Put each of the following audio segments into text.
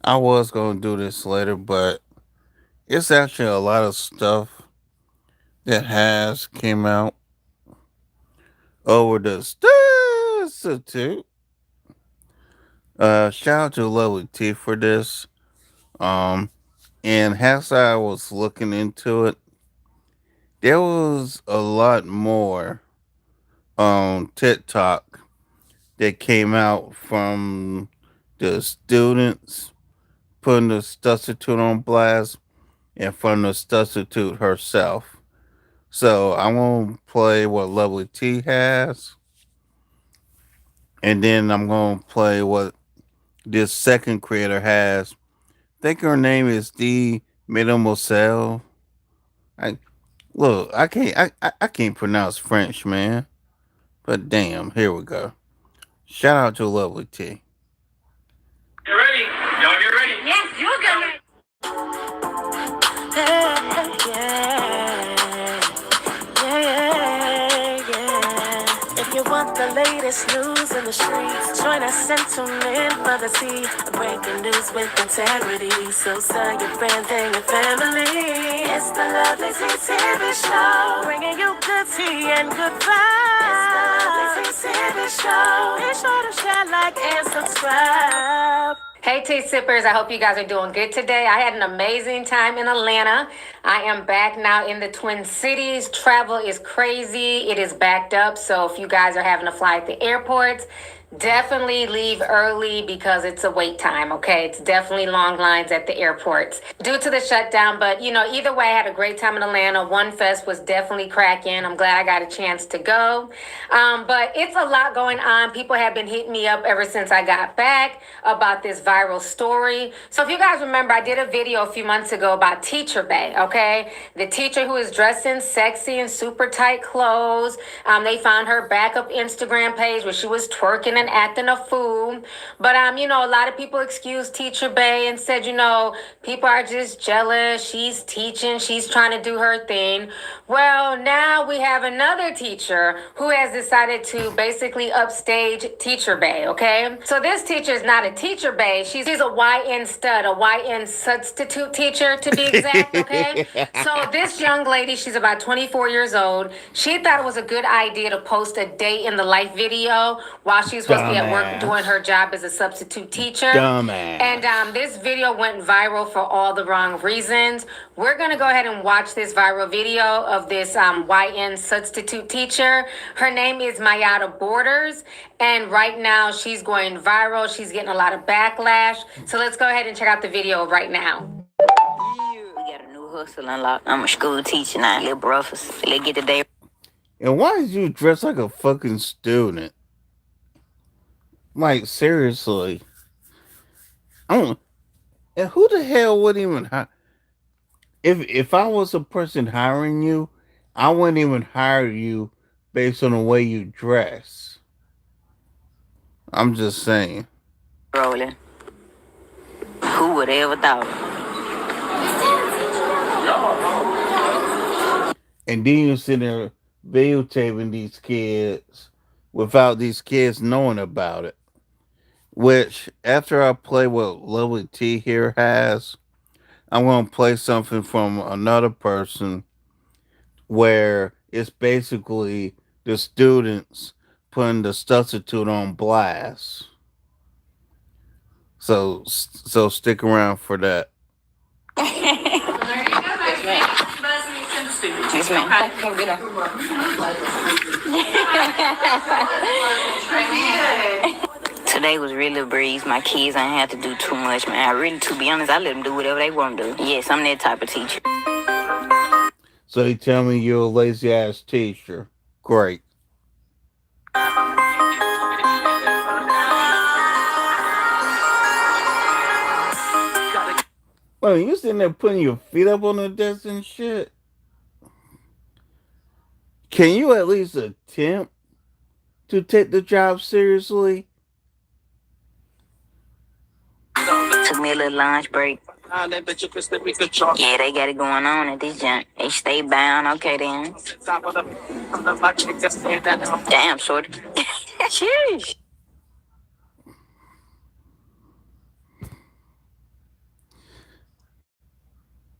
I was gonna do this later, but it's actually a lot of stuff that has came out over the Institute. Shout out to Lovely T for this. Um, and as I was looking into it, there was a lot more on TikTok that came out from the students putting the substitute on blast and from the substitute herself. So I'm gonna play what Lovely T has, and then I'm gonna play what this second creator has. I think her name is D Mademoiselle. I look, I can't pronounce French, man. But damn, here we go. Shout out to Lovely T. Get ready. Y'all get ready. Yes, you get ready. Yeah. If you want the latest news in the streets, join us and tune in for the tea. Breaking news with integrity. So tell your friends and your family. It's the Lovely Tea TV show, bringing you good tea and good vibes. It's the Lovely Tea TV show. Be sure to share, like, and subscribe. Hey, tea sippers. I hope you guys are doing good today. I had an amazing time in Atlanta. I am back now in the Twin Cities. Travel is crazy. It is backed up. So if you guys are having to fly at the airports, definitely leave early because it's a wait time, okay? It's definitely long lines at the airports due to the shutdown. But, either way, I had a great time in Atlanta. One Fest was definitely cracking. I'm glad I got a chance to go. But it's a lot going on. People have been hitting me up ever since I got back about this viral story. So if you guys remember, I did a video a few months ago about Teacher Bay, okay? The teacher who is dressed in sexy and super tight clothes. They found her backup Instagram page where she was twerking and acting a fool. But a lot of people excused Teacher Bay and said, people are just jealous. She's teaching, she's trying to do her thing. Well, now we have another teacher who has decided to basically upstage Teacher Bay, okay? So this teacher is not a Teacher Bay. She's a YN stud, a YN substitute teacher to be exact, okay? So this young lady, she's about 24 years old. She thought it was a good idea to post a day in the life video while she's supposed to be at work doing her job as a substitute teacher. Dumbass. And this video went viral for all the wrong reasons. We're going to go ahead and watch this viral video of this YN substitute teacher. Her name is Mayada Borders. And right now she's going viral. She's getting a lot of backlash. So let's go ahead and check out the video right now. We got a new hustle unlocked. I'm a school teacher now. Little brothers. Let's get the day. And why did you dress like a fucking student? Like, seriously. I don't. And who the hell would even hire? If I was a person hiring you, I wouldn't even hire you based on the way you dress. I'm just saying. Rolling. Who would have ever thought? And then you sit there videotaping these kids without these kids knowing about it. Which, after I play what Lovely T here has, I'm going to play something from another person where it's basically the students putting the substitute on blast. So stick around for that. Yes, ma'am. Today was really a breeze. My kids ain't have to do too much, man. I really, to be honest, I let them do whatever they want to do. Yes, I'm that type of teacher. So you tell me you're a lazy ass teacher. Great. Well, you sitting there putting your feet up on the desk and shit. Can you at least attempt to take the job seriously? Took me a little lunch break. Yeah, they got it going on at this junk. They stay bound. Okay, then. Damn, shorty. Sheesh.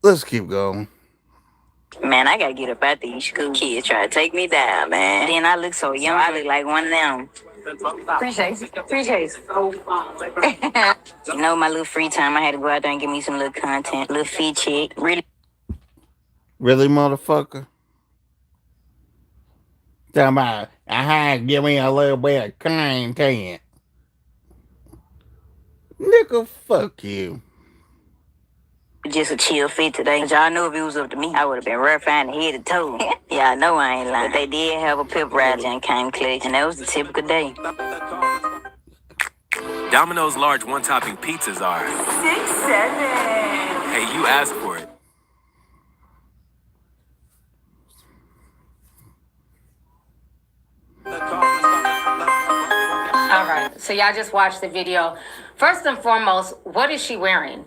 let's keep going. Man, I gotta get up out these school kids try to take me down, man. Then I look so young, I look like one of them. Appreciate it. You know, my little free time, I had to go out there and give me some little content, little feed check. Really, motherfucker? Talking about, give me a little bit of content. Nigga, fuck you. Just a chill fit today. Y'all know if it was up to me, I would have been rough fine head to toe. Yeah, I know I ain't lying. But they did have a pep rally and came clutch, and that was the typical day. Domino's large one-topping pizzas are $6.7. Hey, you asked for it. All right, so y'all just watched the video. First and foremost, what is she wearing?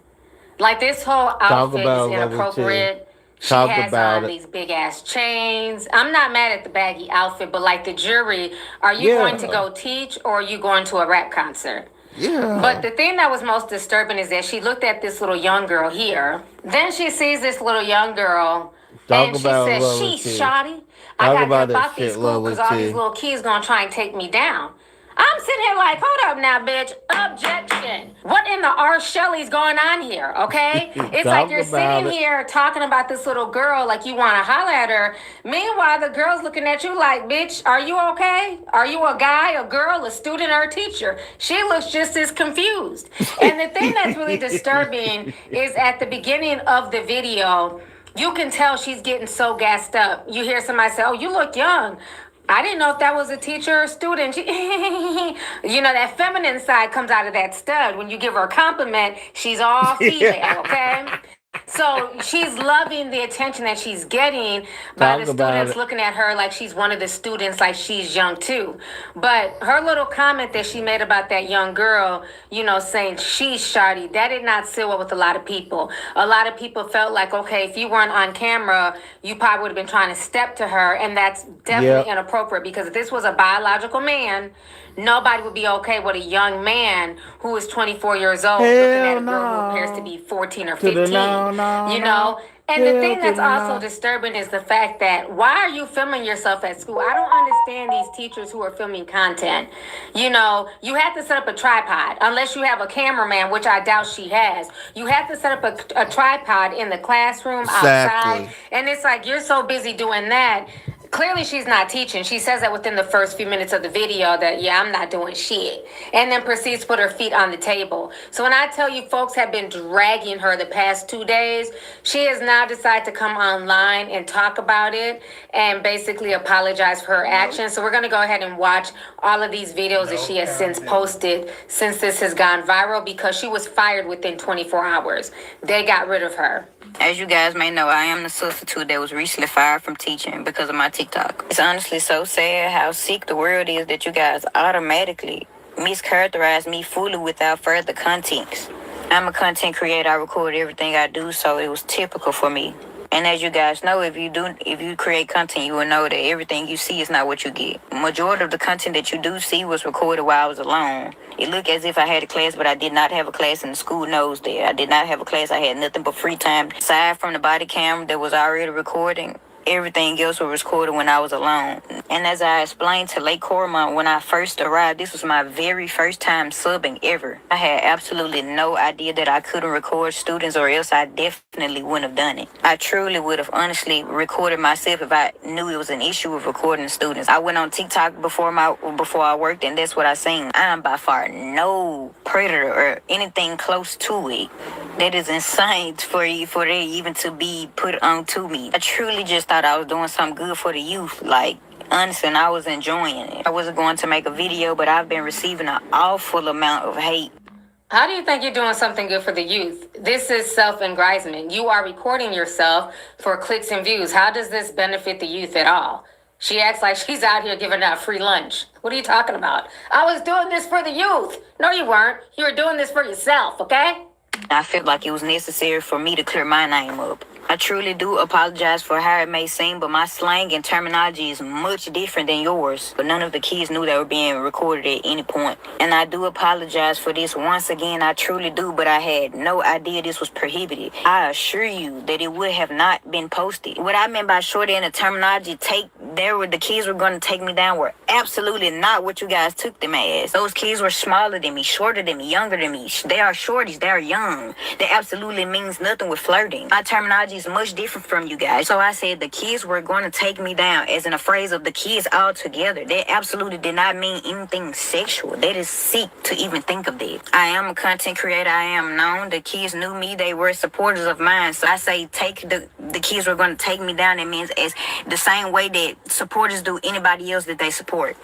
Like, this whole outfit is inappropriate. She has on these big ass chains. I'm not mad at the baggy outfit, but like the jury, are you going to go teach or are you going to a rap concert? Yeah. But the thing that was most disturbing is that she looked at this little young girl here. Then she sees this little young girl and she says, she's shoddy. I gotta get up out these school because all these little kids gonna try and take me down. I'm sitting here like, hold up now, bitch. Objection. What in the R. Shelley's going on here, okay? It's like you're sitting here talking about this little girl like you want to holler at her. Meanwhile, the girl's looking at you like, bitch, are you okay? Are you a guy, a girl, a student, or a teacher? She looks just as confused. And the thing that's really disturbing is at the beginning of the video, you can tell she's getting so gassed up. You hear somebody say, oh, you look young. I didn't know if that was a teacher or a student. You know, that feminine side comes out of that stud. When you give her a compliment, she's all female, okay? So she's loving the attention that she's getting by the students looking at her like she's one of the students, like she's young too. But her little comment that she made about that young girl, you know, saying she's shoddy, that did not sit well with a lot of people. A lot of people felt like, okay, if you weren't on camera, you probably would have been trying to step to her, and that's definitely inappropriate, because if this was a biological man, nobody would be okay with a young man who is 24 years old looking at a girl who appears to be 14 or 15, you know? And the thing that's also disturbing is the fact that, why are you filming yourself at school? I don't understand these teachers who are filming content. You know, you have to set up a tripod, unless you have a cameraman, which I doubt she has. You have to set up a tripod in the classroom, outside. And it's like, you're so busy doing that. Clearly, she's not teaching. She says that within the first few minutes of the video that, yeah, I'm not doing shit. And then proceeds to put her feet on the table. So when I tell you folks have been dragging her the past 2 days, she has now decided to come online and talk about it and basically apologize for her actions. So we're going to go ahead and watch all of these videos that she has since posted since this has gone viral, because she was fired within 24 hours. They got rid of her. As you guys may know, I am the substitute that was recently fired from teaching because of my TikTok. It's honestly so sad how sick the world is that you guys automatically mischaracterize me fully without further context. I'm a content creator. I record everything I do, so it was typical for me. And as you guys know, if you create content, you will know that everything you see is not what you get. Majority of the content that you do see was recorded while I was alone. It looked as if I had a class, but I did not have a class, and the school knows that. I did not have a class. I had nothing but free time. Aside from the body cam that was already recording, everything else was recorded when I was alone. And as I explained to Lake Cormont when I first arrived, this was my very first time subbing ever. I had absolutely no idea that I couldn't record students, or else I definitely wouldn't have done it. I truly would have honestly recorded myself if I knew it was an issue with recording students. I went on TikTok before I worked, and that's what I seen. I am by far no predator or anything close to it. That is insane for that even to be put onto me. I truly just thought I was doing something good for the youth. Like, honestly, and I was enjoying it. I wasn't going to make a video, but I've been receiving an awful amount of hate. How do you think you're doing something good for the youth? This is self-aggrandizement. You are recording yourself for clicks and views. How does this benefit the youth at all? She acts like she's out here giving out free lunch. What are you talking about? I was doing this for the youth. No, you weren't. You were doing this for yourself, okay? I felt like it was necessary for me to clear my name up. I truly do apologize for how it may seem, but my slang and terminology is much different than yours. But none of the kids knew they were being recorded at any point. And I do apologize for this once again, I truly do, but I had no idea this was prohibited. I assure you that it would have not been posted. What I meant by shorty in the terminology, the kids were going to take me down were absolutely not what you guys took them as. Those kids were smaller than me, shorter than me, younger than me. They are shorties, they are young. That absolutely means nothing with flirting. My terminology is much different from you guys. So I said the kids were going to take me down, as in a phrase of the kids all together. That absolutely did not mean anything sexual. That is sick to even think of that. I am a content creator. I am known. The kids knew me. They were supporters of mine. So I say the kids were going to take me down. It means as the same way that supporters do anybody else that they support.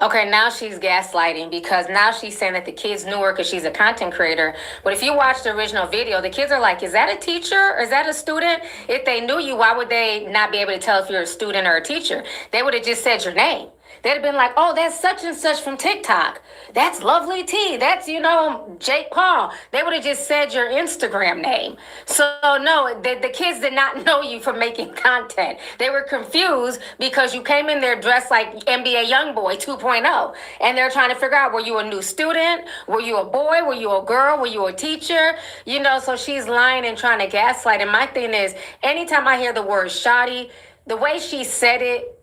Okay, now she's gaslighting because now she's saying that the kids knew her because she's a content creator. But if you watch the original video, the kids are like, is that a teacher or is that a student? If they knew you, why would they not be able to tell if you're a student or a teacher? They would have just said your name. They'd have been like, oh, that's such and such from TikTok. That's Lovely T. That's, Jake Paul. They would have just said your Instagram name. So, no, the kids did not know you for making content. They were confused because you came in there dressed like NBA Youngboy 2.0. And they're trying to figure out, were you a new student? Were you a boy? Were you a girl? Were you a teacher? So she's lying and trying to gaslight. And my thing is, anytime I hear the word shoddy, the way she said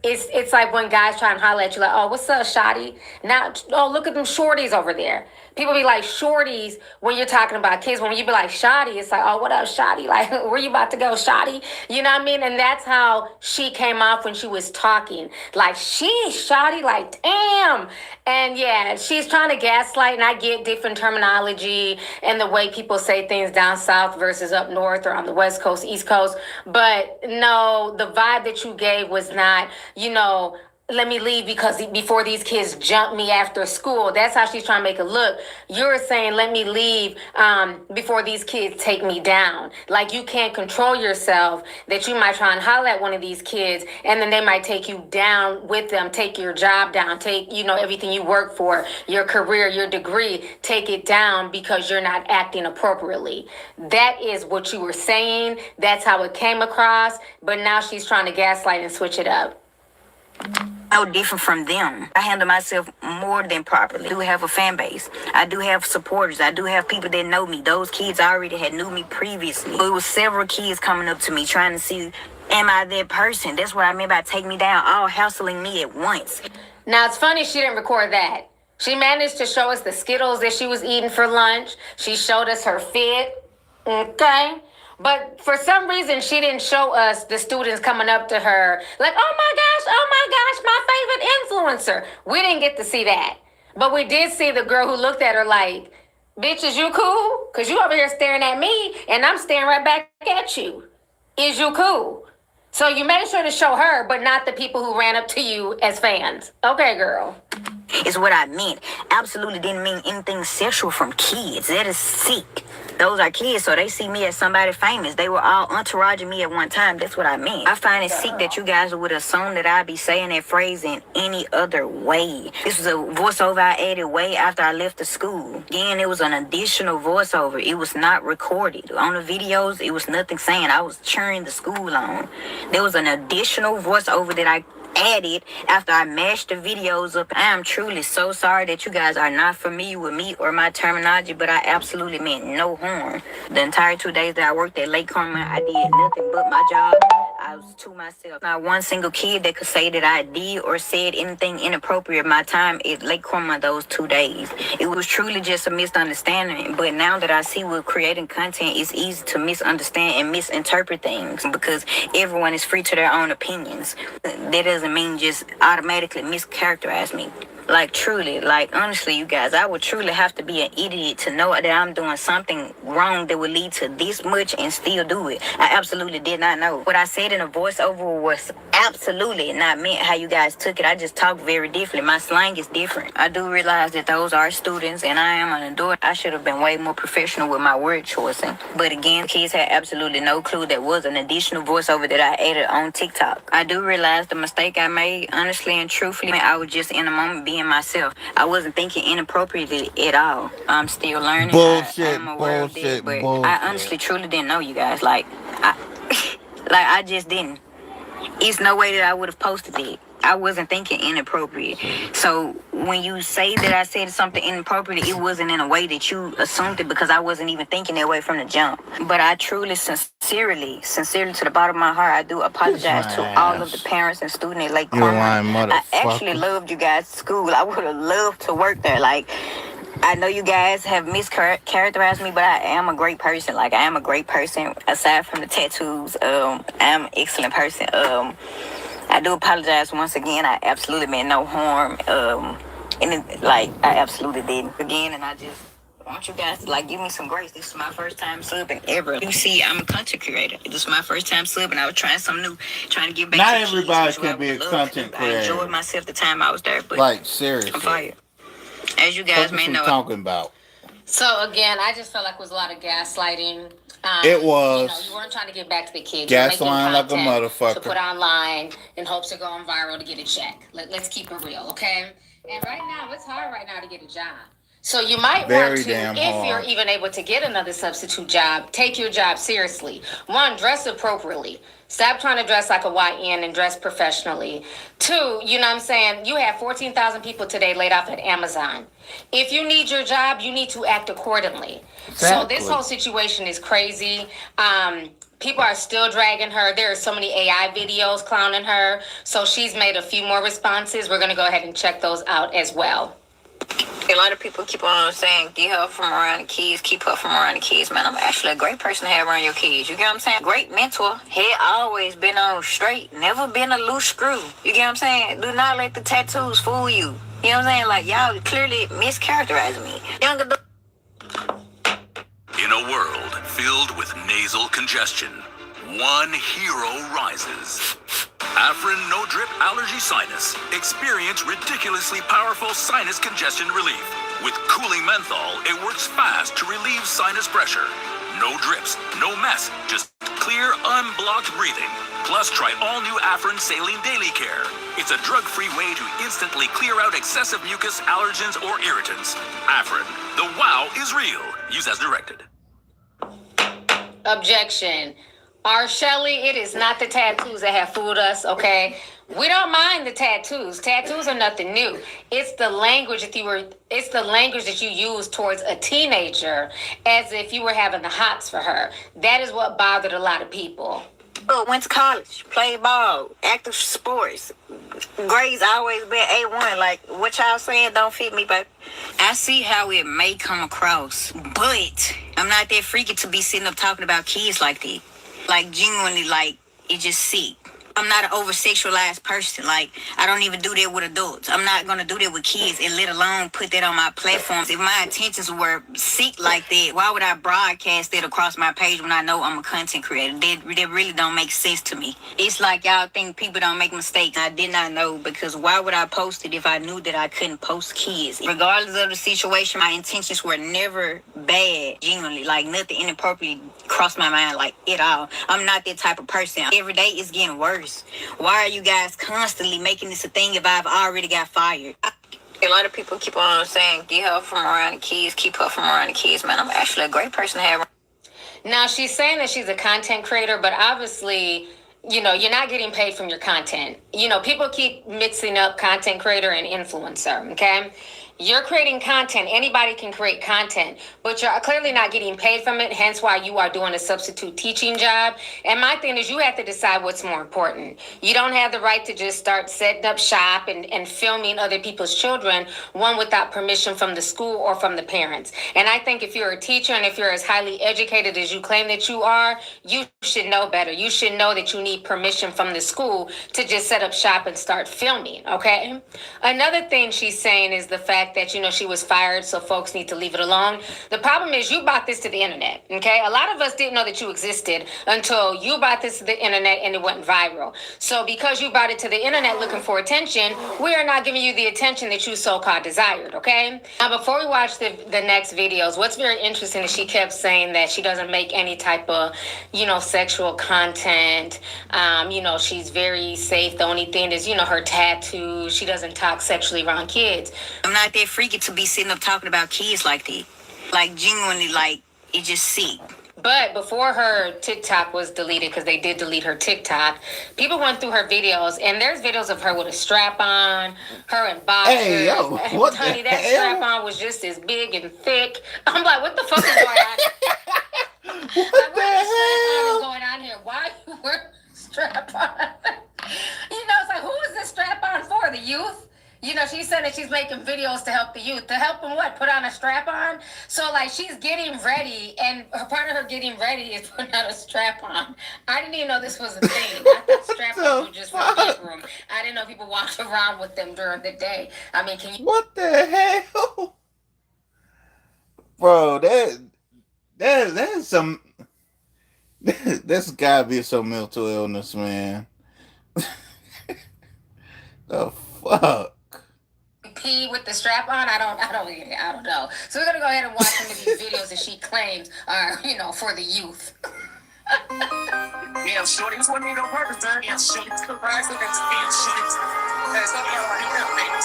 it's like when guys try and holler at you, like, oh, what's up, shawty? Now, oh, look at them shorties over there. People be like shorties when you're talking about kids. When you be like shoddy, it's like, oh, what up, shoddy? Like, where you about to go, shoddy? You know what I mean? And that's how she came off when she was talking. Like, she's shoddy, like, damn. And yeah, she's trying to gaslight, and I get different terminology and the way people say things down south versus up north or on the West Coast, East Coast. But no, the vibe that you gave was not, let me leave because before these kids jump me after school. That's how she's trying to make it look. You're saying, let me leave before these kids take me down. Like you can't control yourself, that you might try and holler at one of these kids and then they might take you down with them, take your job down, take, everything you work for, your career, your degree, take it down because you're not acting appropriately. That is what you were saying. That's how it came across. But now she's trying to gaslight and switch it up. No different from them. I handle myself more than properly. I do have a fan base. I do have supporters. I do have people that know me. Those kids already had knew me previously. It was several kids coming up to me trying to see, am I that person? That's what I mean by take me down, all hassling me at once. Now, it's funny she didn't record that. She managed to show us the Skittles that she was eating for lunch. She showed us her fit. Okay. But for some reason, she didn't show us the students coming up to her like, oh my gosh, my favorite influencer. We didn't get to see that. But we did see the girl who looked at her like, bitch, is you cool? Because you over here staring at me and I'm staring right back at you. Is you cool? So you made sure to show her, but not the people who ran up to you as fans. Okay, girl. Is what I meant. Absolutely didn't mean anything sexual from kids. That is sick. Those are kids, so they see me as somebody famous. They were all entouraging me at one time. That's what I meant. I find it sick that you guys would assume that I'd be saying that phrase in any other way. This was a voiceover I added way after I left the school. Again, it was an additional voiceover. It was not recorded. On the videos, it was nothing saying I was cheering the school on. There was an additional voiceover that I added after I mashed the videos up. I am truly so sorry that you guys are not familiar with me or my terminology, but I absolutely meant no harm. The entire 2 days that I worked at Lake Carmine, I did nothing but my job. I was to myself. Not one single kid that could say that I did or said anything inappropriate my time at Lake Carmine those 2 days. It was truly just a misunderstanding, but now that I see with creating content, it's easy to misunderstand and misinterpret things because everyone is free to their own opinions. That doesn't mean just automatically mischaracterize me. Like truly, like honestly, you guys, I would truly have to be an idiot to know that I'm doing something wrong that would lead to this much and still do it. I absolutely did not know. What I said in a voiceover was absolutely not meant how you guys took it. I just talk very differently. My slang is different. I do realize that those are students and I am an adult. I should have been way more professional with my word choicing. But again, kids had absolutely no clue that was an additional voiceover that I added on TikTok. I do realize the mistake I made, honestly and truthfully. I was just in a moment being being myself. I wasn't thinking inappropriately at all. I'm still learning. Bullshit, I'm aware of bullshit, it, but bullshit. I honestly, truly didn't know you guys. Like, I just didn't. It's no way that I would have posted it. I wasn't thinking inappropriate. So when you say that I said something inappropriate, it wasn't in a way that you assumed it, because I wasn't even thinking that way from the jump. But I truly, sincerely to the bottom of my heart, I do apologize to all of the parents and students at Lake Cormorant. I actually loved you guys' school. I would have loved to work there. Like, I know you guys have mischaracterized me, but I am a great person. Like, I am a great person. Aside from the tattoos, I am an excellent person. I do apologize once again. I absolutely meant no harm. I absolutely didn't. Again, and I just want you guys to, like, give me some grace. This is my first time subbing ever. You see, I'm a content creator. This is my first time subbing. I was trying something new, trying to get back to kids. Not everybody can be a content creator. I enjoyed myself the time I was there, but like, seriously, I'm fired. As you guys may know. Talking about. So again, I just felt like it was a lot of gaslighting. It was. You weren't trying to get back to the kids. Gaslighting like a motherfucker. To put online in hopes of going viral to get a check. Let's keep it real, okay? And right now, it's hard right now to get a job. So you might want to, if you're even able to get another substitute job, take your job seriously. One, dress appropriately. Stop trying to dress like a YN and dress professionally. Two, you know what I'm saying? You have 14,000 people today laid off at Amazon. If you need your job, you need to act accordingly. Exactly. So this whole situation is crazy. People are still dragging her. There are so many AI videos clowning her. So she's made a few more responses. We're going to go ahead and check those out as well. A lot of people keep on saying, get her from around the kids, keep her from around the kids. Man, I'm actually a great person to have around your kids. You get what I'm saying? Great mentor. Head always been on straight. Never been a loose screw. You get what I'm saying? Do not let the tattoos fool you. You know what I'm saying? Like, y'all clearly mischaracterizing me. In a world filled with nasal congestion, one hero rises. Afrin No Drip Allergy Sinus. Experience ridiculously powerful sinus congestion relief. With cooling menthol, it works fast to relieve sinus pressure. No drips, no mess, just clear, unblocked breathing. Plus, try all new Afrin Saline Daily Care. It's a drug-free way to instantly clear out excessive mucus, allergens, or irritants. Afrin, the wow is real. Use as directed. Objection. R. Shelley, it is not the tattoos that have fooled us, okay? We don't mind the tattoos. Tattoos are nothing new. It's the language that you use towards a teenager as if you were having the hots for her. That is what bothered a lot of people. Went to college, played ball, active sports. Grades always been A1. Like, what y'all saying don't fit me, but I see how it may come across. But I'm not that freaky to be sitting up talking about kids like that. Like, genuinely, like, it just sick. I'm not an over-sexualized person. Like, I don't even do that with adults. I'm not going to do that with kids, and let alone put that on my platforms. If my intentions were sick like that, why would I broadcast that across my page when I know I'm a content creator? That really don't make sense to me. It's like y'all think people don't make mistakes. I did not know, because why would I post it if I knew that I couldn't post kids? Regardless of the situation, my intentions were never bad, genuinely. Like, nothing inappropriate crossed my mind, like, at all. I'm not that type of person. Every day it's getting worse. Why are you guys constantly making this a thing if I've already got fired? A lot of people keep on saying, get her from around the kids, keep her from around the kids. Man, I'm actually a great person to have. Now, she's saying that she's a content creator, but obviously, you know, you're not getting paid from your content. You know, people keep mixing up content creator and influencer, okay? You're creating content. Anybody can create content, but you're clearly not getting paid from it, hence why you are doing a substitute teaching job. And my thing is, you have to decide what's more important. You don't have the right to just start setting up shop and filming other people's children, one without permission from the school or from the parents. And I think if you're a teacher and if you're as highly educated as you claim that you are, you should know better. You should know that you need permission from the school to just set up shop and start filming, okay? Another thing she's saying is the fact fact that, she was fired, so folks need to leave it alone. The problem is you brought this to the internet, okay? A lot of us didn't know that you existed until you brought this to the internet and it went viral. So because you brought it to the internet looking for attention, we are not giving you the attention that you so-called desired, okay? Now, before we watch the next videos, what's very interesting is she kept saying that she doesn't make any type of, sexual content. She's very safe. The only thing is, her tattoo. She doesn't talk sexually around kids. I'm not that freaky to be sitting up talking about kids like that. Like, genuinely, like, it just sick. But before her TikTok was deleted, because they did delete her TikTok, people went through her videos, and there's videos of her with a strap on, her in boxers. Hey, yo, what honey, the that hell? strap on was just as big and thick. I'm like, what the fuck is going on? What the hell? Is going on here? Why you wear strap on? It's like, who is this strap on for? The youth? She's saying that she's making videos to help the youth. To help them what? Put on a strap on? So, like, she's getting ready, and part of her getting ready is putting on a strap on. I didn't even know this was a thing. I thought strap ons were just for the bedroom. I didn't know people walked around with them during the day. I mean, can you... What the hell? Bro, that's some... That's gotta be some mental illness, man. The fuck? Pee with the strap on? I don't know. So we're gonna go ahead and watch some of these videos that she claims are, for the youth. Yeah, shorty, this wasn't even on purpose, man. Yeah, shorty, it's the price of that. Damn, shorty. Hey, stop me right here, baby.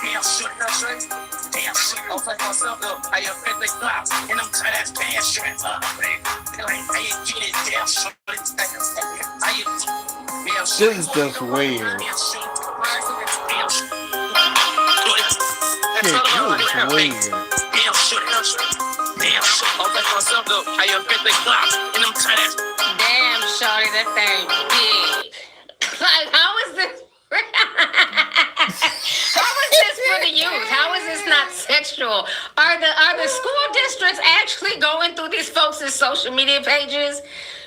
Damn, shorty, no shorty. Damn, shorty, I'll fuck myself up. I have 50 gloves, and I'm tight ass pants straight up, baby. How you get it, damn, shorty. How you... Damn, shorty. This is just weird. Damn, shorty, it's the price of that. Damn, shorty. Shit, this is weird. Damn, shorty, no shorty. Damn, shorty, I'll fuck myself up. I have 50 gloves, and I'm tight ass... Damn, shorty, that thing big. Like, how is this? How is this for the youth? How is this not sexual? Are the school districts actually going through these folks' social media pages?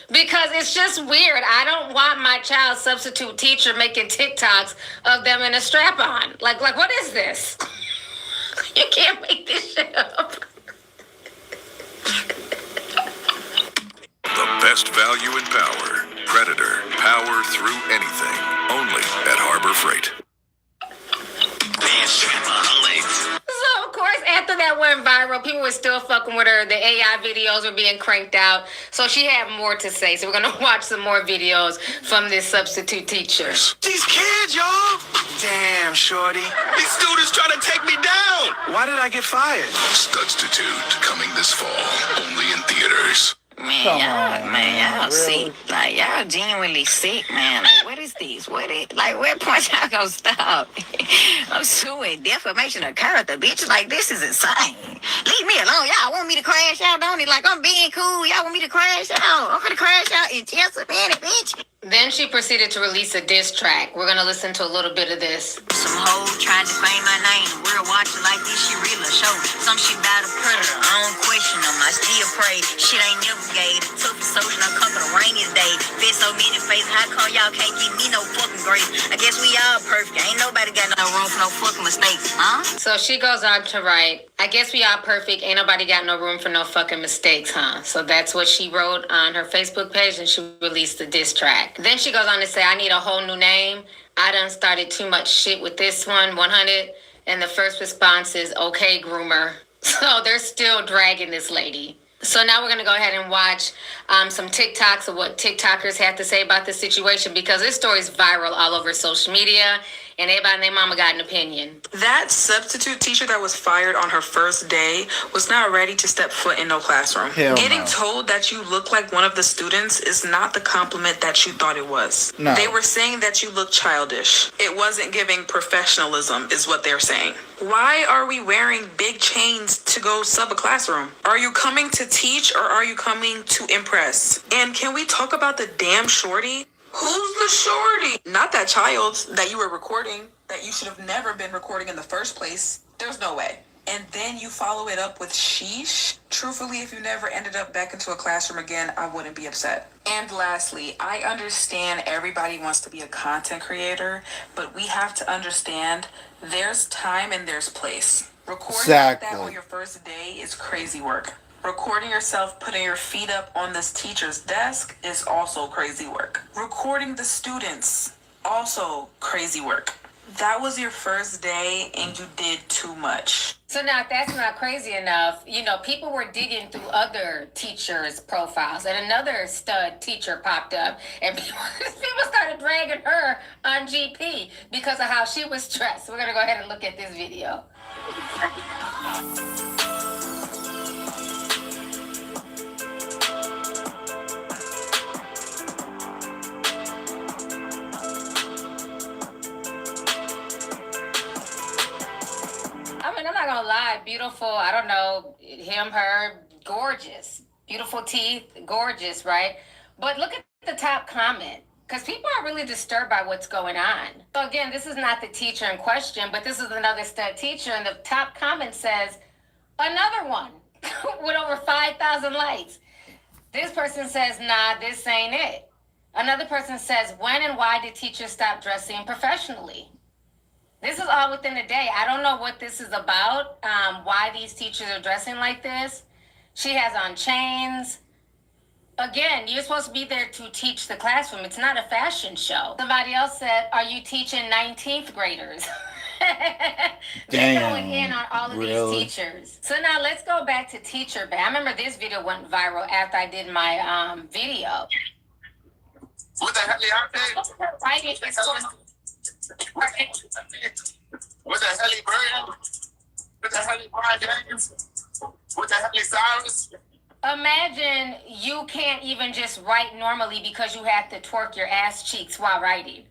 Because it's just weird. I don't want my child's substitute teacher making TikToks of them in a strap-on. Like what is this? You can't make this shit up. The best value in power. Predator. Power through anything. Only at Harbor Freight. So, of course, after that went viral, people were still fucking with her. The AI videos were being cranked out. So she had more to say. So we're going to watch some more videos from this substitute teacher. These kids, y'all. Damn, shorty. These students trying to take me down. Why did I get fired? Studstitute coming this fall. Only in theaters. Y'all sick. Like, y'all genuinely sick, man. Like, what is this? Where point y'all gonna stop? I'm suing defamation of character, bitch. Like, this is insane. Leave me alone. Y'all want me to crash out, don't it? Like, I'm being cool. Y'all want me to crash out? I'm gonna crash out in just a minute, bitch. Then she proceeded to release a diss track. We're gonna listen to a little bit of this. Some hoe tried to defame my name. We're watching like this shit real show. Some shit about a predator. I don't question them. I still pray. Shit ain't never gay. The toughest social. I'm coming the rainiest day. Fit so many faces. How come y'all can't give me no fucking grace? I guess we all perfect. Ain't nobody got no room for no fucking mistakes, huh? So she goes on to write, I guess we all perfect. Ain't nobody got no room for no fucking mistakes, huh? So that's what she wrote on her Facebook page, and she released the diss track. Then she goes on to say, I need a whole new name. I done started too much shit with this one, 100. And the first response is, okay, groomer. So they're still dragging this lady. So now we're going to go ahead and watch some TikToks of what TikTokers have to say about this situation, because this story is viral all over social media, and everybody and their mama got an opinion. That substitute teacher that was fired on her first day was not ready to step foot in no classroom. Getting told that you look like one of the students is not the compliment that you thought it was. No. They were saying that you look childish. It wasn't giving professionalism is what they're saying. Why are we wearing big chains to go sub a classroom? Are you coming to teach or are you coming to impress? And can we talk about the damn shorty? Who's the shorty? Not that child that you were recording, that you should have never been recording in the first place. There's no way. And then you follow it up with sheesh. Truthfully, if you never ended up back into a classroom again, I wouldn't be upset. And lastly, I understand everybody wants to be a content creator, but we have to understand there's time and there's place. Recording like that on your first day is crazy work. Recording yourself putting your feet up on this teacher's desk is also crazy work. Recording the students, also crazy work. That was your first day and you did too much. So now if that's not crazy enough, people were digging through other teachers' profiles and another stud teacher popped up and people started dragging her on GP because of how she was dressed. We're going to go ahead and look at this video. I'm not gonna lie, beautiful, I don't know, him, her, gorgeous. Beautiful teeth, gorgeous, right? But look at the top comment, because people are really disturbed by what's going on. So again, this is not the teacher in question, but this is another stud teacher, and the top comment says, another one with over 5,000 likes. This person says, nah, this ain't it. Another person says, when and why did teachers stop dressing professionally? This is all within a day. I don't know what this is about, why these teachers are dressing like this. She has on chains. Again, you're supposed to be there to teach the classroom. It's not a fashion show. Somebody else said, are you teaching 19th graders? They're going in on all of these teachers. So now let's go back to Teacher Bay. I remember this video went viral after I did my video. What the hell are Right. What the hell, Brian? What the hell, Brian Jenkins? What the hell, Cyrus? Imagine you can't even just write normally because you have to twerk your ass cheeks while writing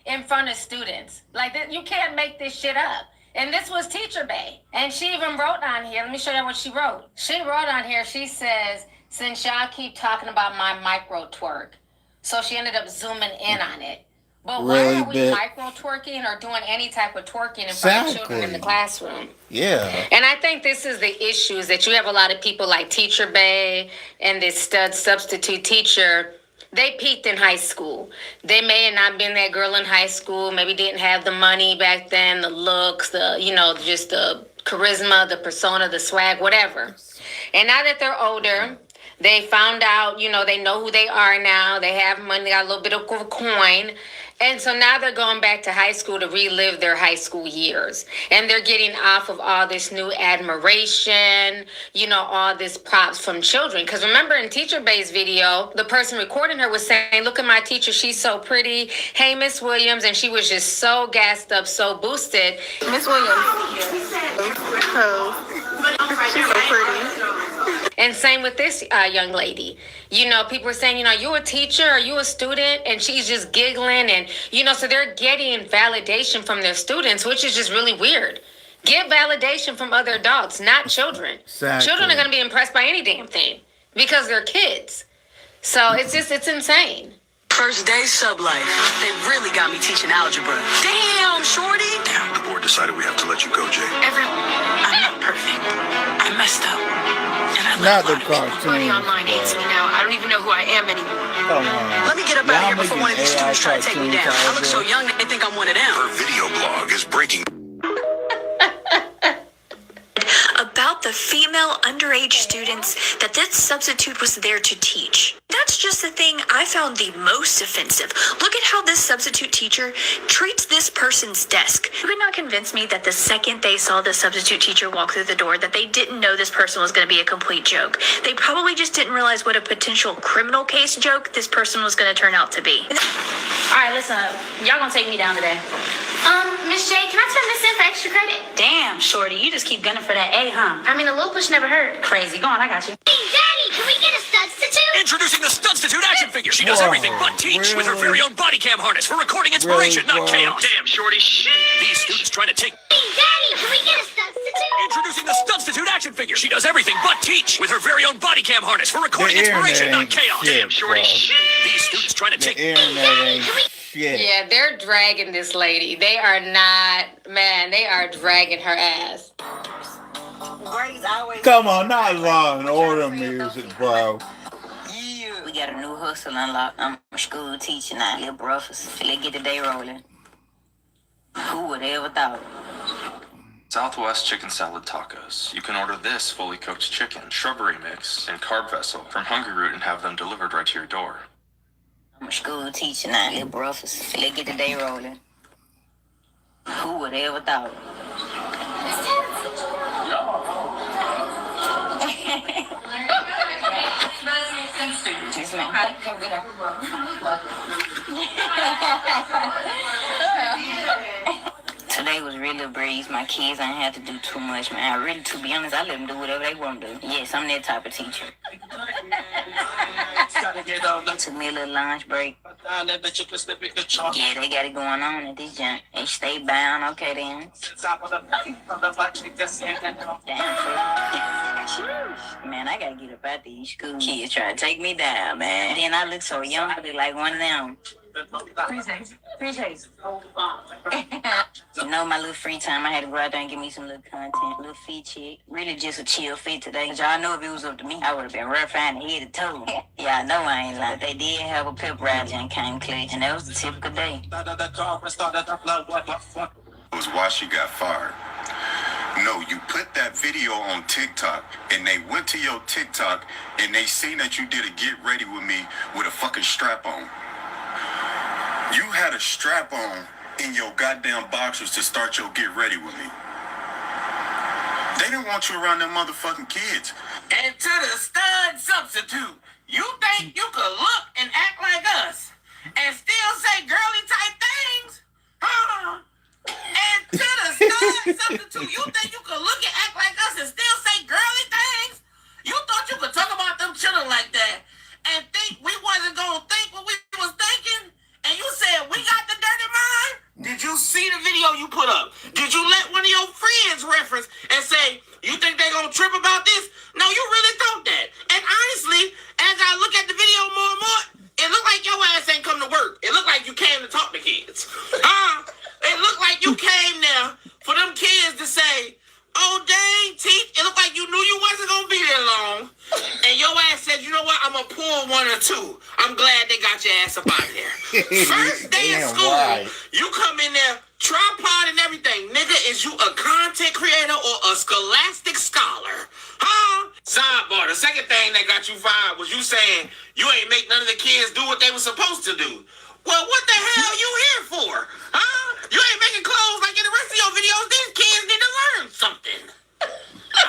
in front of students. Like, you can't make this shit up. And this was Teacher Bay. And she even wrote on here, let me show you what she wrote. She wrote on here, she says, since y'all keep talking about my micro twerk. So she ended up zooming in on it. But why are we micro twerking or doing any type of twerking in front of children in the classroom? Yeah. And I think this is the issue, is that you have a lot of people like Teacher Bay and this stud substitute teacher. They peaked in high school. They may have not been that girl in high school, maybe didn't have the money back then, the looks, just the charisma, the persona, the swag, whatever. And now that they're older, they found out, they know who they are now. They have money, they got a little bit of a coin. And so now they're going back to high school to relive their high school years. And they're getting off of all this new admiration, all this props from children. Because remember in Teacher Bay's video, the person recording her was saying, look at my teacher, she's so pretty. Hey, Miss Williams. And she was just so gassed up, so boosted. Miss Williams. Oh, she's so pretty. And same with this young lady. People are saying, you a teacher, are you a student? And she's just giggling. And, so they're getting validation from their students, which is just really weird. Get validation from other adults, not children. Exactly. Children are going to be impressed by any damn thing because they're kids. So it's insane. First day sub life. They really got me teaching algebra. Damn, shorty. Damn, the board decided we have to let you go, Jay. I'm not perfect. I messed up. And I Not the cartoon. Everybody online hates me now. I don't even know who I am anymore. Come on. Let me get up out of here before one of these students try to take me down. I look so young, they think I'm one of them. Her video blog is breaking. About the female underage students that this substitute was there to teach. That's just the thing I found the most offensive. Look at how this substitute teacher treats this person's desk. You could not convince me that the second they saw the substitute teacher walk through the door that they didn't know this person was going to be a complete joke. They probably just didn't realize what a potential criminal case joke this person was going to turn out to be. All right, listen up. Y'all gonna take me down today. Miss J, can I turn this in for extra credit? Damn, shorty, you just keep gunning for that A, huh? I mean, a little push never hurt. Crazy. Go on, I got you. Hey, Daddy, can we get a substitute? Introducing the Studstitute action figure. She does everything but teach with her very own body cam harness for recording inspiration, not chaos. Damn, shorty. These students trying to take. Hey, Daddy, can we get a substitute? Introducing the Studstitute action figure. She does everything but teach with her very own body cam harness for recording inspiration, not chaos. Damn, shorty. These students trying to take. Hey, Daddy, can we... Yeah, they're dragging this lady. They are not, man, they are dragging her ass. Come on, not Law and Order music, bro. We got a new hustle unlocked. I'm a school teacher now, little brothers. Let's get the day rolling. Who would have ever thought? Southwest Chicken Salad Tacos. You can order this fully cooked chicken, shrubbery mix, and carb vessel from Hungry Root and have them delivered right to your door. I'm a school teacher now, little brothers. Let's get the day rolling. Who would ever thought? Yes, ma'am. Today was really a breeze. My kids ain't had to do too much, man. I really, to be honest, I let them do whatever they want to do. Yes, I'm that type of teacher. Took me a little lunch break. Yeah, they got it going on at this joint. They stay bound, okay then. Damn. Man, I gotta get up out these school kids try to take me down, man. Then I look so young, I look like one of them. Appreciate. You know, my little free time, I had to go out there and give me some little content, little feed check. Really just a chill fit today. Cause y'all know if it was up to me, I would have been rough and head to toe. Yeah, I know I ain't lying. They did have a pep rally and came clutch, and that was the typical day. Was why she got fired. No, you put that video on TikTok, and they went to your TikTok, and they seen that you did a get ready with me with a fucking strap on. You had a strap on in your goddamn boxers to start your get ready with me. They didn't want you around them motherfucking kids. And to the stud substitute, you think you could look and act like us and still say girly type things? Huh? And to the stud substitute, you think you could look and act like us and still say girly things? You thought you could talk about them children like that and think we wasn't gonna think what we was thinking? And you said we got the dirty mind? Did you see the video you put up? Did you let one of your friends reference and say, you think they gonna trip about this? No, you really thought that. And honestly, as I look at the video more and more, it looked like your ass ain't come to work. It looked like you came to talk to kids. It looked like you came there for them kids to say, oh, dang, teach. It looked like you knew you wasn't going to be there long. And your ass said, you know what? I'm going to pull one or two. I'm glad they got your ass up out of there. First day of school, you come in there, tripod and everything. Nigga, is you a content creator or a scholastic scholar? Huh? Sidebar, the second thing that got you fired was you saying you ain't make none of the kids do what they were supposed to do. Well, what the hell you here for? Huh? You ain't making clothes like in the rest of your videos. These kids need to learn something.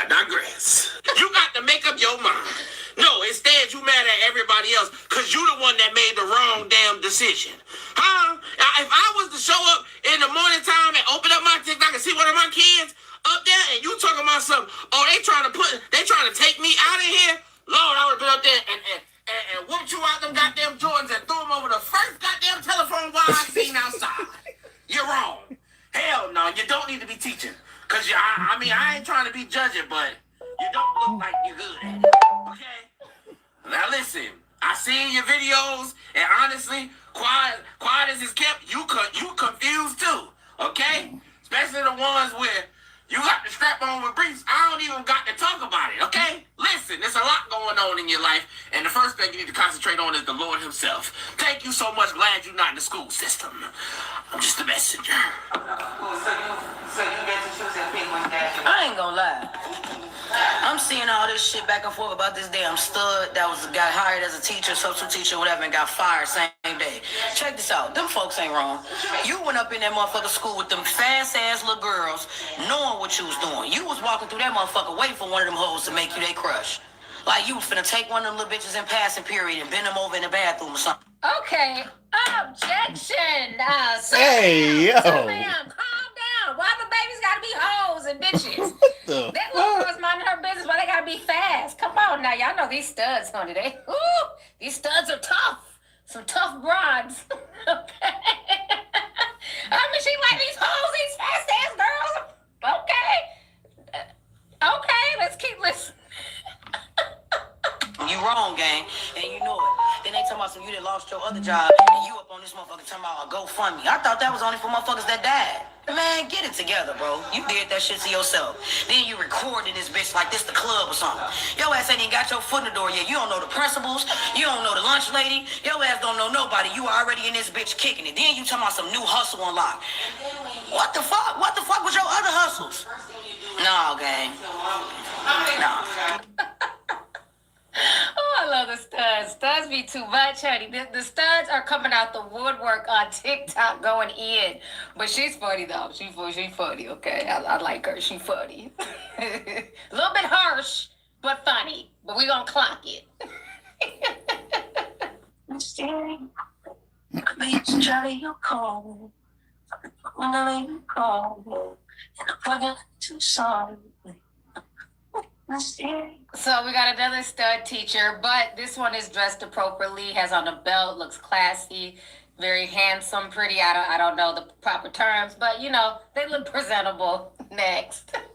I digress. You got to make up your mind. No, instead you mad at everybody else because you the one that made the wrong damn decision. Huh? Now, if I was to show up in the morning time and open up my TikTok and see one of my kids up there and you talking about something, oh, they trying to take me out of here, Lord, I would have been up there and whooped you out them goddamn Jordans and threw them over the first goddamn telephone wire I seen outside. You're wrong. Hell no, you don't need to be teaching. Cause I ain't trying to be judging, but you don't look like you're good at it. Okay? Now listen, I seen your videos, and honestly, quiet as it's kept, you confused too. Okay? Especially the ones where you got the strap on with briefs. I don't even got to talk about it, okay? Listen, there's a lot going on in your life, and the first thing you need to concentrate on is the Lord himself. Thank you so much. Glad you're not in the school system. I'm just a messenger. I ain't gonna lie. I'm seeing all this shit back and forth about this damn stud that got hired as a teacher, substitute teacher, whatever, and got fired same day. Check this out. Them folks ain't wrong. You went up in that motherfucker school with them fast-ass little girls, knowing what you was doing. You was walking through that motherfucker waiting for one of them hoes to make you their crush. Like you was finna take one of them little bitches in passing period and bend them over in the bathroom or something. Okay. Objection. Hey, yo. Ma'am, calm down. Why the babies gotta be hoes and bitches? That little girl's minding her business, but they gotta be fast. Come on now, y'all know these studs, honey. These studs are tough. Some tough broads. Okay. I mean, she like these hoes, these fast ass girls. Okay. Okay, let's keep listening. You wrong, gang, and you know it. Then they talking about some you that lost your other job and you up on this motherfucker talking about a GoFundMe. I thought that was only for motherfuckers that died. Man, get it together, bro. You did that shit to yourself. Then you recording this bitch like this the club or something. Your ass ain't even got your foot in the door yet. You don't know the principals. You don't know the lunch lady. Your ass don't know nobody. You already in this bitch kicking it. Then you talking about some new hustle unlocked. What the fuck? What the fuck was your other hustles? No, gang. No. Oh, I love the studs. Studs be too much, honey. The studs are coming out the woodwork on TikTok going in. But she's funny, though. She's funny, okay? I like her. She's funny. A little bit harsh, but funny. But we gonna clock it. So we got another stud teacher, but this one is dressed appropriately, has on a belt, looks classy, very handsome, pretty. I don't know the proper terms, but you know, they look presentable. Next. My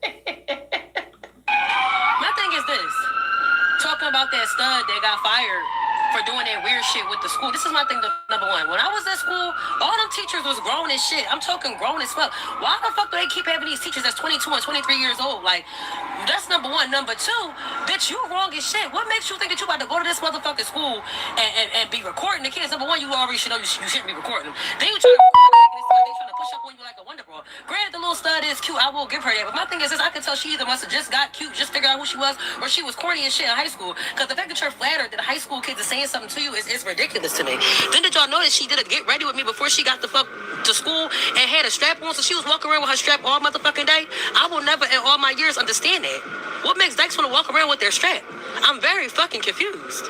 thing is this. Talking about that stud that got fired for doing that weird shit with the school. This is my thing, number one. When I was at school, all them teachers was grown as shit. I'm talking grown as fuck. Why the fuck do they keep having these teachers that's 22 and 23 years old? Like, that's number one. Number two, bitch, you wrong as shit. What makes you think that you about to go to this motherfucking school and be recording the kids? Number one, you already should know you shouldn't be recording them. Then you try to record them, they trying to push up on you like a wonder bra. Granted, the little stud is cute. I will give her that. But my thing is this, I can tell she either must have just got cute, just figured out who she was, or she was corny as shit in high school. Because the fact that you're flattered that high school kids are saying something to you is ridiculous to me. Then did y'all notice she did a get ready with me before she got the fuck to school and had a strap on, so she was walking around with her strap all motherfucking day? I will never in all my years understand that. What makes dykes want to walk around with their strap? I'm very fucking confused.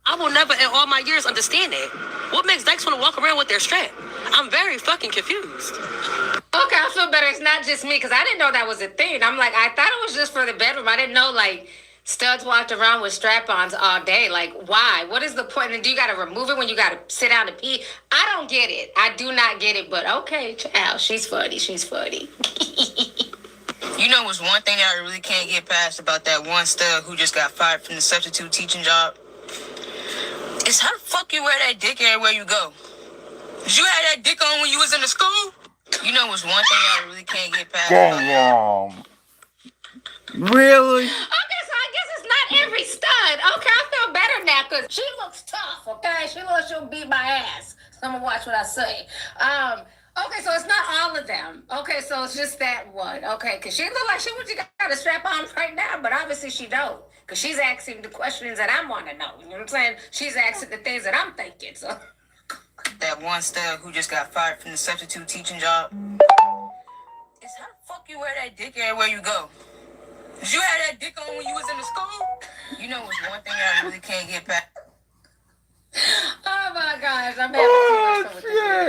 I will never in all my years understand that. What makes dykes want to walk around with their strap? I'm very fucking confused. Okay, I feel better. It's not just me, because I didn't know that was a thing. I'm like, I thought it was just for the bedroom. I didn't know, like, studs walked around with strap-ons all day. Like, why? What is the point? And do you got to remove it when you got to sit down to pee? I don't get it. I do not get it. But okay, child, she's funny. She's funny. You know what's one thing that I really can't get past about that one stud who just got fired from the substitute teaching job? It's how the fuck you wear that dick everywhere you go. Did you have that dick on when you was in the school? You know what's one thing I really can't get past? Damn. Really? Okay, so I guess it's not every stud. Okay, I feel better now because she looks tough, okay? She looks she'll beat my ass. So I'm gonna watch what I say. Okay, so it's not all of them. Okay, so it's just that one. Okay, because she look like she got a strap on right now, but obviously she don't. Because she's asking the questions that I want to know. You know what I'm saying? She's asking the things that I'm thinking, so. That one stud who just got fired from the substitute teaching job. It's how the fuck you wear that dick everywhere you go. Did you have that dick on when you was in the school? You know what's one thing I really can't get past? Oh my gosh, I'm having too much fun with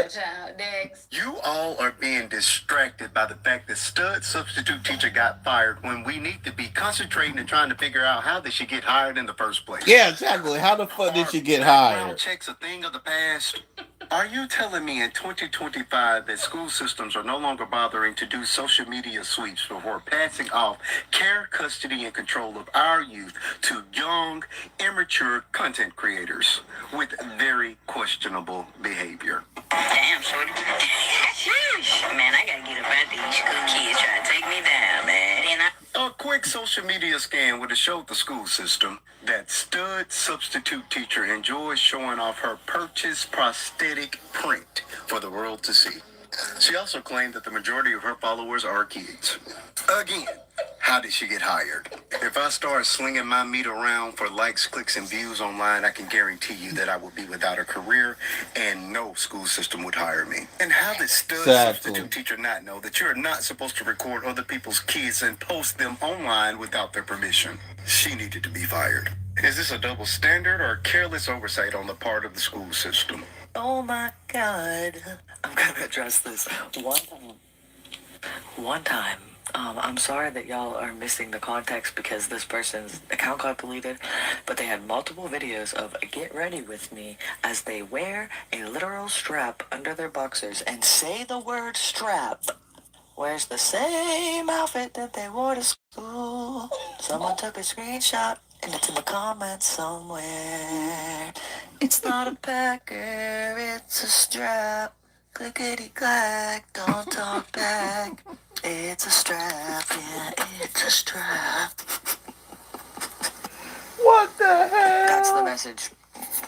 this child. Next. You all are being distracted by the fact that stud substitute teacher got fired when we need to be concentrating and trying to figure out how did she get hired in the first place. Yeah, exactly. How the fuck did she get Background hired? checks a thing of the past. Are you telling me in 2025 that school systems are no longer bothering to do social media sweeps before passing off care, custody, and control of our youth to young, immature content creators with very questionable behavior? Damn, shorty. Man, I gotta get up out these good kids trying to take me down, man. And A quick social media scan would have showed the school system that stud substitute teacher enjoys showing off her purchased prosthetic print for the world to see. She also claimed that the majority of her followers are kids. Again, how did she get hired? If I start slinging my meat around for likes, clicks, and views online, I can guarantee you that I would be without a career and no school system would hire me. And how did stud substitute teacher not know that you're not supposed to record other people's kids and post them online without their permission? She needed to be fired. Is this a double standard or careless oversight on the part of the school system? Oh my God. I'm gonna address this. One time, I'm sorry that y'all are missing the context because this person's account got deleted, but they had multiple videos of Get Ready With Me as they wear a literal strap under their boxers and say the word strap. Wears the same outfit that they wore to school. Someone took a screenshot and it's in the comments somewhere. It's not a pecker, it's a strap. Clickety clack, don't talk back. It's a strap, yeah, it's a strap. What the hell? That's the message.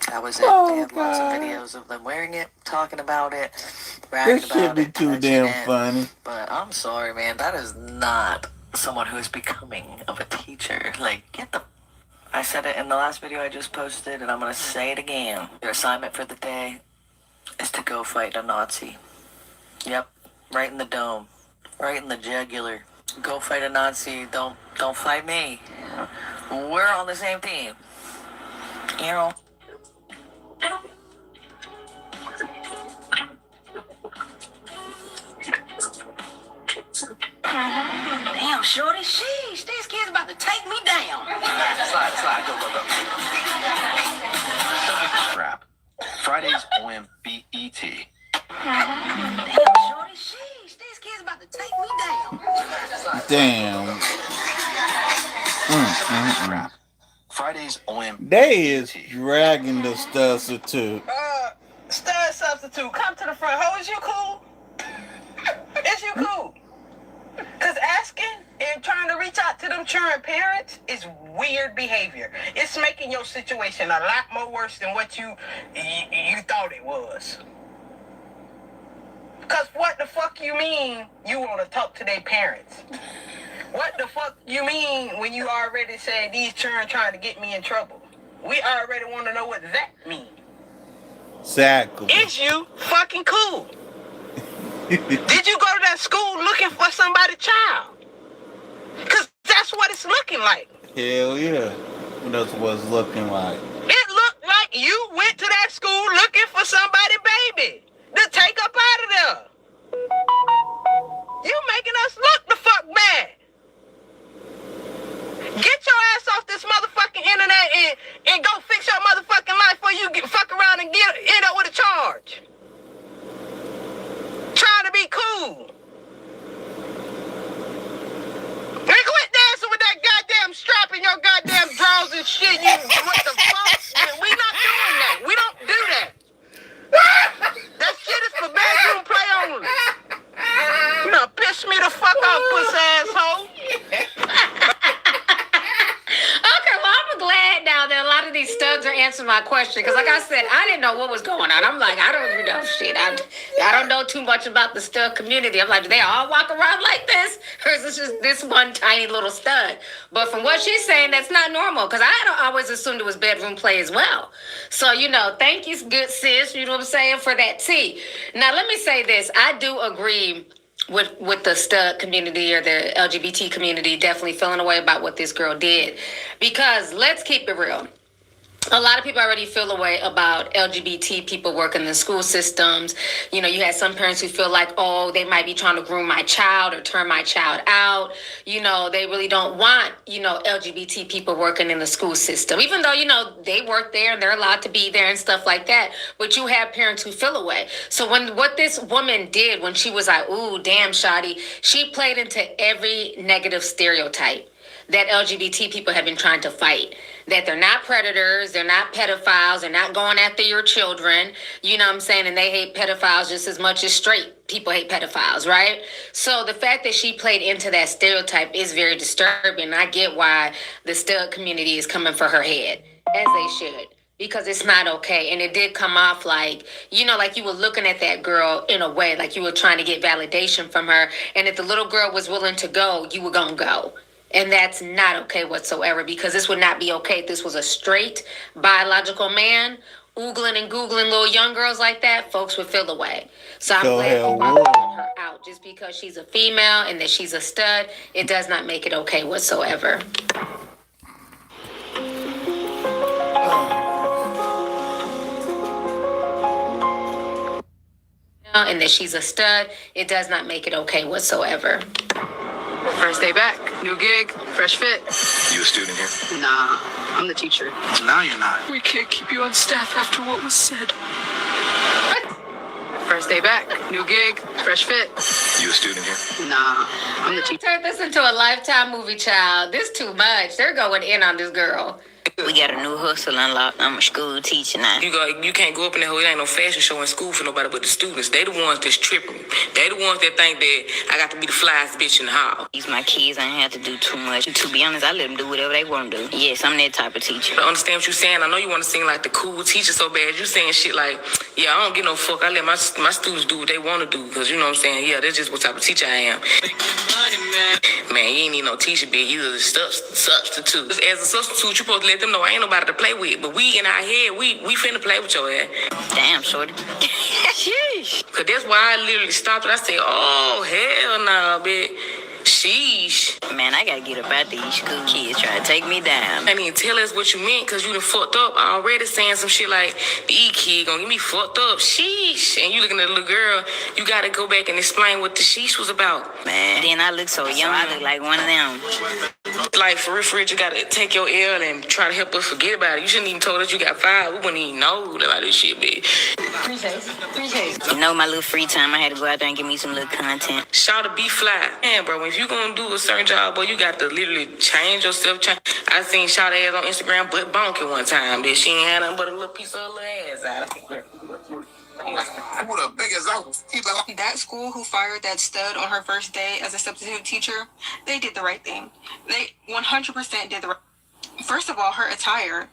That was it. They had lots of videos of them wearing it, talking about it, bragging This about should be it. too damn funny. But I'm sorry, man. That is not someone who is becoming of a teacher. Like, get the... I said it in the last video I just posted, and I'm going to say it again. Your assignment for the day is to go fight a Nazi. Yep, right in the dome. Right in the jugular. Go fight a Nazi. Don't fight me. We're on the same team. You know? Damn, shorty, sheesh, these kids about to take me down. Slide, go. Strap. Friday's OMBET. Damn, shorty, sheesh, these kids about to take me down. Damn. Strap. Friday's OMBET. They is dragging the substitute. Stud substitute, come to the front. Ho, is you cool? Is you cool? Because asking and trying to reach out to them children parents is weird behavior. It's making your situation a lot more worse than what you thought it was. Because what the fuck you mean you want to talk to their parents? What the fuck you mean when you already said these children trying to get me in trouble? We already want to know what that means. Exactly. Is you fucking cool? Did you go to that school looking for somebody's child? Because that's what it's looking like. Hell yeah. That's what it's looking like. It looked like you went to that school looking for somebody's baby to take up out of there. You making us look the fuck bad. Get your ass off this motherfucking internet and go fix your motherfucking life before you fuck around and end up with a charge. Trying to be cool. And quit dancing with that goddamn strap in your goddamn drawers and shit. What the fuck? We not doing that. We don't do that. That shit is for bedroom play only. You know, piss me the fuck off, puss asshole. Okay, well, I'm glad now that a lot of these studs are answering my question. Because like I said, I didn't know what was going on. I'm like, I don't even know shit. I don't know too much about the stud community. I'm like, do they all walk around like this? Or is this just this one tiny little stud? But from what she's saying, that's not normal. Because I don't always assumed it was bedroom play as well. So, you know, thank you, good sis, you know what I'm saying, for that tea. Now, let me say this. I do agree with the stud community or the LGBT community definitely feeling away about what this girl did. Because let's keep it real. A lot of people already feel a way about LGBT people working in the school systems. You know, you had some parents who feel like, oh, they might be trying to groom my child or turn my child out. You know, they really don't want, you know, LGBT people working in the school system, even though, you know, they work there and they're allowed to be there and stuff like that. But you have parents who feel away. So what this woman did when she was like, ooh, damn, shawty, she played into every negative stereotype that LGBT people have been trying to fight. That they're not predators, they're not pedophiles, they're not going after your children, you know what I'm saying? And they hate pedophiles just as much as straight people hate pedophiles, right? So the fact that she played into that stereotype is very disturbing. I get why the stud community is coming for her head, as they should. Because it's not okay. And it did come off like, you know, like you were looking at that girl in a way, like you were trying to get validation from her. And if the little girl was willing to go, you were going to go. And that's not okay whatsoever, because this would not be okay if this was a straight biological man oogling and googling little young girls like that. Folks would feel away. So I'm glad people are calling her out. Just because she's a female and that she's a stud, it does not make it okay whatsoever. And that she's a stud, it does not make it okay whatsoever. First day back, new gig, fresh fit. You a student here? Nah, I'm the teacher. Now you're not. We can't keep you on staff after what was said. First day back, new gig, fresh fit. You a student here? Nah, I'm the teacher. Turn this into a Lifetime movie, child. This too much. They're going in on this girl. We got a new hustle unlocked. I'm a school teacher now. You can't go up in there. It ain't no fashion show in school for nobody but the students. They the ones that's tripping. They the ones that think that I got to be the flyest bitch in the house. These my kids ain't have to do too much. To be honest, I let them do whatever they want to do. Yes, I'm that type of teacher. I understand what you're saying. I know you want to seem like the cool teacher so bad. You saying shit like, yeah, I don't give no fuck. I let my students do what they want to do. Because you know what I'm saying? Yeah, that's just what type of teacher I am. Man, you ain't need no teacher, bitch. You a substitute. As a substitute, you supposed to let them know I ain't nobody to play with. But we in our head, we finna play with your ass. Damn, shorty. Cause that's why I literally stopped it. I said, oh, hell no, bitch. Sheesh. Man, I gotta get up out these school kids trying to take me down. I mean, tell us what you meant, cause you done fucked up already saying some shit like, the E-kid gonna get me fucked up. Sheesh. And you looking at the little girl, you gotta go back and explain what the sheesh was about. Man, then I look so young, I look like one of them. Like, for real, you gotta take your L and try to help us forget about it. You shouldn't even told us you got fired. We wouldn't even know about this shit, bitch. Appreciate. You know, my little free time, I had to go out there and give me some little content. Shout to be fly. Man, bro, if you gonna do a certain job, boy, you got to literally change yourself. I seen Shout ass on Instagram butt bonking one time, bitch. She ain't had nothing but a little piece of her little ass out. That school who fired that stud on her first day as a substitute teacher, they did the right thing. They 100% did the right thing. First of all, her attire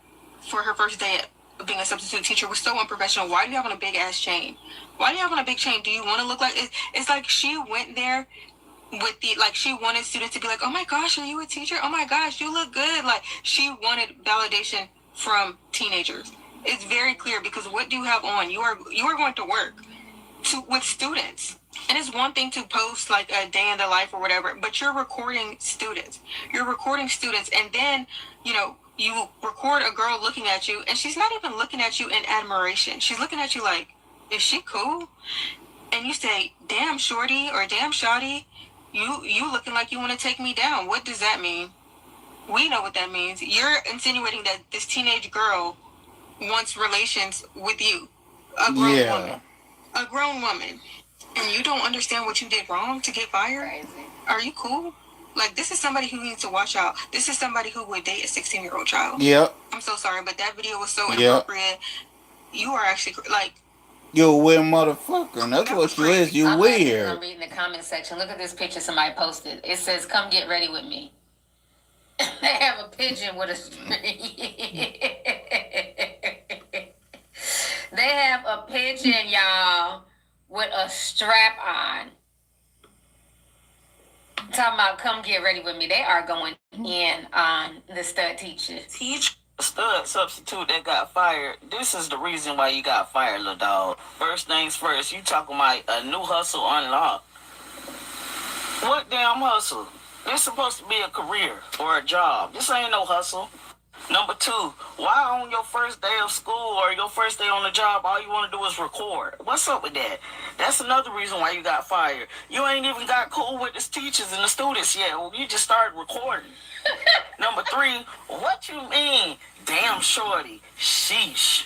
for her first day of being a substitute teacher was so unprofessional. Why do you have on a big ass chain? Why do you have on a big chain? Do you want to look like it's like she went there with the, like, she wanted students to be like, oh my gosh, are you a teacher? Oh my gosh, you look good. Like, she wanted validation from teenagers. It's very clear, because what do you have on? You are going to work with students. And it's one thing to post like a day in the life or whatever, but you're recording students. And then, you record a girl looking at you, and she's not even looking at you in admiration. She's looking at you like, is she cool? And you say, damn shorty or damn shawty, you looking like you want to take me down. What does that mean? We know what that means. You're insinuating that this teenage girl wants relations with you, a grown woman, and you don't understand what you did wrong to get fired. Are you cool? Like, this is somebody who needs to watch out. This is somebody who would date a 16-year-old child. Yep. I'm so sorry, but that video was so inappropriate. You are actually like, you a weird motherfucker, and that's what you is. You weird. I'm reading the comment section. Look at this picture somebody posted. It says, "Come get ready with me." They have a pigeon with a They have a pigeon, y'all, with a strap on. Talking about come get ready with me. They are going in on the stud teacher. Teach stud substitute that got fired. This is the reason why you got fired, little dog. First things first, you talking about a new hustle unlocked. What damn hustle? This supposed to be a career or a job. This ain't no hustle. Number two, why on your first day of school or your first day on the job, all you want to do is record? What's up with that? That's another reason why you got fired. You ain't even got cool with the teachers and the students yet. You just started recording. Number three, what you mean, damn shorty? Sheesh.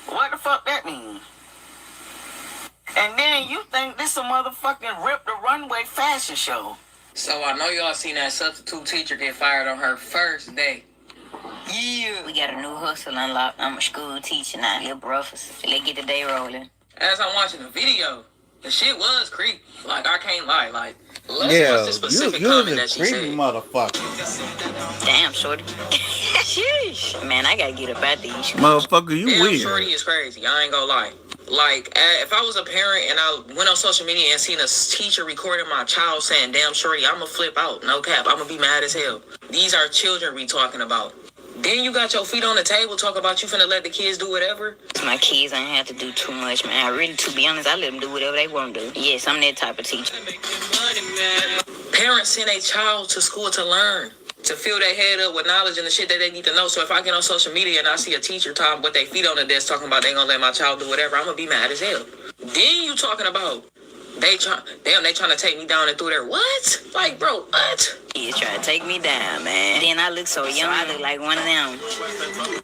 What the fuck that mean? And then you think this a motherfucking Rip the Runway fashion show. So I know y'all seen that substitute teacher get fired on her first day. Yeah. We got a new hustle unlocked. I'm a school teacher now. Little brothers. Let's get the day rolling. As I'm watching the video, the shit was creepy. Like, I can't lie. Like, yeah, you're a creepy motherfucker. Damn, shorty. Man, I gotta get up out these. Motherfucker, you weird. Shorty is crazy. I ain't gonna lie. Like, if I was a parent and I went on social media and seen a teacher recording my child saying, damn shorty, I'ma flip out. No cap. I'ma be mad as hell. These are children we talking about. Then you got your feet on the table talking about you finna let the kids do whatever. My kids ain't have to do too much, man. I really, to be honest, I let them do whatever they want to do. Yes, I'm that type of teacher. Parents send a child to school to learn, to fill their head up with knowledge and the shit that they need to know. So if I get on social media and I see a teacher talking with their feet on the desk talking about they gonna let my child do whatever, I'm gonna be mad as hell. Then you talking about They trying to take me down and through there. What? Like, bro, what? He trying to take me down, man. Then I look so young. I look like one of them.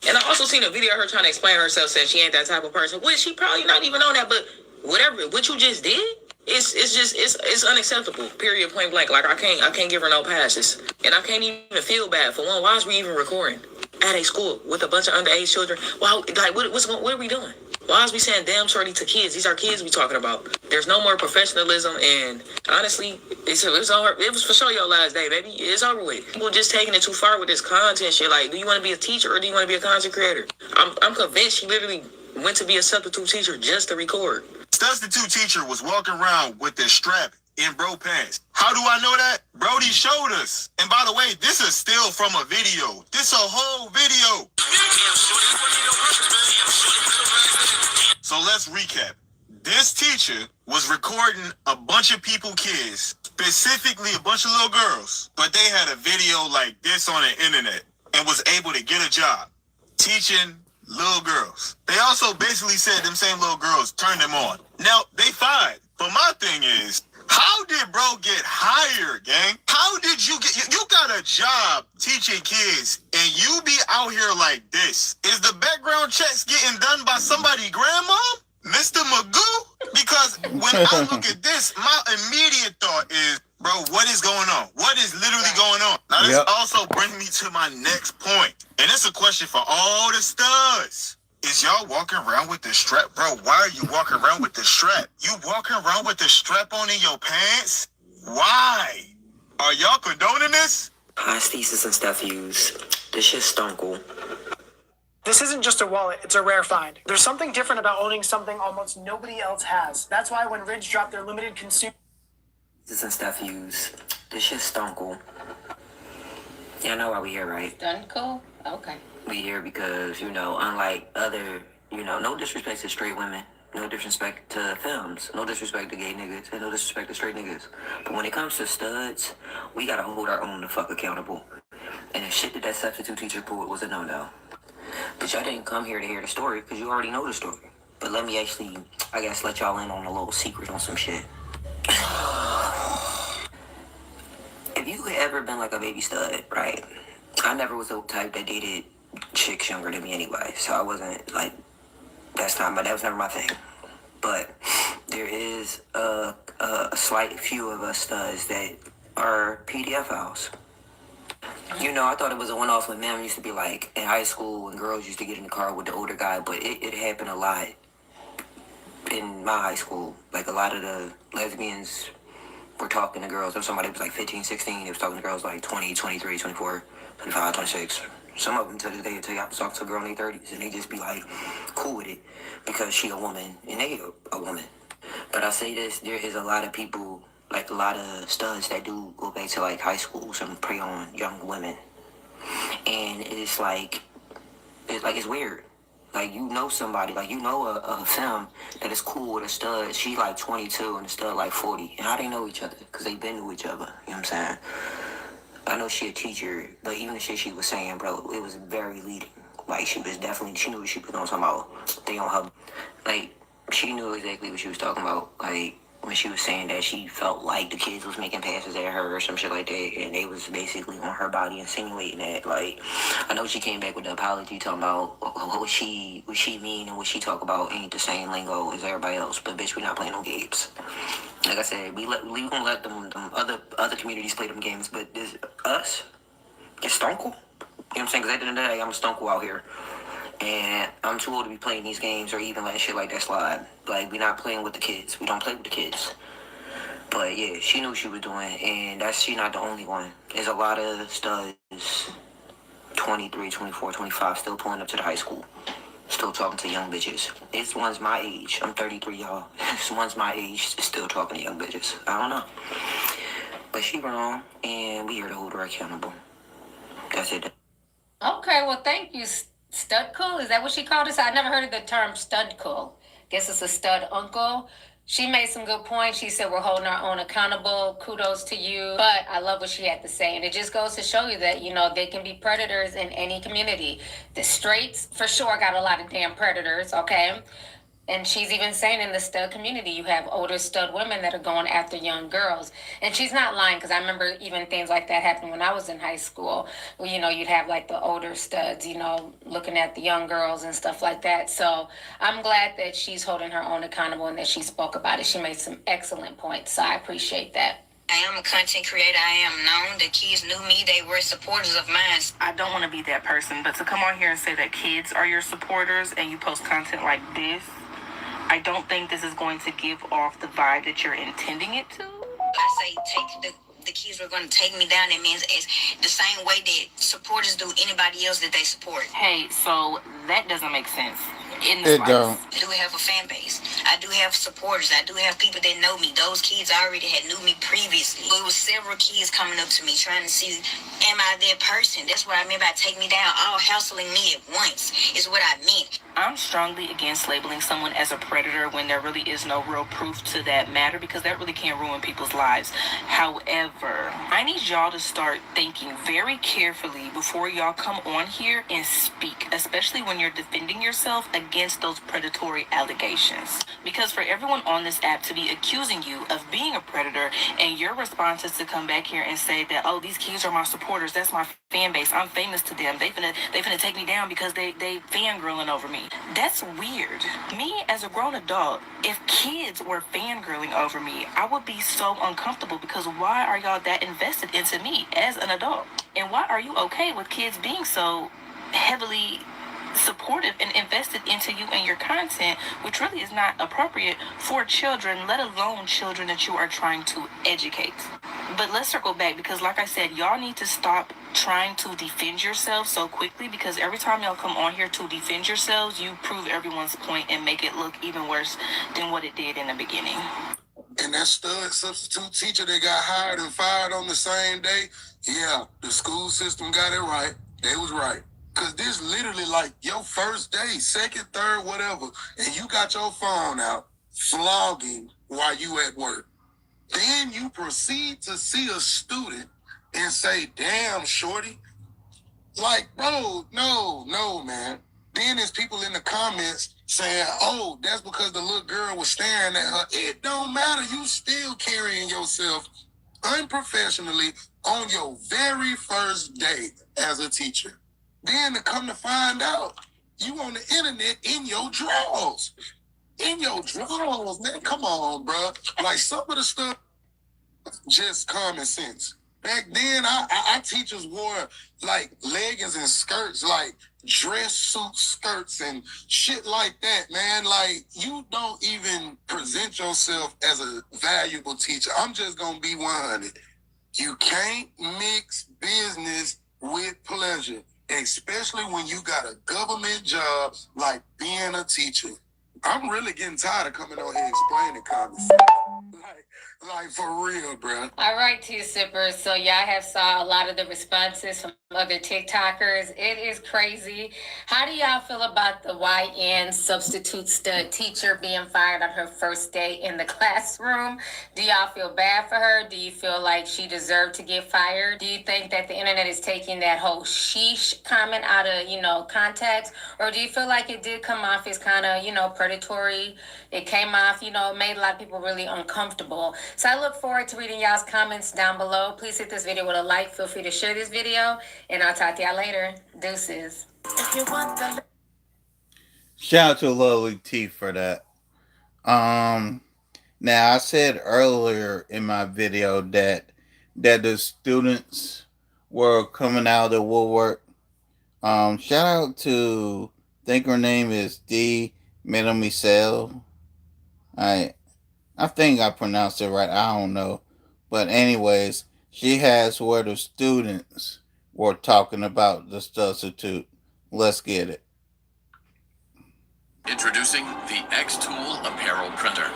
And I also seen a video of her trying to explain herself, saying she ain't that type of person. Which she probably not even on that, but whatever. What you just did, it's unacceptable. Period. Point blank. Like I can't give her no passes, and I can't even feel bad for one. Why is we even recording at a school with a bunch of underage children? Wow, like what are we doing? Why is we saying damn shorty to kids? These are kids we talking about. There's no more professionalism, and honestly, it was for sure your last day, baby. It's over with. People just taking it too far with this content shit. Like, do you want to be a teacher or do you want to be a content creator? I'm convinced she literally went to be a substitute teacher just to record. Substitute teacher was walking around with this strap in bro pants. How do I know that? Brody showed us. And by the way, this is still from a video. This a whole video. So let's recap. This teacher was recording a bunch of kids, specifically a bunch of little girls, but they had a video like this on the internet and was able to get a job teaching little girls. They also basically said them same little girls turned them on. Now, they fine. But my thing is, how did bro get hired, gang? How did you get... You got a job teaching kids, and you be out here like this. Is the background checks getting done by somebody grandma? Mr. Magoo? Because when I look at this, my immediate thought is, bro, what is going on? What is literally going on? Now, this also brings me to my next point. And it's a question for all the studs. Is y'all walking around with the strap? Bro, why are you walking around with the strap? You walking around with the strap on in your pants? Why? Are y'all condoning this? Hi, Thesis and Steph Hughes. This shit's stonkel. This isn't just a wallet, it's a rare find. There's something different about owning something almost nobody else has. That's why when Ridge dropped their limited consumer... Thesis and Steph Hughes. This shit's stonkel. Y'all know why we here, right? Stonkel? Okay. We here because, unlike other, no disrespect to straight women, no disrespect to films, no disrespect to gay niggas, and no disrespect to straight niggas. But when it comes to studs, we gotta hold our own the fuck accountable. And the shit that substitute teacher pulled was a no-no. But y'all didn't come here to hear the story because you already know the story. But let me actually, let y'all in on a little secret on some shit. If you had ever been like a baby stud, right? I never was the type that dated chicks younger than me anyway, so I wasn't like, that was never my thing. But there is a slight few of us studs that are PDF files. I thought it was a one-off when men used to be like in high school and girls used to get in the car with the older guy, but it happened a lot in my high school. Like a lot of the lesbians were talking to girls. If somebody was like 15, 16, they was talking to girls like 20, 23, 24, 25, 26. Some of them to this day until you have to talk to a girl in their 30s and they just be like cool with it because she a woman and they a woman. But I say this, there is a lot of people, like a lot of studs that do go back to like high schools and prey on young women. And it's weird. Like, somebody, like, a film that is cool with a stud. She like 22 and the stud like 40. And how they know each other? Because they been to each other. You know what I'm saying? I know she a teacher, but even the shit she was saying, bro, it was very leading. Like, she knew what she was talking about. They on her. Like, she knew exactly what she was talking about. Like, when she was saying that she felt like the kids was making passes at her or some shit like that, and they was basically on her body insinuating that. Like, I know she came back with the apology talking about what she mean and what she talk about ain't the same lingo as everybody else, but bitch, we not playing no games. Like I said, we gonna let them other communities play them games, but this us, it's stonkel. You know what I'm saying? Because at the end of the day, I'm a stonkel out here. And I'm too old to be playing these games or even letting shit like that slide. Like, we not playing with the kids. We don't play with the kids. But yeah, she knew what she was doing, and she not the only one. There's a lot of studs, 23, 24, 25, still pulling up to the high school. Still talking to young bitches. This one's my age. I'm 33, y'all. This one's my age, still talking to young bitches. I don't know. But she wrong, and we here to hold her accountable. That's it. Okay, well, thank you, Stud Cool. Is that what she called us? I never heard of the term Stud Cool. Guess it's a stud uncle. She made some good points. She said we're holding our own accountable. Kudos to you. But I love what she had to say. And it just goes to show you that, they can be predators in any community. The straights, for sure, got a lot of damn predators, okay? And she's even saying in the stud community, you have older stud women that are going after young girls. And she's not lying, because I remember even things like that happened when I was in high school. Where, you'd have like the older studs, looking at the young girls and stuff like that. So I'm glad that she's holding her own accountable and that she spoke about it. She made some excellent points. So I appreciate that. I am a content creator. I am known. The kids knew me. They were supporters of mine. I don't want to be that person, but to come on here and say that kids are your supporters and you post content like this, I don't think this is going to give off the vibe that you're intending it to. I say take the kids were going to take me down. It means it's the same way that supporters do anybody else that they support. Hey, so that doesn't make sense. It don't. I do have a fan base. I do have supporters. I do have people that know me. Those kids already had knew me previously. It was several kids coming up to me trying to see, am I that person? That's what I meant by take me down. All hassling me at once is what I meant. I'm strongly against labeling someone as a predator when there really is no real proof to that matter, because that really can ruin people's lives. However, I need y'all to start thinking very carefully before y'all come on here and speak, especially when you're defending yourself against those predatory allegations. Because for everyone on this app to be accusing you of being a predator and your response is to come back here and say that, oh, these kids are my supporters, that's my fan base, I'm famous to them, they finna take me down because they fangirling over me. That's weird. Me as a grown adult, if kids were fangirling over me, I would be so uncomfortable, because why are y'all that invested into me as an adult? And why are you okay with kids being so heavily supportive and invested into you and your content, which really is not appropriate for children, let alone children that you are trying to educate? But let's circle back, because like I said, y'all need to stop trying to defend yourself so quickly, because every time y'all come on here to defend yourselves, you prove everyone's point and make it look even worse than what it did in the beginning. And that stud substitute teacher that got hired and fired on the same day, yeah, the school system got it right. They was right. Because this literally like your first day, second, third, whatever, and you got your phone out, flogging while you at work. Then you proceed to see a student and say, damn, shorty. Like, bro, no, man. Then there's people in the comments saying, oh, that's because the little girl was staring at her. It don't matter. You still carrying yourself unprofessionally on your very first day as a teacher. Then to come to find out, you on the internet in your drawers. In your drawers, man. Come on, bro. Like, some of the stuff, just common sense. Back then, our teachers wore, like, leggings and skirts, like dress suit skirts and shit like that, man. Like, you don't even present yourself as a valuable teacher. I'm just going to be 100. You can't mix business with pleasure, especially when you got a government job like being a teacher. I'm really getting tired of coming on here explaining conversations. Like for real, bro. All right, tea sippers. So y'all have saw a lot of the responses from other TikTokers. It is crazy. How do y'all feel about the YN substitute stud teacher being fired on her first day in the classroom? Do y'all feel bad for her? Do you feel like she deserved to get fired? Do you think that the internet is taking that whole sheesh comment out of, context? Or do you feel like it did come off as kind of, predatory? It came off, it made a lot of people really uncomfortable. So I look forward to reading y'all's comments down below. Please hit this video with a like. Feel free to share this video. And I'll talk to y'all later. Deuces. If you want the Shout out to Lovely T for that. Now I said earlier in my video that the students were coming out of the woodwork. Shout out to, I think her name is D. Mademoiselle. I think I pronounced it right. I don't know. But anyways, she has where the students were talking about the substitute. Let's get it. Introducing the X-Tool Apparel Printer.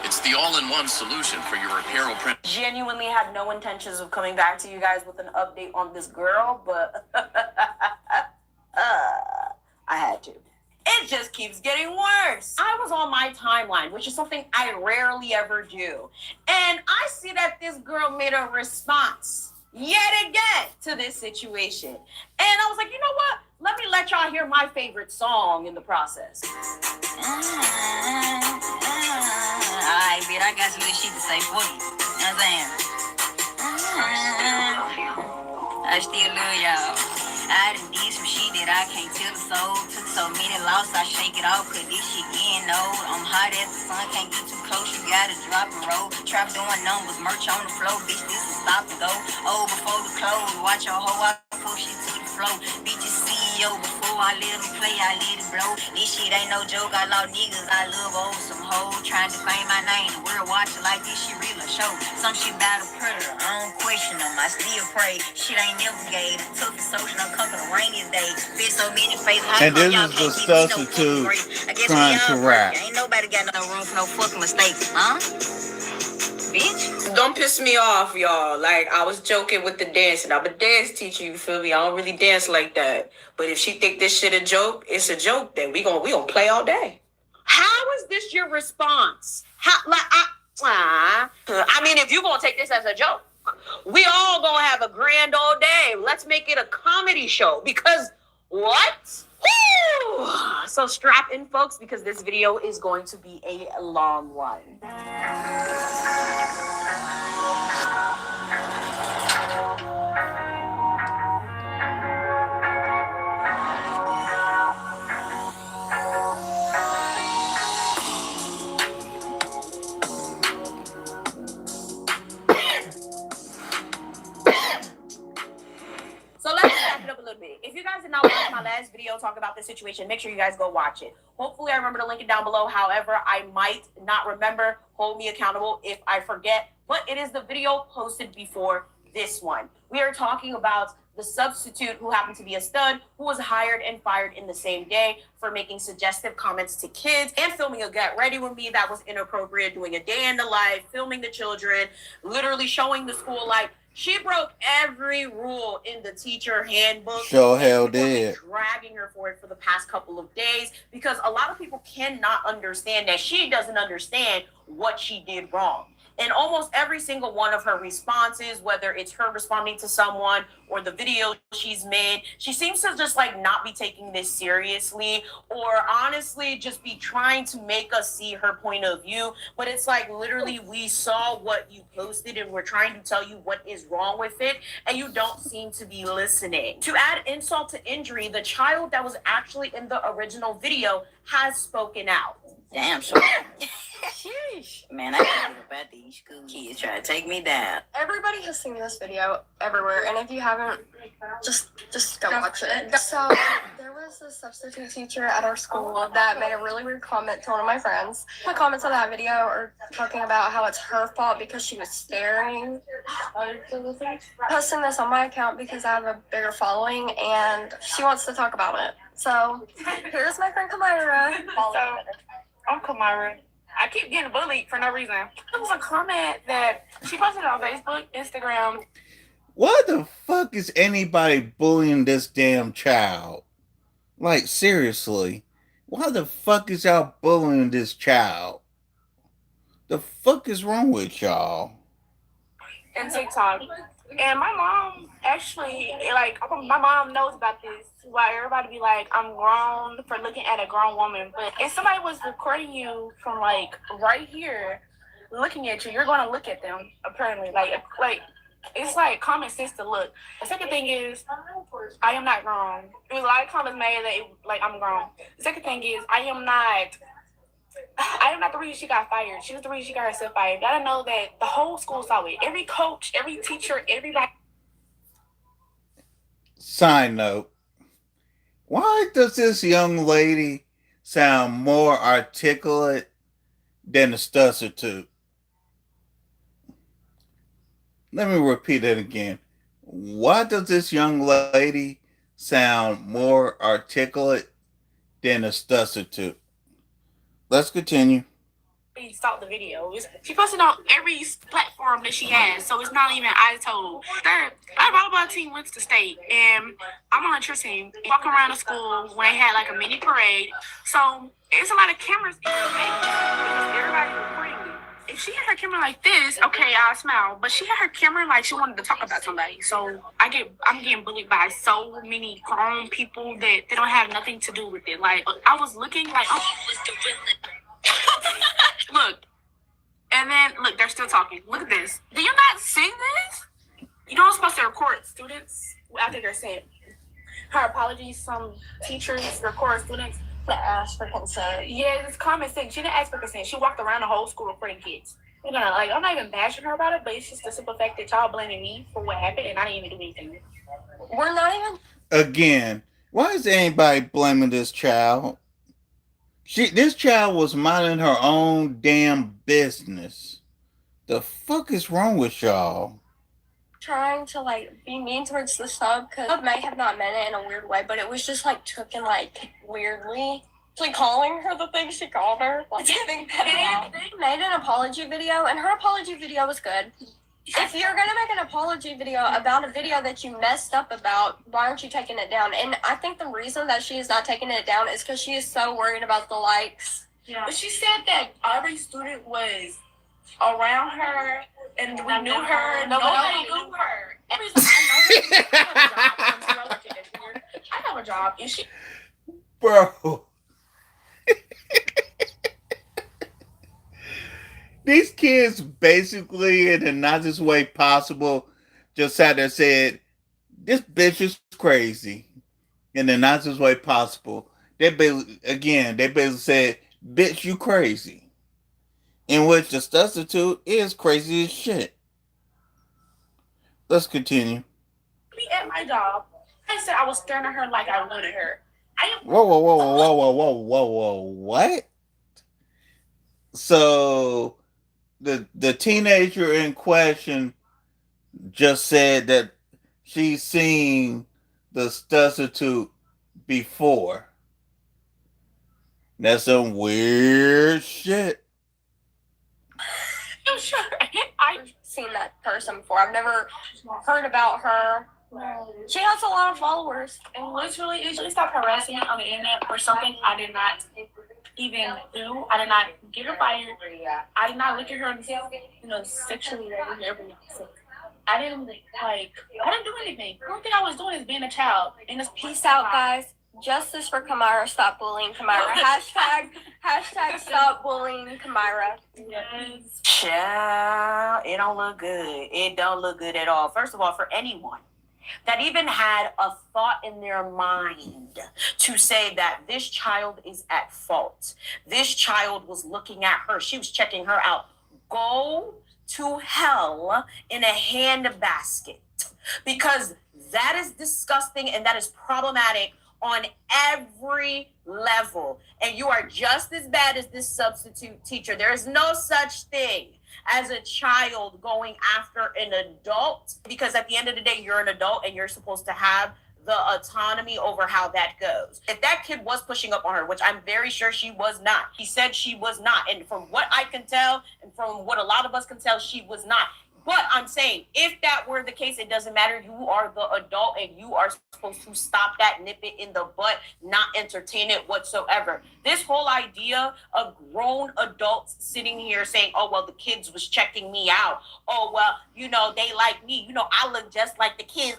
It's the all-in-one solution for your apparel print. Genuinely had no intentions of coming back to you guys with an update on this girl, but I had to. It just keeps getting worse. I was on my timeline, which is something I rarely ever do. And I see that this girl made a response yet again to this situation. And I was like, you know what? let me let y'all hear my favorite song in the process. Alright, bitch, I got some good shit to say for you. You know what I'm saying? I still love y'all. I done did some shit that I can't tell the soul. Took so many losses, I shake it off, cause this shit getting old. I'm hot as the sun, can't get too close, you gotta drop and roll. Trap doing numbers, merch on the floor, bitch, this is stop and go. Oh, before the close, watch your hoe out before shit to the flow. Bitches CEO, before I let them play, I let it blow. This shit ain't no joke, I love niggas, I love old some hoes. Trying to claim my name, the world watching like this shit real a show. Some shit about a predator, I don't question them, I still pray. Shit ain't never gave, tough and social, I'm coming the rainiest day. Been so many faces, And this is the substitute trying to rap. Ain't nobody got no room for no fucking mistakes, huh? Bitch. Don't piss me off, y'all. Like, I was joking with the dancing. I'm a dance teacher, you feel me? I don't really dance like that. But if she think this shit a joke, it's a joke. Then we gonna play all day. How is this your response? I mean, if you gonna take this as a joke, we all gonna have a grand old day. Let's make it a comedy show, because what? Woo! So strap in, folks, because this video is going to be a long one. So let's back it up a little bit. If you guys did not watch my last video talk about this situation, make sure you guys go watch it. Hopefully I remember to link it down below. However, I might not remember. Hold me accountable if I forget. But it is the video posted before this one. We are talking about the substitute who happened to be a stud, who was hired and fired in the same day for making suggestive comments to kids and filming a Get Ready With Me that was inappropriate, doing a day in the life, filming the children, literally showing the school like, she broke every rule in the teacher handbook. Sure hell did. Dragging her for it for the past couple of days, because a lot of people cannot understand that she doesn't understand what she did wrong. And almost every single one of her responses, whether it's her responding to someone or the video she's made, she seems to just like not be taking this seriously, or honestly just be trying to make us see her point of view. But it's like, literally, we saw what you posted and we're trying to tell you what is wrong with it, and you don't seem to be listening. To add insult to injury, the child that was actually in the original video has spoken out. Damn, so sheesh. Man, I can't believe about these school kids trying to take me down. Everybody has seen this video everywhere, and if you haven't, just go watch it. So there was a substitute teacher at our school that made a really weird comment to one of my friends. The comments on that video are talking about how it's her fault because she was staring. Posting this on my account because I have a bigger following, and she wants to talk about it. So here's my friend Kamira. I'm Kamira. I keep getting bullied for no reason. There was a comment that she posted on Facebook, Instagram. Why the fuck is anybody bullying this damn child? Like, seriously. Why the fuck is y'all bullying this child? The fuck is wrong with y'all? And TikTok. And my mom actually, like, my mom knows about this. Why everybody be like, I'm grown for looking at a grown woman. But if somebody was recording you from, like, right here, looking at you, you're going to look at them, apparently. Like, it's like common sense to look. The second thing is, I am not grown. There was a lot of comments made that, I'm grown. The second thing is, I am not the reason she got fired. She was the reason she got herself fired. You gotta know that the whole school saw it. Every coach, every teacher, everybody. Side note. Why does this young lady sound more articulate than the substitute? Let me repeat it again. Why does this young lady sound more articulate than the substitute? Let's continue. Saw the video. She posted on every platform that she has, so it's not even I told. Third, our volleyball team went to state, and I'm on a cheer team. Walking around the school when they had like a mini parade, so it's a lot of cameras in the face because everybody's recording me. if she had her camera like this, okay, I'll smile. But she had her camera like she wanted to talk about somebody. So I'm getting bullied by so many grown people that they don't have nothing to do with it. Like I was looking like, oh, look, and then look, they're still talking. Look at this. Do you not see this? You know, I'm supposed to record students after they're saying her apologies. Some teachers record students. Ask for consent. Yeah, it's common sense. She didn't ask for consent. She walked around the whole school recording kids. You know, like I'm not even bashing her about it, but it's just the simple fact that y'all blaming me for what happened, and I didn't even do anything. We're not even. Again, why is anybody blaming this child? This child was minding her own damn business. The fuck is wrong with y'all? Trying to like be mean towards the sub because I may have not meant it in a weird way, but it was just like taken like weirdly. Like calling her the thing she called her. Like, they made an apology video, and her apology video was good. If you're gonna make an apology video about a video that you messed up about, why aren't you taking it down? And I think the reason that she is not taking it down is because she is so worried about the likes. Yeah. But she said that every student was around her, and we knew her. Nobody knew her. Every reason I have a job, and she. Bro. These kids basically, in the nicest way possible, just sat there and said, this bitch is crazy. In the nicest way possible. They basically said, bitch, you crazy. In which the substitute is crazy as shit. Let's continue. Me at my job, I said I was staring at her like I wanted her. Whoa, what? So the teenager in question just said that she's seen the substitute before. That's some weird shit. I'm sure I've seen that person before. I've never heard about her. She has a lot of followers. And literally, she stopped harassing me on the internet for something I did not even do. I did not get her fired. I did not look at her, sexually or everything. I didn't do anything. The only thing I was doing is being a child. And Peace out, guys. Justice for Kamira. Stop bullying Kamira. hashtag stop bullying Kamira. Yes. Child, it don't look good. It don't look good at all. First of all, for anyone that even had a thought in their mind to say that this child is at fault. This child was looking at her. She was checking her out. Go to hell in a handbasket, because that is disgusting and that is problematic on every level. And you are just as bad as this substitute teacher. There is no such thing as a child going after an adult, because at the end of the day, you're an adult and you're supposed to have the autonomy over how that goes. If that kid was pushing up on her, which I'm very sure she was not, he said she was not. And from what I can tell, and from what a lot of us can tell, she was not. But I'm saying, if that were the case, it doesn't matter. You are the adult and you are supposed to stop that, nip it in the butt, not entertain it whatsoever. This whole idea of grown adults sitting here saying, oh, well, the kids was checking me out. Oh, well, they like me. I look just like the kids.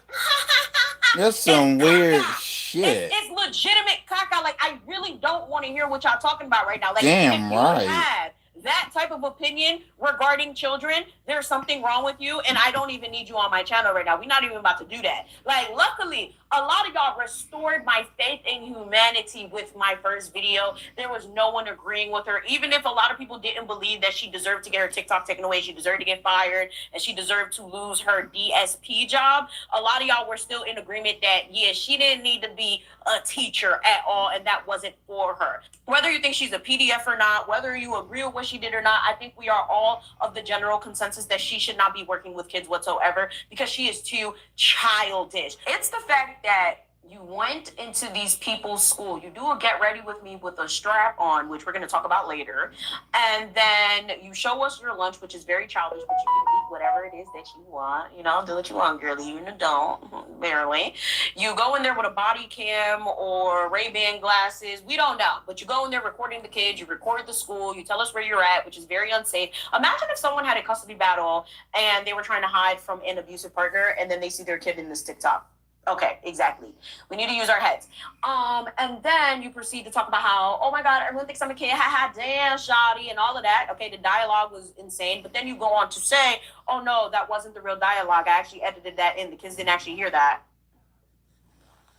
That's some weird shit. It's legitimate caca. Like, I really don't want to hear what y'all talking about right now. Like, damn if you right. had that type of opinion regarding children, there's something wrong with you, and I don't even need you on my channel right now. We're not even about to do that. Like, luckily, a lot of y'all restored my faith in humanity with my first video. There was no one agreeing with her. Even if a lot of people didn't believe that she deserved to get her TikTok taken away, she deserved to get fired, and she deserved to lose her DSP job, a lot of y'all were still in agreement that, yeah, she didn't need to be a teacher at all, and that wasn't for her. Whether you think she's a PDF or not, whether you agree with what she did or not, I think we are all of the general consensus that she should not be working with kids whatsoever, because she is too childish. It's the fact that You went into these people's school. You do a get ready with me with a strap on, which we're going to talk about later. And then you show us your lunch, which is very childish, but you can eat whatever it is that you want. You know, do what you want, girlie. You're an adult, barely. You go in there with a body cam or Ray-Ban glasses. We don't know. But you go in there recording the kids. You record the school. You tell us where you're at, which is very unsafe. Imagine if someone had a custody battle and they were trying to hide from an abusive partner and then they see their kid in this TikTok. Okay, exactly. We need to use our heads. And then you proceed to talk about how, oh my God, everyone thinks I'm a kid. Ha ha, damn, shoddy, and all of that. Okay, the dialogue was insane. But then you go on to say, oh no, that wasn't the real dialogue. I actually edited that in. The kids didn't actually hear that.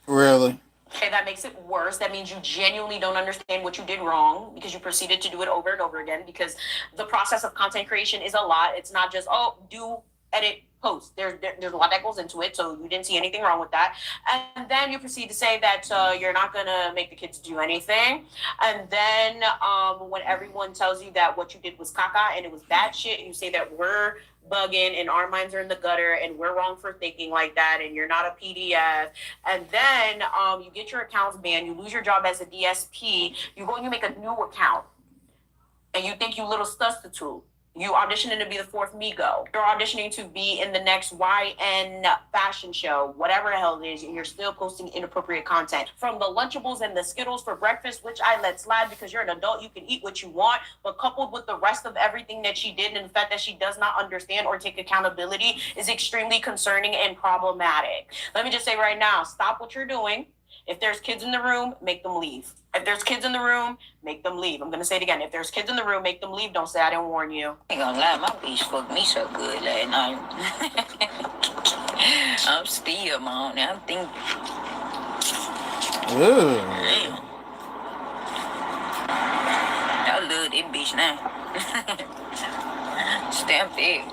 Really? Okay, that makes it worse. That means you genuinely don't understand what you did wrong because you proceeded to do it over and over again because the process of content creation is a lot. It's not just, oh, do, edit, post. There's a lot that goes into it, so you didn't see anything wrong with that. And then you proceed to say that you're not going to make the kids do anything. And then when everyone tells you that what you did was caca and it was bad shit, you say that we're bugging and our minds are in the gutter and we're wrong for thinking like that and you're not a PDF. And then you get your accounts banned, you lose your job as a DSP, you go and you make a new account and you think you little substitute. You auditioning to be the fourth Migo. You're auditioning to be in the next YN fashion show, whatever the hell it is, and you're still posting inappropriate content. From the Lunchables and the Skittles for breakfast, which I let slide because you're an adult, you can eat what you want, but coupled with the rest of everything that she did and the fact that she does not understand or take accountability is extremely concerning and problematic. Let me just say right now, stop what you're doing. If there's kids in the room, make them leave. If there's kids in the room, make them leave. I'm going to say it again. If there's kids in the room, make them leave. Don't say I didn't warn you. I ain't gonna lie, my bitch fucked me so good last night. I'm still, man. I'm thinking. Ooh. I love this bitch now. Stamp it.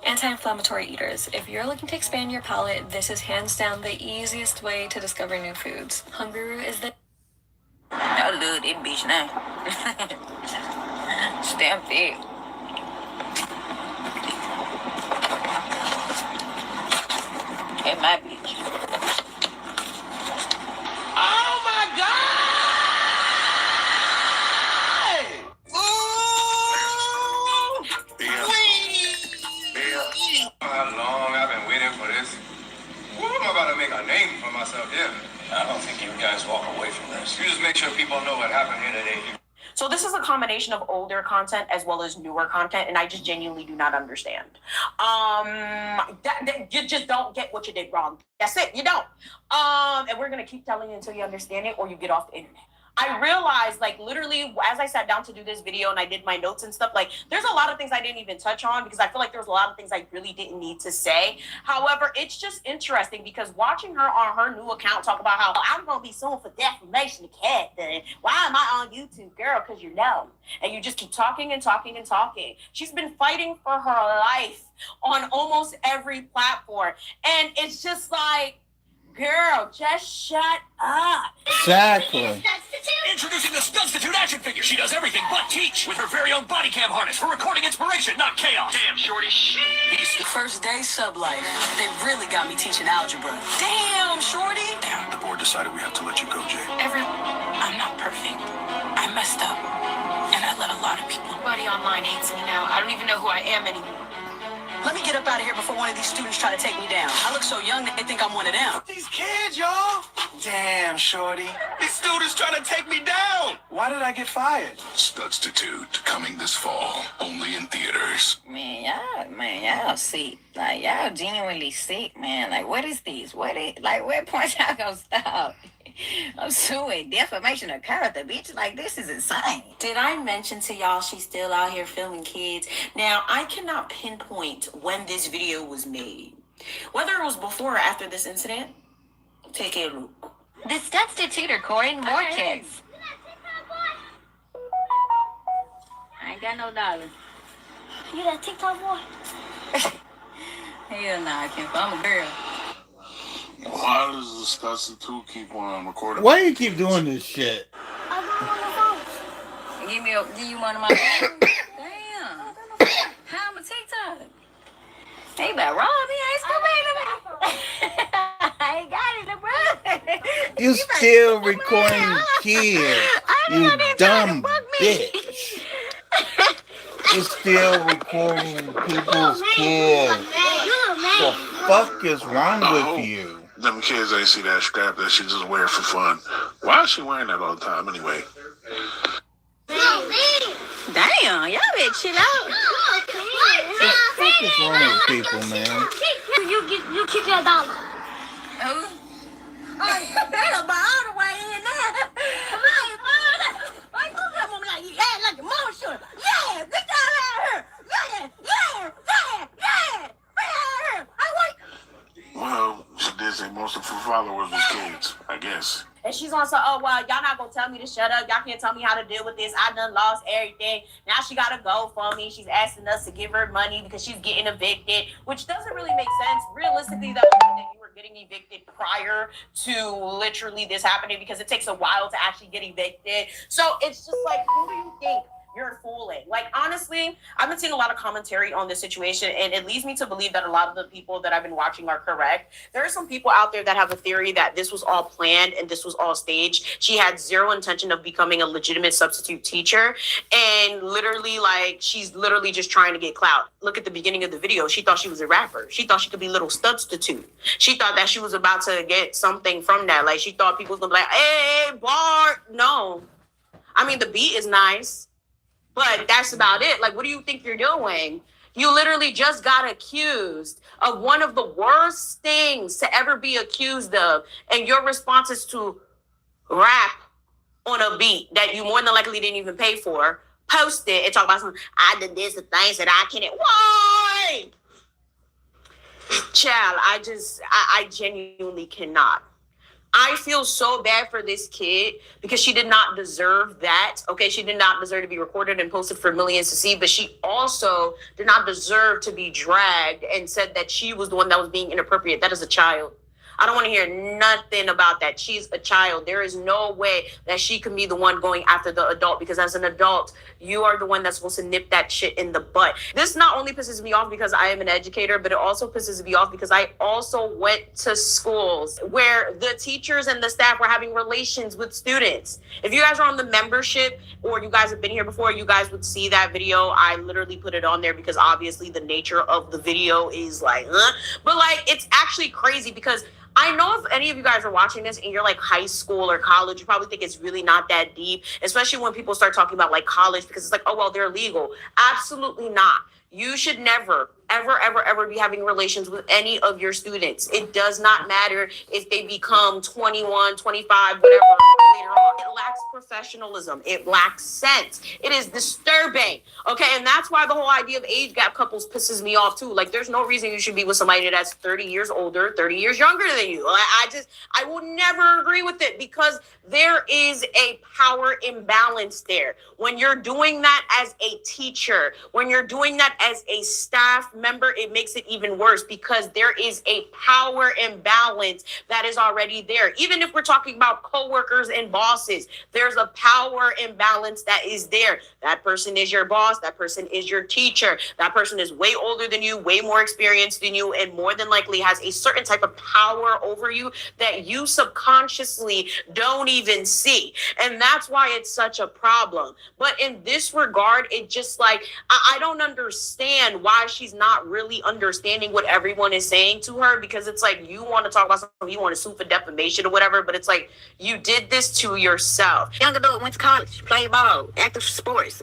Anti-inflammatory eaters. If you're looking to expand your palate, this is hands down the easiest way to discover new foods. Hungry is the... I love this bitch now. Stamp it. Hey, my bitch. Oh my God! How long I've been waiting for this. Woo, I'm about to make a name for myself here. I don't think you guys walk away from this. You just make sure people know what happened here today. So this is a combination of older content as well as newer content, and I just genuinely do not understand. You just don't get what you did wrong. That's it. You don't. And we're gonna keep telling you until you understand it or you get off the internet. I realized, like, literally, as I sat down to do this video and I did my notes and stuff, like, there's a lot of things I didn't even touch on because I feel like there was a lot of things I really didn't need to say. However, it's just interesting because watching her on her new account talk about how I'm going to be sued for defamation of character. Why am I on YouTube, girl? Because you know. And you just keep talking and talking and talking. She's been fighting for her life on almost every platform. And it's just like, girl, just shut up. Exactly. Introducing the Substitute action figure. She does everything but teach with her very own body cam harness for recording inspiration, not chaos. Damn, shorty. The first day sub life. They really got me teaching algebra. Damn, shorty. Damn, the board decided we had to let you go, Jay. I'm not perfect. I messed up. And I let a lot of people. Everybody online hates me now. I don't even know who I am anymore. Let me get up out of here before one of these students try to take me down. I look so young they think I'm one of them. These kids, y'all. Damn, shorty. These students trying to take me down. Why did I get fired? Substitute coming this fall, only in theaters. Man, y'all sick. Like, y'all genuinely sick, man. Like, what is this? What point y'all gonna stop? I'm suing defamation of character, bitch. Like, this is insane. Did I mention to y'all she's still out here filming kids? Now, I cannot pinpoint when this video was made. Whether it was before or after this incident, take a look. The substitute recording more kids. I ain't got no dollar. You that TikTok boy? Hell nah, I can't. I'm a girl. Why does the substitute keep on recording? Why you keep doing this shit? Give you one of my phones. Damn. How am a TikTok? Hey, about rob me. I ain't You still recording kids. You dumb bitch. You still recording people's kids. What the fuck is wrong with you? Them kids ain't see that strap that she just wear for fun. Why is she wearing that all the time anyway? Damn, y'all better chill out. What the fuck is wrong with people, man? You keep your dollar. Who? That's about all the way in there. Like your mama should. Yeah, get that out of here. Yeah. Well, she did say most of her followers was kids, I guess. And she's on so, oh, well, y'all not going to tell me to shut up. Y'all can't tell me how to deal with this. I done lost everything. Now she got to go for me. She's asking us to give her money because she's getting evicted, which doesn't really make sense. Realistically, that would mean that you were getting evicted prior to literally this happening because it takes a while to actually get evicted. So it's just like, who do you think you're fooling? Like, honestly, I've been seeing a lot of commentary on this situation, and it leads me to believe that a lot of the people that I've been watching are correct. There are some people out there that have a theory that this was all planned and this was all staged. She had zero intention of becoming a legitimate substitute teacher, and literally, like, she's literally just trying to get clout. Look at the beginning of the video. She thought she was a rapper. She thought she could be Little Substitute. She thought that she was about to get something from that. Like, she thought people was gonna be like, hey, Bart. No. I mean, the beat is nice, but that's about it. Like, what do you think you're doing? You literally just got accused of one of the worst things to ever be accused of. And your response is to rap on a beat that you more than likely didn't even pay for, post it and talk about something. I did this, the things that I can't. Why? Child, I genuinely cannot. I feel so bad for this kid because she did not deserve that. Okay, she did not deserve to be recorded and posted for millions to see, but she also did not deserve to be dragged and said that she was the one that was being inappropriate. That is a child. I don't want to hear nothing about that. She's a child. There is no way that she can be the one going after the adult, because as an adult, you are the one that's supposed to nip that shit in the butt. This not only pisses me off because I am an educator, but it also pisses me off because I also went to schools where the teachers and the staff were having relations with students. If you guys are on the membership or you guys have been here before, you guys would see that video. I literally put it on there because obviously the nature of the video is like, but like, it's actually crazy because I know if any of you guys are watching this and you're like high school or college, you probably think it's really not that deep, especially when people start talking about like college, because it's like, oh, well, they're legal. Absolutely not. You should never, ever, ever, ever be having relations with any of your students. It does not matter if they become 21, 25, whatever later on. It lacks professionalism. It lacks sense. It is disturbing. Okay, and that's why the whole idea of age gap couples pisses me off too. Like, there's no reason you should be with somebody that's 30 years older, 30 years younger than you. I will never agree with it because there is a power imbalance there. When you're doing that as a teacher, when you're doing that as a staff member, it makes it even worse because there is a power imbalance that is already there. Even if we're talking about coworkers and bosses, there's a power imbalance that is there. That person is your boss. That person is your teacher. That person is way older than you, way more experienced than you, and more than likely has a certain type of power over you that you subconsciously don't even see. And that's why it's such a problem. But in this regard, it just like, I don't understand why she's not really understanding what everyone is saying to her, because it's like, you want to talk about something, you want to sue for defamation or whatever, but it's like, you did this to yourself. Young adult, went to college, played ball, active sports.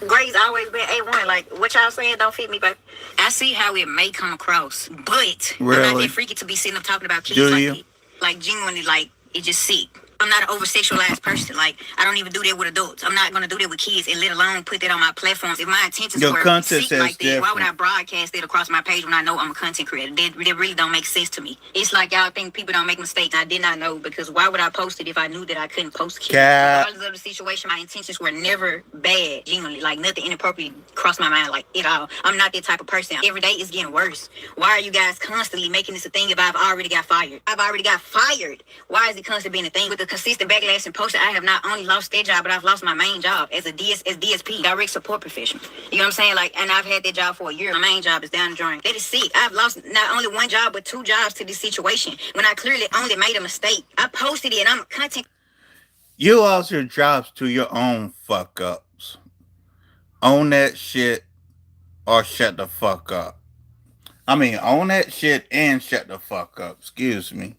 Grades always been A1. Like, what y'all saying don't fit me, but I see how it may come across, but really? I'm not that freaky to be sitting up talking about kids like genuinely, like, it just sick. I'm not an over-sexualized person. Like, I don't even do that with adults. I'm not going to do that with kids, and let alone put that on my platforms. If my intentions were sick like that, why would I broadcast it across my page when I know I'm a content creator? That really don't make sense to me. It's like y'all think people don't make mistakes. I did not know, because why would I post it if I knew that I couldn't post kids? Regardless of the situation, my intentions were never bad, genuinely. Like, nothing inappropriate crossed my mind, like, at all. I'm not that type of person. Every day it's getting worse. Why are you guys constantly making this a thing if I've already got fired? I've already got fired. Why is it constantly being a thing with the the consistent backlash and posting, I have not only lost that job, but I've lost my main job as a DSP, direct support professional. You know what I'm saying? Like, and I've had that job for a year. My main job is down the drain. That is sick. I've lost not only one job, but 2 jobs to this situation when I clearly only made a mistake. I posted it and I'm content. You lost your jobs to your own fuck ups. Own that shit or shut the fuck up. I mean, own that shit and shut the fuck up. Excuse me.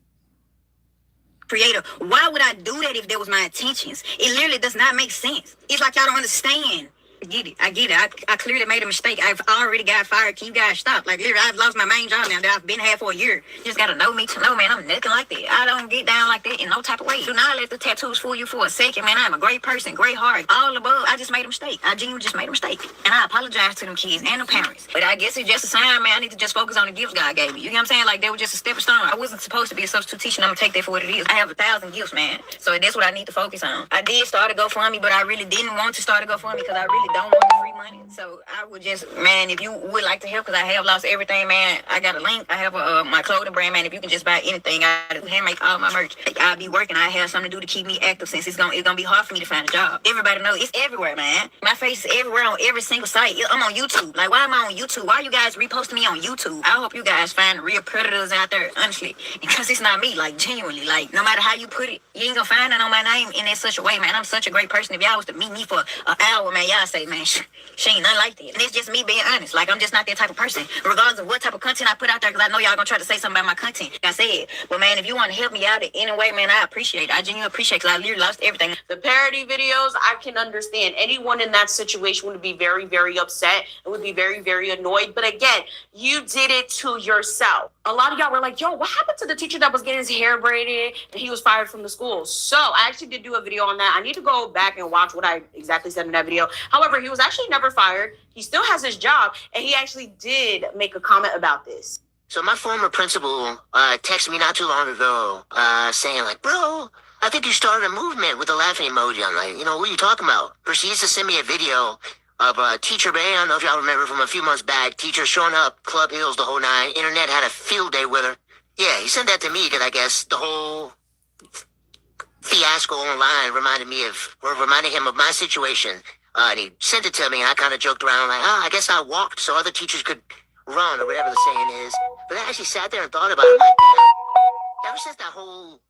Creator, why would I do that if that was my intentions? It literally does not make sense. It's like y'all don't understand. I get it. I clearly made a mistake. I've already got fired. Can you guys stop? Like, literally, I've lost my main job now that I've been here for a year. You just gotta know me to know, man. I'm nothing like that. I don't get down like that in no type of way. Do not let the tattoos fool you for a second, man. I'm a great person, great heart, all above. I just made a mistake. I genuinely just made a mistake. And I apologize to them kids and the parents. But I guess it's just a sign, man. I need to just focus on the gifts God gave me. You know what I'm saying? Like, they were just a stepping stone. I wasn't supposed to be a substitute teacher, and I'm gonna take that for what it is. I have 1,000 gifts, man. So that's what I need to focus on. I did start a GoFundMe, but I really didn't want to start a GoFundMe because I really don't want the free money. So I would just, man, if you would like to help, because I have lost everything, man, I got a link. I have my clothing brand, man. If you can just buy anything, I hand make all my merch. I'll be working. I have something to do to keep me active since it's gonna be hard for me to find a job. Everybody knows it's everywhere, man. My face is everywhere on every single site. I'm on YouTube. Like, why am I on YouTube? Why are you guys reposting me on YouTube? I hope you guys find real predators out there, honestly, because it's not me. Like, genuinely, like, no matter how you put it, you ain't gonna find it on my name in that such a way, man. I'm such a great person. If y'all was to meet me for an hour, man, y'all say, man, she ain't nothing like that. And it's just me being honest. Like, I'm just not that type of person, regardless of what type of content I put out there, because I know y'all gonna try to say something about my content. Like I said, but man, if you want to help me out in any way, man, I appreciate it. I genuinely appreciate it, because I literally lost everything. The parody videos, I can understand. Anyone in that situation would be very, very upset and would be very, very annoyed. But again, you did it to yourself. A lot of y'all were like, yo, what happened to the teacher that was getting his hair braided and he was fired from the school? So I actually did do a video on that. I need to go back and watch what I exactly said in that video. However, he was actually never fired. He still has his job, and he actually did make a comment about this. So my former principal texted me not too long ago saying, like, bro, I think you started a movement with a laughing emoji. I'm like, what are you talking about? Proceeds to send me a video of Teacher Bay. I don't know if y'all remember from a few months back. Teacher showing up, Club Hills, the whole nine. Internet had a field day with her. Yeah, he sent that to me because I guess the whole fiasco online reminded him of my situation. And he sent it to me, and I kind of joked around like, I guess I walked so other teachers could run, or whatever the saying is. But I actually sat there and thought about it. I'm like, damn, ever since that whole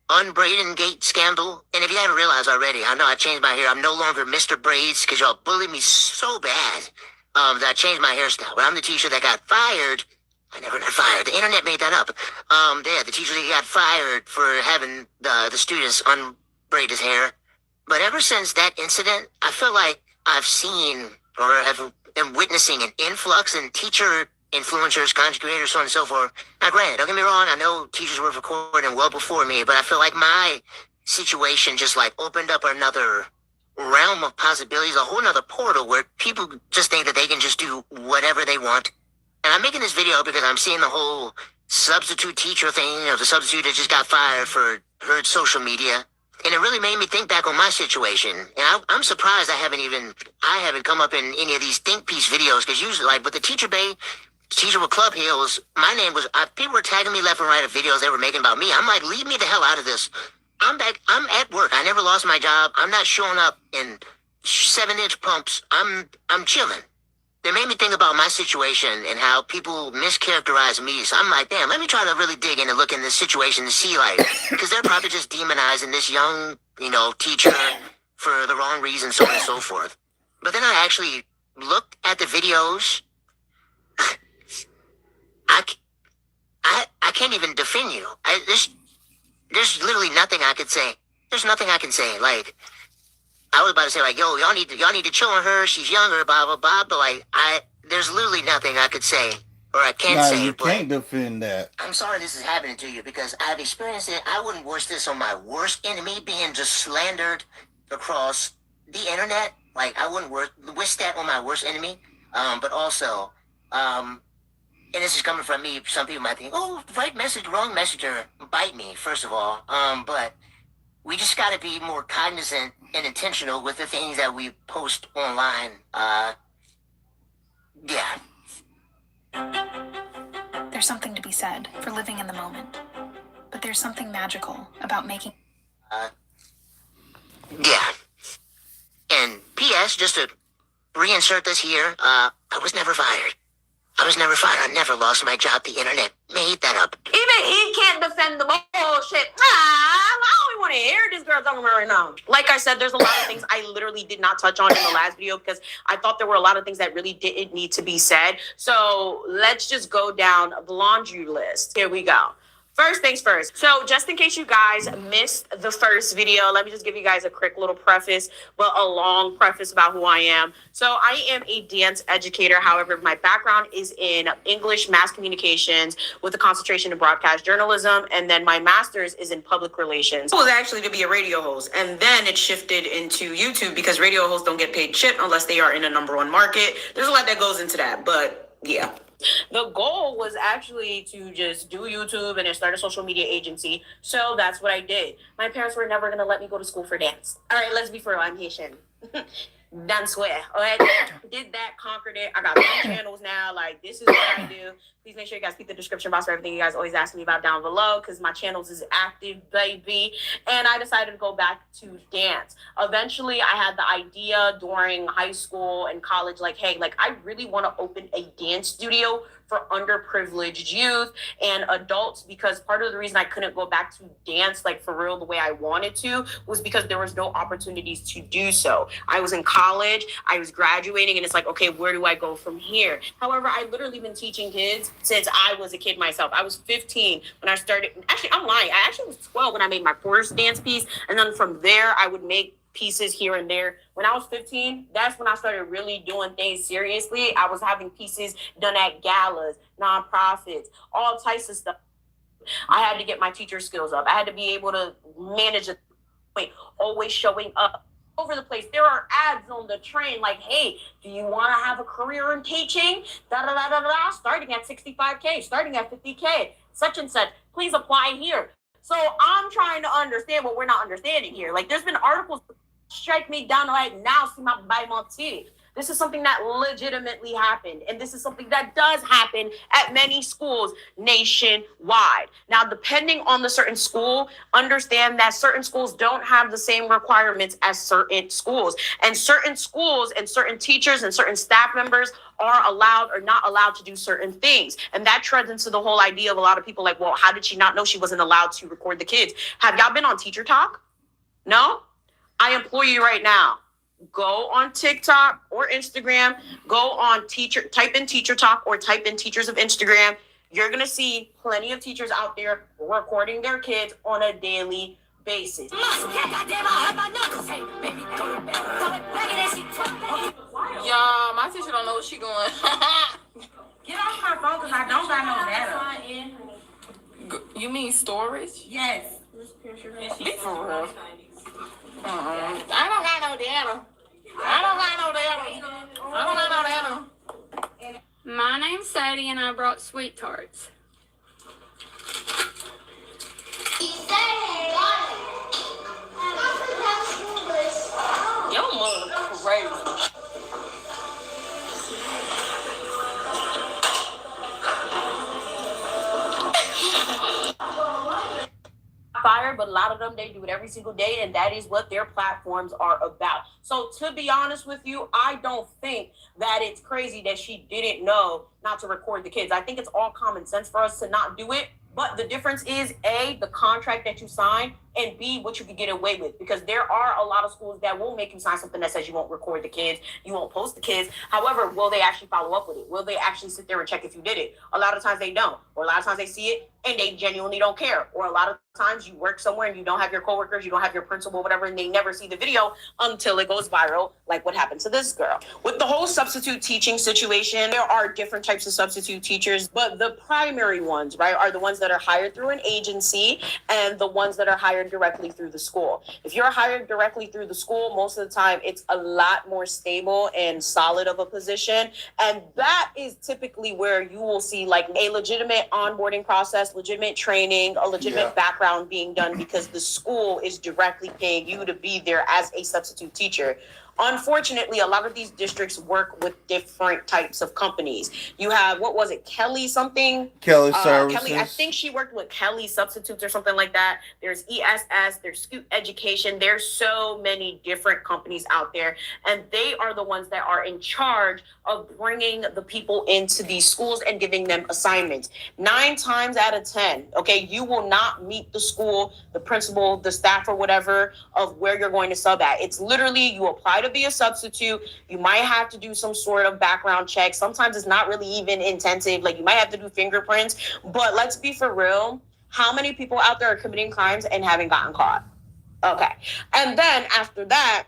unbraiding gate scandal, and if you haven't realized already, I know I changed my hair. I'm no longer Mr. Braids, because y'all bullied me so bad that I changed my hairstyle. But I'm the teacher that got fired. I never got fired. The internet made that up. The teacher that got fired for having the students unbraid his hair. But ever since that incident, I feel like I've seen or am witnessing an influx in teacher influencers, content creators, so on and so forth. Now, granted, don't get me wrong, I know teachers were recording well before me, but I feel like my situation just like opened up another realm of possibilities, a whole nother portal where people just think that they can just do whatever they want. And I'm making this video because I'm seeing the whole substitute teacher thing, the substitute that just got fired for her social media. And it really made me think back on my situation. And I'm surprised I haven't come up in any of these think piece videos, because usually, like, with the Teacher Bay, Teacher with Club Hills, my name was, people were tagging me left and right of videos they were making about me. I'm like, leave me the hell out of this. I'm back. I'm at work. I never lost my job. I'm not showing up in 7-inch pumps. I'm chilling. They made me think about my situation and how people mischaracterize me. So I'm like, damn, let me try to really dig in and look in this situation to see, like, because they're probably just demonizing this young, teacher for the wrong reasons, so on and so forth. But then I actually looked at the videos. I can't even defend you. There's literally nothing I could say. There's nothing I can say. Like, I was about to say, like, yo, y'all need to chill on her. She's younger, blah, blah, blah. But, like, there's literally nothing I could say or I can't say. You can't defend that. I'm sorry this is happening to you because I've experienced it. I wouldn't wish this on my worst enemy being just slandered across the internet. Like, I wouldn't wish that on my worst enemy. But also, and this is coming from me, some people might think, oh, right message, wrong messenger, bite me, first of all. But we just got to be more cognizant and intentional with the things that we post online. Yeah. There's something to be said for living in the moment, but there's something magical about making Yeah. And P.S., just to reinsert this here, I was never fired. I never lost my job. The internet made that up. Even he can't defend the bullshit. I only want to hear this girl talking about right now. Like I said, there's a lot of things I literally did not touch on in the last video because I thought there were a lot of things that really didn't need to be said. So let's just go down the laundry list. Here we go. First things first. So just in case you guys missed the first video, let me just give you guys a quick little preface, but a long preface about who I am. So I am a dance educator. However, my background is in English mass communications with a concentration in broadcast journalism. And then my master's is in public relations. It was actually to be a radio host. And then it shifted into YouTube because radio hosts don't get paid shit unless they are in a #1 market. There's a lot that goes into that, but yeah. The goal was actually to just do YouTube and then start a social media agency. So that's what I did. My parents were never going to let me go to school for dance. All right, let's be for real. I'm Haitian. Dance where? All right, did that, conquered it. I got 3 channels now. Like, this is what I do. Please make sure you guys keep the description box for everything you guys always ask me about down below because my channels is active, baby. And I decided to go back to dance. Eventually, I had the idea during high school and college, like, hey, like, I really want to open a dance studio for underprivileged youth and adults because part of the reason I couldn't go back to dance like for real the way I wanted to was because there was no opportunities to do so. I was in college, I was graduating, and it's like, okay, where do I go from here? However, I've literally been teaching kids since I was a kid myself. I was 15 when I started. Actually, I'm lying. I actually was 12 when I made my first dance piece. And then from there, I would make pieces here and there. When I was 15, that's when I started really doing things seriously. I was having pieces done at galas, nonprofits, all types of stuff. I had to get my teacher skills up. I had to be able to manage a point, always showing up over the place. There are ads on the train like, hey, do you want to have a career in teaching? Starting at 65K, starting at 50K, such and such. Please apply here. So I'm trying to understand what we're not understanding here. Like, there's been articles strike me down like now, see my by my teeth. This is something that legitimately happened. And this is something that does happen at many schools nationwide. Now, depending on the certain school, understand that certain schools don't have the same requirements as certain schools. And certain schools and certain teachers and certain staff members are allowed or not allowed to do certain things. And that treads into the whole idea of a lot of people like, well, how did she not know she wasn't allowed to record the kids? Have y'all been on Teacher Talk? No? I implore you right now. Go on TikTok or Instagram, go on type in Teacher Talk or type in Teachers of Instagram. You're going to see plenty of teachers out there recording their kids on a daily basis. Yo, my teacher don't know what she going. Get off my phone because I don't got no data. You mean storage? Yes. Be for real. I don't got no data. My name's Sadie and I brought sweet tarts. Your mother crazy. Fire, but a lot of them, they do it every single day, and that is what their platforms are about. So to be honest with you, I don't think that it's crazy that she didn't know not to record the kids. I think it's all common sense for us to not do it. But the difference is, A, the contract that you sign, and B, what you can get away with. Because there are a lot of schools that will make you sign something that says you won't record the kids, you won't post the kids. However, will they actually follow up with it? Will they actually sit there and check if you did it? A lot of times they don't. Or a lot of times they see it and they genuinely don't care. Or a lot of times you work somewhere and you don't have your coworkers, you don't have your principal, whatever, and they never see the video until it goes viral, like what happened to this girl. With the whole substitute teaching situation, there are different types of substitute teachers, but the primary ones, right, are the ones that are hired through an agency and the ones that are hired directly through the school. If you're hired directly through the school, most of the time it's a lot more stable and solid of a position. And that is typically where you will see like a legitimate onboarding process, legitimate training, a legitimate background being done because the school is directly paying you to be there as a substitute teacher. Unfortunately, a lot of these districts work with different types of companies. You have, what was it, Kelly something? Kelly Services. Kelly, I think she worked with Kelly Substitutes or something like that. There's ESS, there's Scoot Education. There's so many different companies out there, and they are the ones that are in charge of bringing the people into these schools and giving them assignments. 9 times out of 10, okay, you will not meet the school, the principal, the staff, or whatever of where you're going to sub at. It's literally you apply to be a substitute. You might have to do some sort of background check. Sometimes it's not really even intensive. Like you might have to do fingerprints. But let's be for real. How many people out there are committing crimes and haven't gotten caught? Okay. And then after that,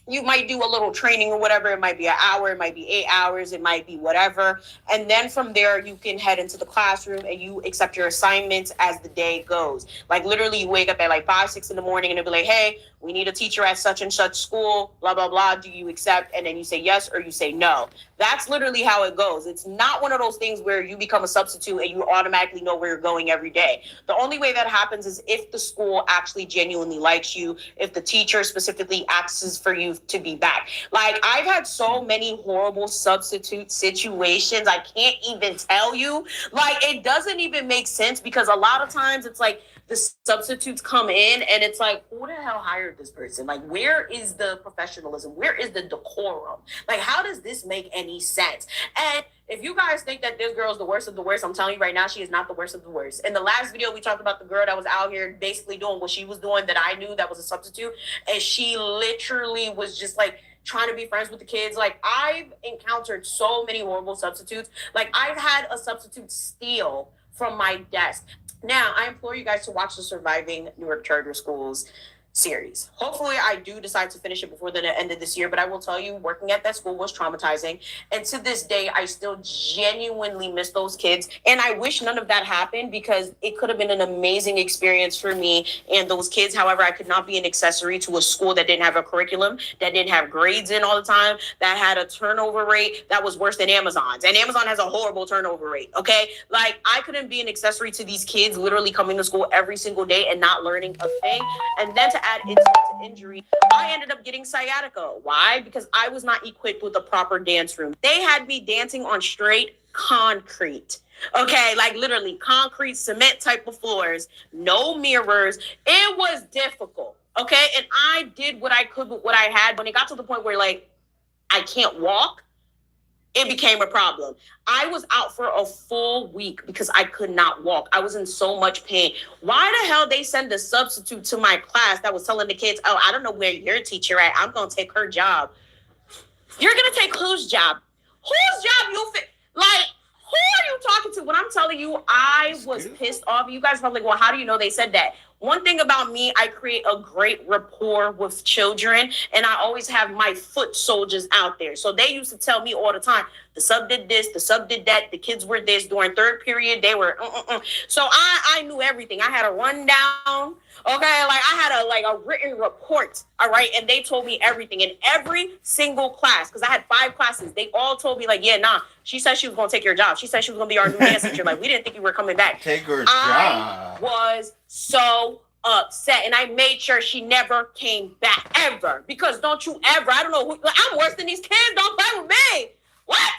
you might do a little training or whatever. It might be an hour, it might be 8 hours, it might be whatever. And then from there, you can head into the classroom and you accept your assignments as the day goes. Like literally you wake up at like 5, 6 in the morning and it'll be like, hey, we need a teacher at such and such school, blah, blah, blah. Do you accept? And then you say yes or you say no. That's literally how it goes. It's not one of those things where you become a substitute and you automatically know where you're going every day. The only way that happens is if the school actually genuinely likes you, if the teacher specifically asks for you to be back. Like I've had so many horrible substitute situations. I can't even tell you. Like it doesn't even make sense because a lot of times it's like the substitutes come in and it's like, who the hell hired this person? Like, where is the professionalism? Where is the decorum? Like, how does this make any sense? And if you guys think that this girl is the worst of the worst, I'm telling you right now, she is not the worst of the worst. In the last video, we talked about the girl that was out here basically doing what she was doing that I knew that was a substitute. And she literally was just like trying to be friends with the kids. Like I've encountered so many horrible substitutes. Like I've had a substitute steal from my desk. Now, I implore you guys to watch the Surviving Newark Charter Schools series. Hopefully, I do decide to finish it before the end of this year, but I will tell you, working at that school was traumatizing. And to this day, I still genuinely miss those kids. And I wish none of that happened because it could have been an amazing experience for me and those kids. However, I could not be an accessory to a school that didn't have a curriculum, that didn't have grades in all the time, that had a turnover rate that was worse than Amazon's. And Amazon has a horrible turnover rate, okay? Like, I couldn't be an accessory to these kids literally coming to school every single day and not learning a thing. And then to add insult to injury, I ended up getting sciatica. Why? Because I was not equipped with a proper dance room. They had me dancing on straight concrete. Okay, like literally concrete, cement type of floors, no mirrors. It was difficult. Okay, and I did what I could with what I had. When it got to the point where like I can't walk, it became a problem. I was out for a full week because I could not walk. I was in so much pain. Why the hell they send a substitute to my class that was telling the kids, oh, I don't know where your teacher at. I'm going to take her job. You're going to take whose job? Whose job you fit? Like, who are you talking to? When I'm telling you, I was pissed off. You guys are probably like, well, how do you know they said that? One thing about me, I create a great rapport with children, and I always have my foot soldiers out there. So they used to tell me all the time, the sub did this, the sub did that, the kids were this. During third period, they were So I knew everything. I had a rundown, okay? Like I had a written report, all right? And they told me everything in every single class, because I had 5 classes. They all told me like, yeah, nah, she said she was going to take your job. She said she was going to be our new dance teacher. Like, we didn't think you were coming back. Take her I job. was so upset, and I made sure she never came back ever. Because don't you ever, I don't know, like, I'm worse than these kids. Don't play with me. What?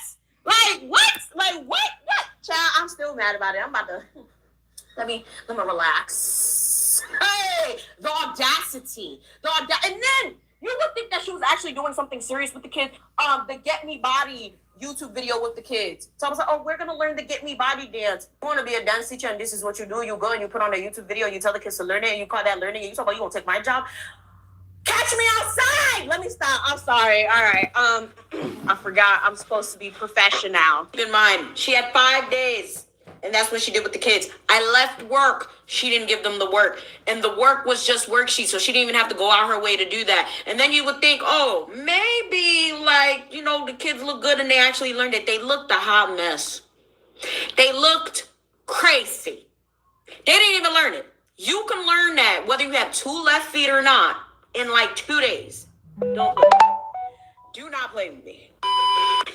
Like what? Like what? Child, I'm still mad about it. I'm about to let me relax. Hey, the audacity. And then you would think that she was actually doing something serious with the kids. The Get Me Body YouTube video with the kids. So I was like, oh, we're gonna learn the Get Me Body dance. You wanna be a dance teacher and this is what you do. You go and you put on a YouTube video, you tell the kids to learn it, and you call that learning, and you talk about you gonna take my job. Catch me outside. Let me stop. I'm sorry. All right. I forgot I'm supposed to be professional. Keep in mind, she had 5 days. And that's what she did with the kids. I left work. She didn't give them the work. And the work was just worksheets, so she didn't even have to go out her way to do that. And then you would think, oh, maybe, like, you know, the kids look good and they actually learned it. They looked a hot mess. They looked crazy. They didn't even learn it. You can learn that whether you have 2 left feet or not in like 2 days. Don't do it. Do not play with me.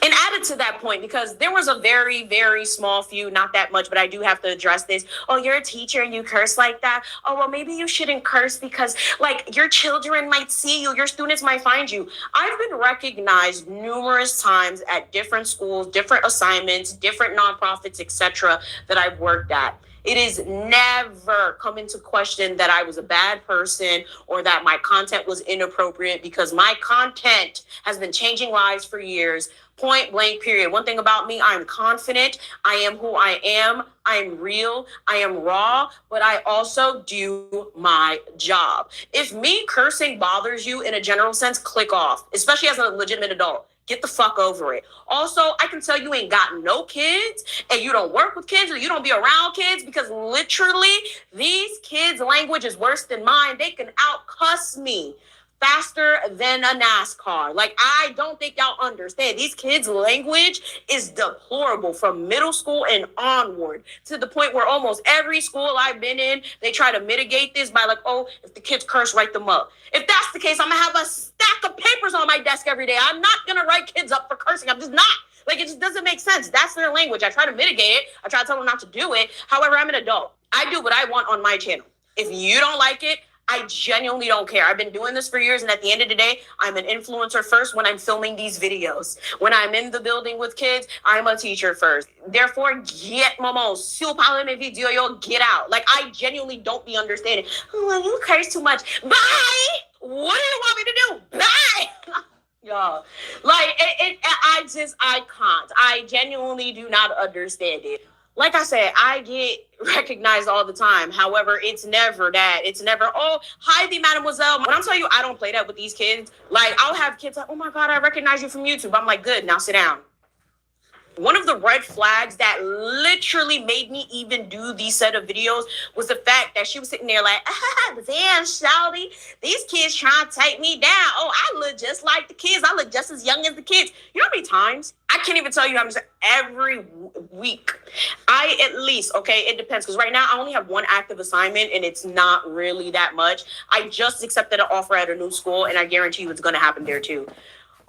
And added to that point, because there was a very, very small few, not that much, but I do have to address this. Oh, you're a teacher and you curse like that. Oh, well, maybe you shouldn't curse because, like, your children might see you. Your students might find you. I've been recognized numerous times at different schools, different assignments, different nonprofits, etc., that I've worked at. It is never come into question that I was a bad person or that my content was inappropriate, because my content has been changing lives for years. Point blank, period. One thing about me, I'm confident. I am who I am. I'm real. I am raw, but I also do my job. If me cursing bothers you in a general sense, click off, especially as a legitimate adult. Get the fuck over it. Also, I can tell you ain't got no kids and you don't work with kids or you don't be around kids, because literally these kids' language is worse than mine. They can out-cuss me faster than a NASCAR. Like, I don't think y'all understand. These kids' language is deplorable from middle school and onward, to the point where almost every school I've been in, they try to mitigate this by like, oh, if the kids curse, write them up. If that's the case, I'm gonna have a stack of papers on my desk every day. I'm not gonna write kids up for cursing. I'm just not. Like, it just doesn't make sense. That's their language. I try to mitigate it. I try to tell them not to do it. However, I'm an adult. I do what I want on my channel. If you don't like it, I genuinely don't care. I've been doing this for years, and at the end of the day, I'm an influencer first when I'm filming these videos. When I'm in the building with kids, I'm a teacher first. Therefore, get momo. Si vous parlez mes vidéos, yo, get out. Like, I genuinely don't be understanding. Oh, you curse too much. Bye! What do you want me to do? Bye! Y'all, like, I can't. I genuinely do not understand it. Like I said, I get recognized all the time. However, it's never that. It's never, oh, hi, the mademoiselle. When I'm telling you, I don't play that with these kids. Like, I'll have kids like, oh my God, I recognize you from YouTube. I'm like, good, now sit down. One of the red flags that literally made me even do these set of videos was the fact that she was sitting there like, damn, shawty, these kids trying to take me down. Oh, I look just like the kids. I look just as young as the kids. You know how many times? I can't even tell you how many times every week. It depends. Because right now I only have one active assignment and it's not really that much. I just accepted an offer at a new school and I guarantee you it's going to happen there too.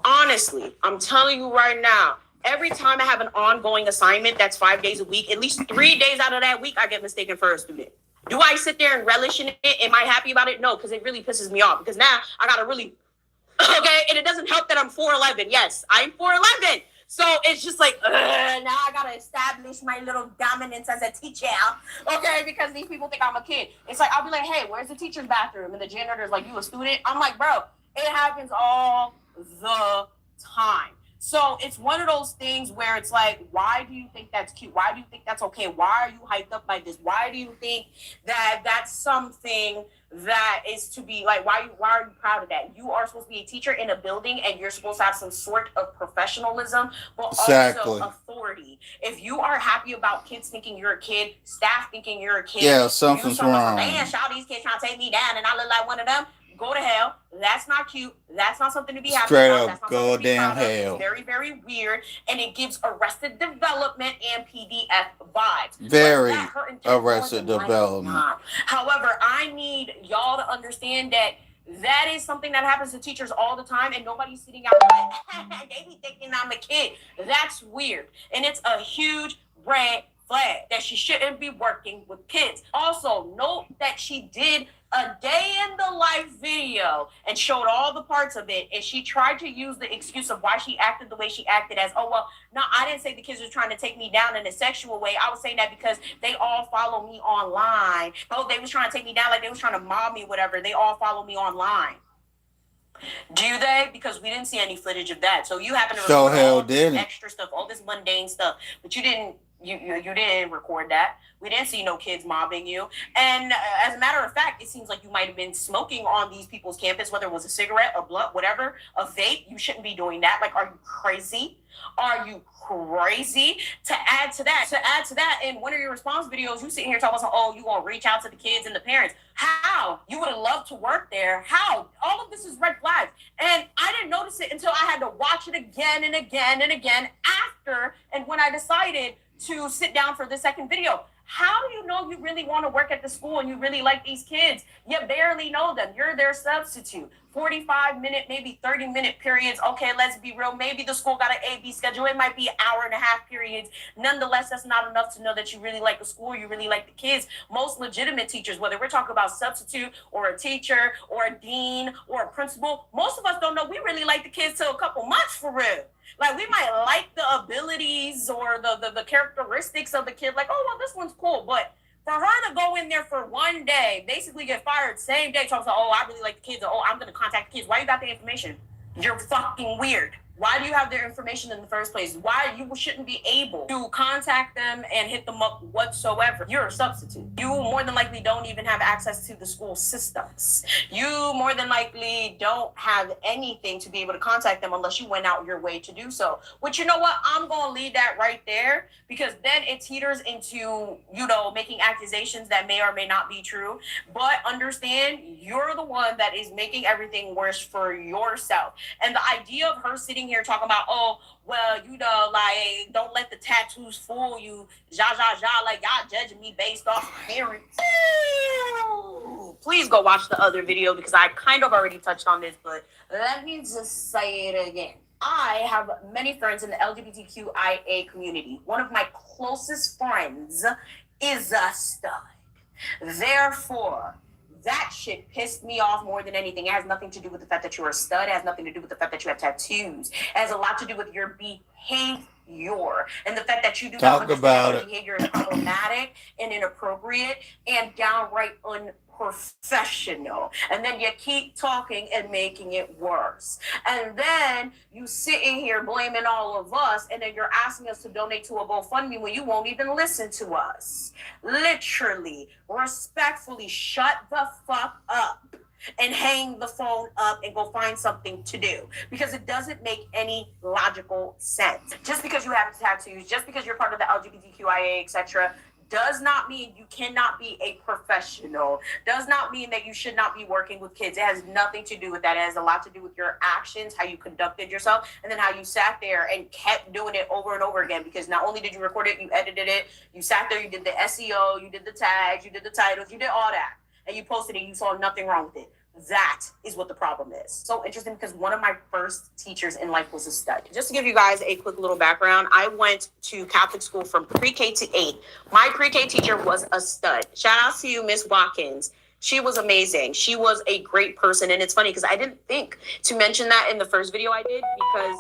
Honestly, I'm telling you right now, every time I have an ongoing assignment that's 5 days a week, at least 3 days out of that week, I get mistaken for a student. Do I sit there and relish in it? Am I happy about it? No, because it really pisses me off. Because now I got to really, okay, and it doesn't help that I'm 4'11". Yes, I'm 4'11". So it's just like, now I got to establish my little dominance as a teacher, okay, because these people think I'm a kid. It's like, I'll be like, hey, where's the teacher's bathroom? And the janitor's like, you a student? I'm like, bro, it happens all the time. So it's one of those things where it's like, why do you think that's cute? Why do you think that's okay? Why are you hyped up by this? Why do you think that that's something that is to be like, why are you proud of that? You are supposed to be a teacher in a building and you're supposed to have some sort of professionalism, but also authority. If you are happy about kids thinking you're a kid, staff thinking you're a kid, yeah, something's wrong. Man, shout these kids trying to take me down and I look like one of them. Go to hell. That's not cute. That's not something to be happy about. Straight up, go damn hell. It's very, very weird, and it gives Arrested Development and PDF vibes. Very Arrested Development. However, I need y'all to understand that that is something that happens to teachers all the time, and nobody's sitting out like, they be thinking I'm a kid. That's weird, and it's a huge red flag that she shouldn't be working with kids. Also, note that she did a day in the life video and showed all the parts of it, and she tried to use the excuse of why she acted the way she acted as, oh, well, no, I didn't say the kids were trying to take me down in a sexual way. I was saying that because they all follow me online. Oh, they was trying to take me down like they was trying to mob me, whatever. They all follow me online. Do they? Because we didn't see any footage of that. So you happen to so hell did extra stuff, all this mundane stuff, but you didn't record that. We didn't see no kids mobbing you. And as a matter of fact, it seems like you might have been smoking on these people's campus, whether it was a cigarette, a blunt, whatever, a vape. You shouldn't be doing that. Like, are you crazy? Are you crazy? To add to that, in one of your response videos, you sitting here talking about, oh, you gonna reach out to the kids and the parents. How? You would have loved to work there. How? All of this is red flags. And I didn't notice it until I had to watch it again and again and again after, and when I decided to sit down for the second video. How do you know you really want to work at the school and you really like these kids? You barely know them. You're their substitute. 45-minute, maybe 30-minute periods. Okay, let's be real. Maybe the school got an A-B schedule. It might be an hour and a half periods. Nonetheless, that's not enough to know that you really like the school, you really like the kids. Most legitimate teachers, whether we're talking about substitute or a teacher or a dean or a principal, most of us don't know we really like the kids till a couple months for real. Like, we might like the abilities or the characteristics of the kid. Like, oh, well, this one's cool. But for her to go in there for one day, basically get fired same day, talks about, oh, I really like the kids. Or, oh, I'm going to contact the kids. Why you got the information? You're fucking weird. Why do you have their information in the first place? Why you shouldn't be able to contact them and hit them up whatsoever? You're a substitute. You more than likely don't even have access to the school systems. You more than likely don't have anything to be able to contact them unless you went out your way to do so. Which, you know what? I'm going to leave that right there, because then it teeters into, making accusations that may or may not be true. But understand, you're the one that is making everything worse for yourself. And the idea of her sitting here talking about, oh, well, like, don't let the tattoos fool you, like, y'all judging me based off appearance. Please go watch the other video, because I kind of already touched on this, but let me just say it again. I have many friends in the LGBTQIA community. One of my closest friends is a stud. Therefore, that shit pissed me off more than anything. It has nothing to do with the fact that you're a stud. It has nothing to do with the fact that you have tattoos. It has a lot to do with your behavior. And the fact that you do not understand your behavior is problematic and inappropriate and downright unprofessional. And then you keep talking and making it worse. And then you sitting here blaming all of us, and then you're asking us to donate to a GoFundMe when you won't even listen to us. Literally, respectfully, shut the fuck up and hang the phone up and go find something to do, because it doesn't make any logical sense. Just because you have tattoos, just because you're part of the LGBTQIA, etc., does not mean you cannot be a professional, does not mean that you should not be working with kids. It has nothing to do with that. It has a lot to do with your actions, how you conducted yourself, and then how you sat there and kept doing it over and over again, because not only did you record it, you edited it, you sat there, you did the SEO, you did the tags, you did the titles, you did all that, and you posted it, you saw nothing wrong with it. That is what the problem is. So interesting, because one of my first teachers in life was a stud. Just to give you guys a quick little background, I went to Catholic school from pre-K to 8. My pre-K teacher was a stud. Shout out to you, Miss Watkins. She was amazing. She was a great person. And it's funny because I didn't think to mention that in the first video I did, because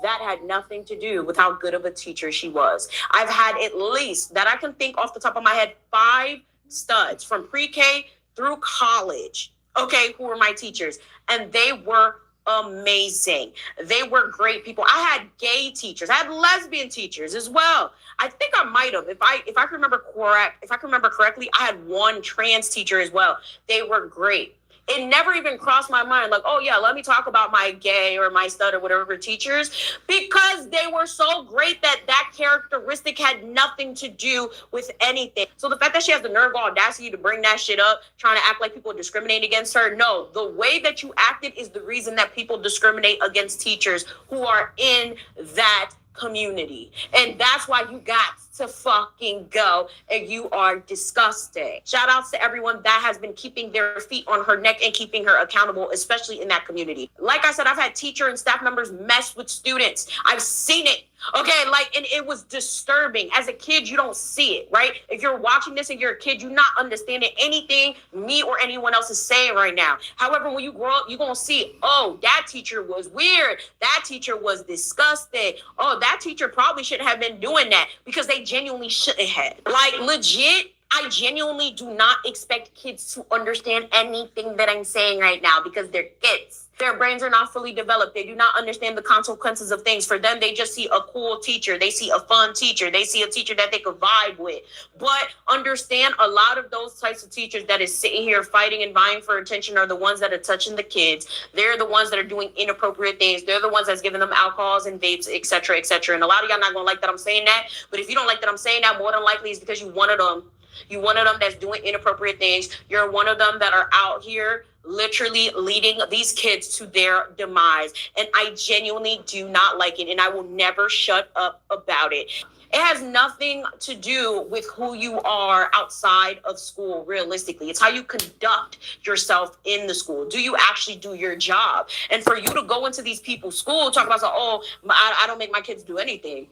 that had nothing to do with how good of a teacher she was. I've had at least, that I can think off the top of my head, 5 studs from pre-K through college, okay, who were my teachers. And they were amazing. They were great people. I had gay teachers. I had lesbian teachers as well. I think I might have, if I can remember correctly, I had one trans teacher as well. They were great. It never even crossed my mind, like, oh yeah, let me talk about my gay or my stud or whatever teachers, because they were so great that that characteristic had nothing to do with anything. So the fact that she has the nerve or audacity to bring that shit up, trying to act like people discriminate against her, no, the way that you acted is the reason that people discriminate against teachers who are in that community. And that's why you got to fucking go, and you are disgusting. Shout outs to everyone that has been keeping their feet on her neck and keeping her accountable, especially in that community. Like I said, I've had teacher and staff members mess with students. I've seen it. Okay, and it was disturbing. As a kid, you don't see it, right? If you're watching this and you're a kid, you're not understanding anything me or anyone else is saying right now. However, when you grow up, you're going to see, oh, that teacher was weird. That teacher was disgusting. Oh, that teacher probably shouldn't have been doing that, because they genuinely shouldn't have. Like, legit, I genuinely do not expect kids to understand anything that I'm saying right now, because they're kids. Their brains are not fully developed. They do not understand the consequences of things. For them, they just see a cool teacher. They see a fun teacher. They see a teacher that they could vibe with. But understand, a lot of those types of teachers that is sitting here fighting and vying for attention are the ones that are touching the kids. They're the ones that are doing inappropriate things. They're the ones that's giving them alcohols and vapes, etc., etc. And a lot of y'all not going to like that I'm saying that. But if you don't like that I'm saying that, more than likely it's because you one of them. You one of them that's doing inappropriate things. You're one of them that are out here literally leading these kids to their demise. And I genuinely do not like it. And I will never shut up about it. It has nothing to do with who you are outside of school, realistically. It's how you conduct yourself in the school. Do you actually do your job? And for you to go into these people's school, talk about, I don't make my kids do anything.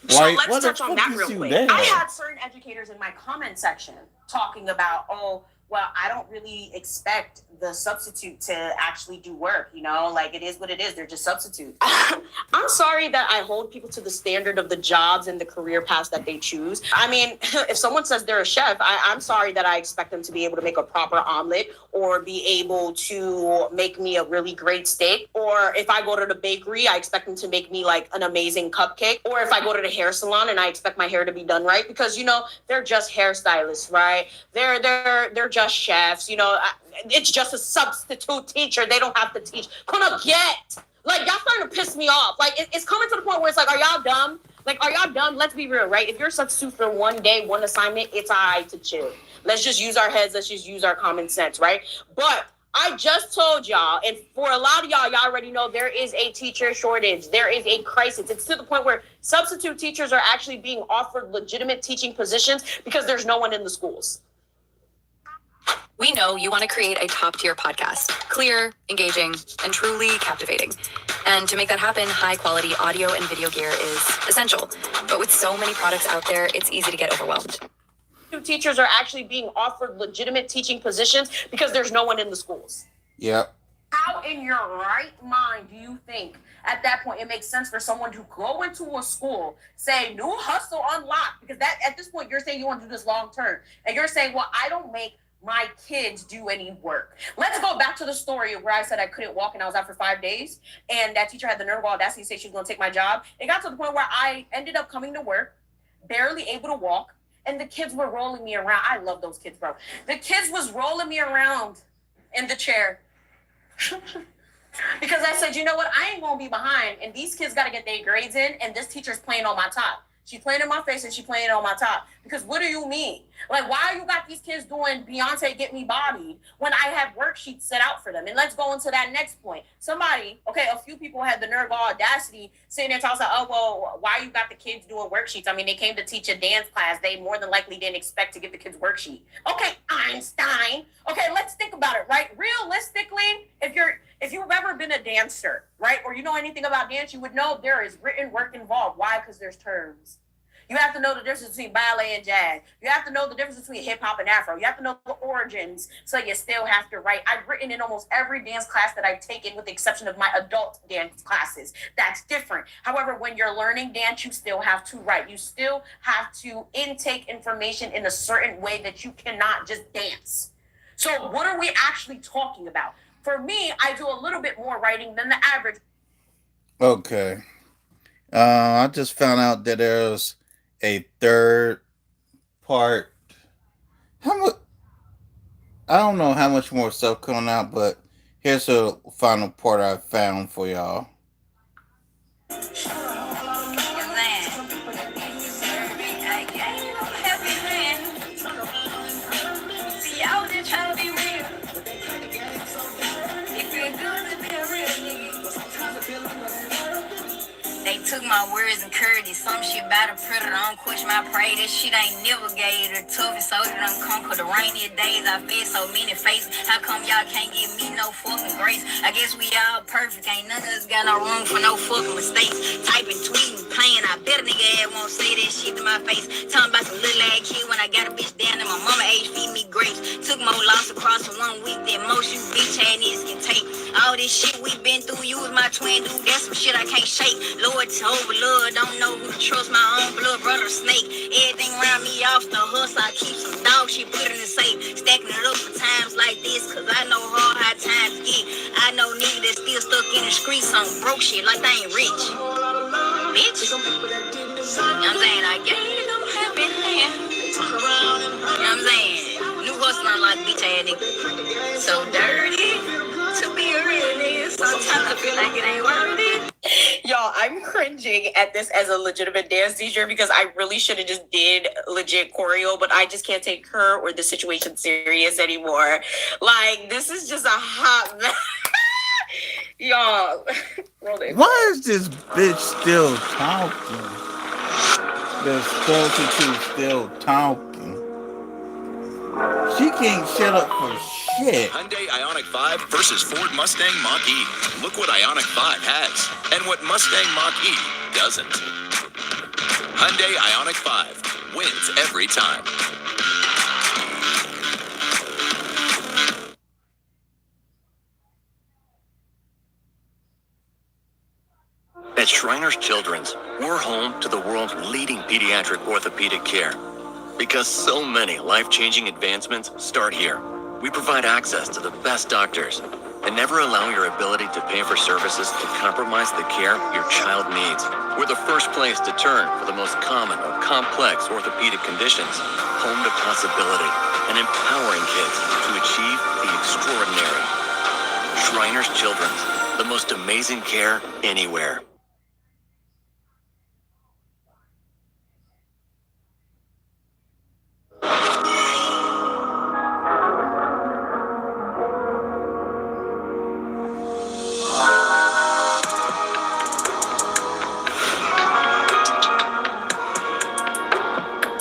So let's touch on that real quick. I had certain educators in my comment section talking about, I don't really expect the substitute to actually do work, like it is what it is. They're just substitutes. I'm sorry that I hold people to the standard of the jobs and the career paths that they choose. I mean, if someone says they're a chef, I'm sorry that I expect them to be able to make a proper omelet or be able to make me a really great steak. Or if I go to the bakery, I expect them to make me like an amazing cupcake. Or if I go to the hair salon and I expect my hair to be done right, because, they're just hairstylists, right? They're just chefs, it's just a substitute teacher. They don't have to teach. Like, y'all starting to piss me off. Like, it's coming to the point where it's like, are y'all dumb? Like, are y'all dumb? Let's be real, right? If you're a substitute for one day, one assignment, it's all right to chill. Let's just use our heads. Let's just use our common sense, right? But I just told y'all, and for a lot of y'all already know there is a teacher shortage. There is a crisis. It's to the point where substitute teachers are actually being offered legitimate teaching positions because there's no one in the schools. We know you want to create a top-tier podcast, clear, engaging, and truly captivating. And to make that happen, high-quality audio and video gear is essential. But with so many products out there, it's easy to get overwhelmed. Teachers are actually being offered legitimate teaching positions because there's no one in the schools. Yep. How in your right mind do you think at that point it makes sense for someone to go into a school, say new hustle unlocked, because that at this point you're saying you want to do this long term, and you're saying, well, I don't make my kids do any work. Let's go back to the story where I said I couldn't walk and I was out for 5 days, and that teacher had the nerve of audacity to say she was going to take my job. It got to the point where I ended up coming to work, barely able to walk, and the kids were rolling me around. I love those kids, bro. The kids was rolling me around in the chair. Because I said, you know what? I ain't going to be behind, and these kids got to get their grades in, and this teacher's playing on my top. She's playing in my face and she's playing on my top. Because what do you mean? Like, why you got these kids doing Beyonce Get Me Bodied when I have worksheets set out for them? And let's go into that next point. A few people had the nerve or audacity sitting there talking about, why you got the kids doing worksheets? I mean, they came to teach a dance class. They more than likely didn't expect to get the kids worksheet. Okay, Einstein. Okay, let's think about it, right? Realistically, if you've ever been a dancer, right, or you know anything about dance, you would know there is written work involved. Why? Because there's terms. You have to know the difference between ballet and jazz. You have to know the difference between hip hop and Afro. You have to know the origins, so you still have to write. I've written in almost every dance class that I've taken, with the exception of my adult dance classes. That's different. However, when you're learning dance, you still have to write. You still have to intake information in a certain way that you cannot just dance. So what are we actually talking about? For me, I do a little bit more writing than the average. Okay. I just found out that there's a third part. I don't know how much more stuff coming out, but here's the final part I found for y'all. They took my words and curved it. Some shit about a predator. I don't question my pride. That shit ain't never gave the toughest soldier done conquer the rainier days. I feel so many faces. How come y'all can't give me no fucking grace? I guess we all perfect. Ain't none of us got no room for no fucking mistakes. Typing, tweeting, playing. I bet a nigga ass won't say that shit to my face. Talking about some little ass kid when I got a bitch down and my mama age feed me grapes. Took more loss across in 1 week than most you bitch ass niggas can take. All this shit we been through, you was my twin dude. That's some shit I can't shake. Lord over Lord, don't know who to trust, my own blood brother snake. Everything around me off the hustle, I keep some dog shit, put it in the safe. Stacking it up for times like this, cause I know hard times get. I know niggas that still stuck in the streets on broke shit like they ain't rich. Bitch. You know what I'm saying? I get it, I'm happy. You know what I'm saying? New hustler like bitch ass nigga. So dirty to be a real nigga. Sometimes I feel like it ain't worth it. Y'all, I'm cringing at this as a legitimate dance teacher because I really should have just did legit choreo, but I just can't take her or the situation serious anymore. Like, this is just a hot mess. Y'all. Why is this bitch still talking? The substitute still talking. She can't shut up for shit. Hyundai Ioniq 5 versus Ford Mustang Mach-E. Look what Ioniq 5 has and what Mustang Mach-E doesn't. Hyundai Ioniq 5 wins every time. At Shriners Children's, we're home to the world's leading pediatric orthopedic care. Because so many life-changing advancements start here. We provide access to the best doctors and never allow your ability to pay for services to compromise the care your child needs. We're the first place to turn for the most common or complex orthopedic conditions, home to possibility, and empowering kids to achieve the extraordinary. Shriners Children's, the most amazing care anywhere.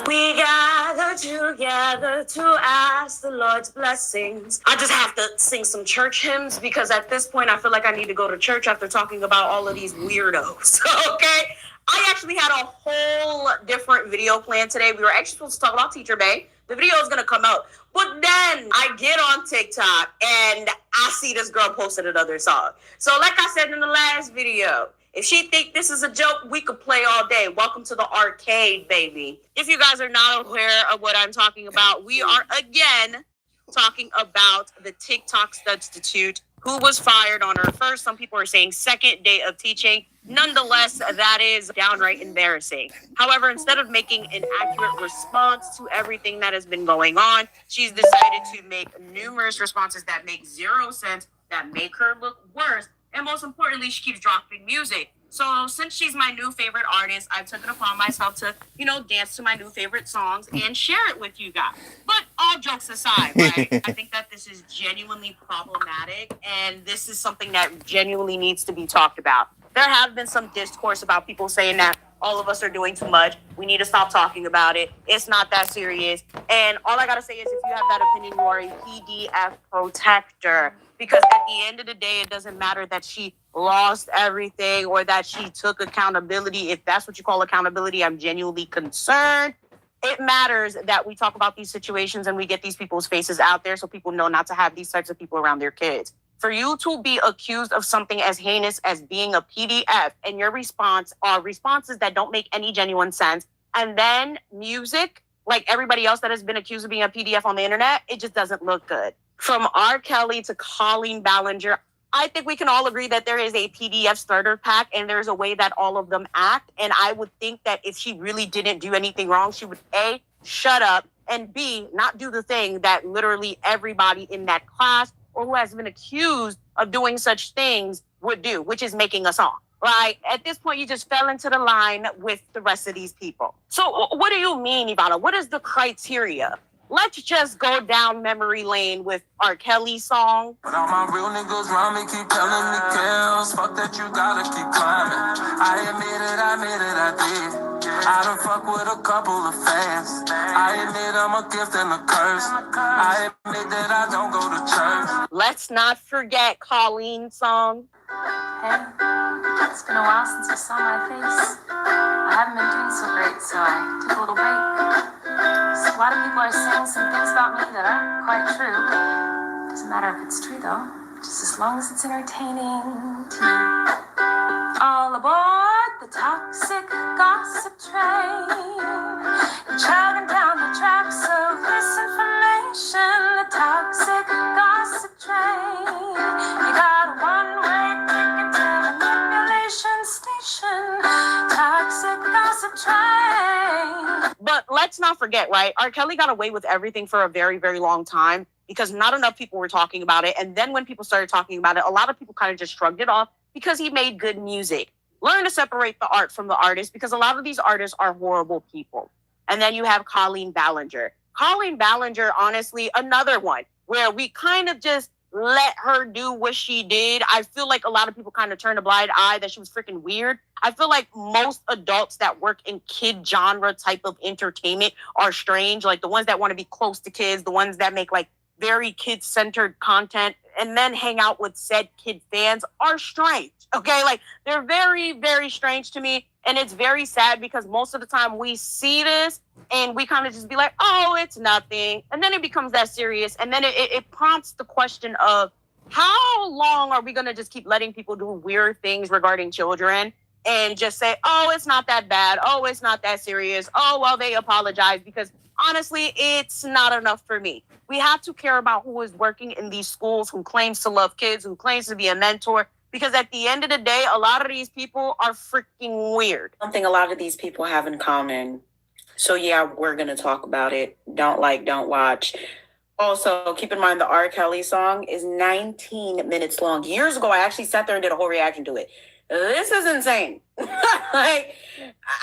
We gather together to ask the Lord's blessings. I just have to sing some church hymns because at this point I feel like I need to go to church after talking about all of these weirdos. Okay? I actually had a whole different video planned today. We were actually supposed to talk about Teacher Bay. The video is going to come out. But then I get on TikTok and I see this girl posted another song. So like I said in the last video, if she think this is a joke, we could play all day. Welcome to the arcade, baby. If you guys are not aware of what I'm talking about, we are again talking about the TikTok substitute who was fired on her first, some people are saying second day of teaching. Nonetheless, that is downright embarrassing. However, instead of making an accurate response to everything that has been going on, she's decided to make numerous responses that make zero sense, that make her look worse. And most importantly, she keeps dropping music. So since she's my new favorite artist, I've taken upon myself to, dance to my new favorite songs and share it with you guys. But all jokes aside, right? I think that this is genuinely problematic and this is something that genuinely needs to be talked about. There have been some discourse about people saying that all of us are doing too much. We need to stop talking about it. It's not that serious. And all I got to say is if you have that opinion, you are a PDF protector. Because at the end of the day, it doesn't matter that she lost everything or that she took accountability. If that's what you call accountability, I'm genuinely concerned. It matters that we talk about these situations and we get these people's faces out there so people know not to have these types of people around their kids. For you to be accused of something as heinous as being a PDF and your response are responses that don't make any genuine sense, and then music, like everybody else that has been accused of being a PDF on the internet, it just doesn't look good. From R. Kelly to Colleen Ballinger, I think we can all agree that there is a PDF starter pack and there's a way that all of them act. And I would think that if she really didn't do anything wrong, she would A, shut up, and B, not do the thing that literally everybody in that class or who has been accused of doing such things would do, which is making a song. Right? At this point, you just fell into the line with the rest of these people. So what do you mean, Ivana? What is the criteria? Let's just go down memory lane with R. Kelly's song. But all my real niggas around me keep telling me, Kels, fuck that, you gotta keep climbing. I admit it, I did. I done fuck with a couple of fans. I admit I'm a gift and a curse. I admit that I don't go to church. Let's not forget Colleen's song. Hey, it's been a while since you saw my face. I haven't been doing so great, so I took a little break. So a lot of people are saying some things about me that aren't quite true. Doesn't matter if it's true though, just as long as it's entertaining to you. All aboard the toxic gossip train, chugging down the tracks of misinformation. The toxic gossip train, you got a one-way ticket to the manipulation station. Toxic gossip train. But let's not forget, right? R. Kelly got away with everything for a very, very long time because not enough people were talking about it. And then when people started talking about it, a lot of people kind of just shrugged it off because he made good music. Learn to separate the art from the artist because a lot of these artists are horrible people. And then you have Colleen Ballinger. Colleen Ballinger, honestly, another one where we kind of just let her do what she did. I feel like a lot of people kind of turned a blind eye that she was freaking weird. I feel like most adults that work in kid genre type of entertainment are strange. Like the ones that want to be close to kids, the ones that make like very kid-centered content and then hang out with said kid fans are strange. Okay, like they're very, very strange to me. And it's very sad because most of the time we see this and we kind of just be like, oh, it's nothing. And then it becomes that serious. And then it prompts the question of how long are we going to just keep letting people do weird things regarding children and just say, oh, it's not that bad. Oh, it's not that serious. Oh, well, they apologize. Because honestly, it's not enough for me. We have to care about who is working in these schools, who claims to love kids, who claims to be a mentor. Because at the end of the day, a lot of these people are freaking weird. Something a lot of these people have in common. So yeah, we're going to talk about it. Don't like, don't watch. Also, keep in mind the R. Kelly song is 19 minutes long. Years ago, I actually sat there and did a whole reaction to it. This is insane. Like,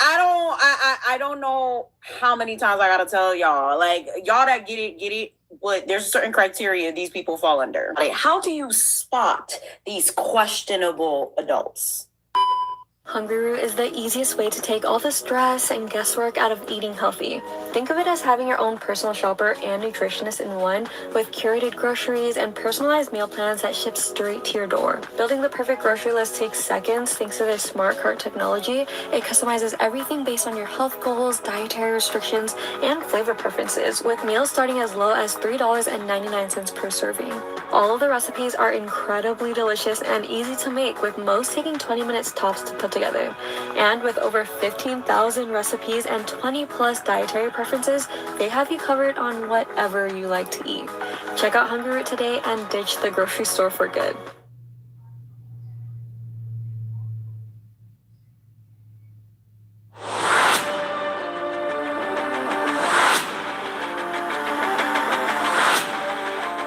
I don't know how many times I gotta tell y'all. Like, y'all that get it. But there's a certain criteria these people fall under. Like, how do you spot these questionable adults? Hungry is the easiest way to take all the stress and guesswork out of eating healthy. Think of it as having your own personal shopper and nutritionist in one, with curated groceries and personalized meal plans that ship straight to your door. Building the perfect grocery list takes seconds thanks to their smart cart technology. It customizes everything based on your health goals, dietary restrictions, and flavor preferences, with meals starting as low as $3.99 per serving. All of the recipes are incredibly delicious and easy to make, with most taking 20 minutes tops to put together. And with over 15,000 recipes and 20 plus dietary preferences, they have you covered on whatever you like to eat. Check out Hungry Root today and ditch the grocery store for good.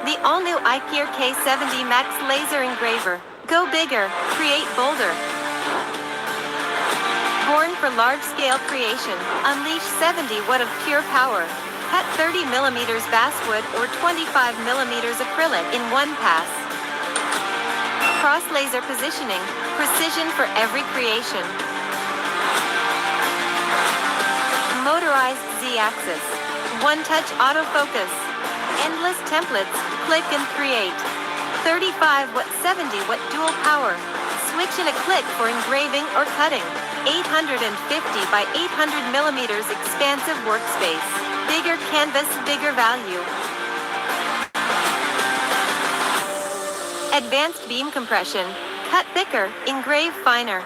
The all-new IKEA K70 Max Laser Engraver. Go bigger, create bolder. Born for large-scale creation, unleash 70 watt of pure power. Cut 30 millimeters basswood or 25 millimeters acrylic in one pass. Cross laser positioning, precision for every creation. Motorized Z-axis, one-touch autofocus. Endless templates, click and create. 35 watt, 70 watt dual power. Switch in a click for engraving or cutting. 850 by 800 millimeters expansive workspace. Bigger canvas, bigger value. Advanced beam compression. Cut thicker, engrave finer.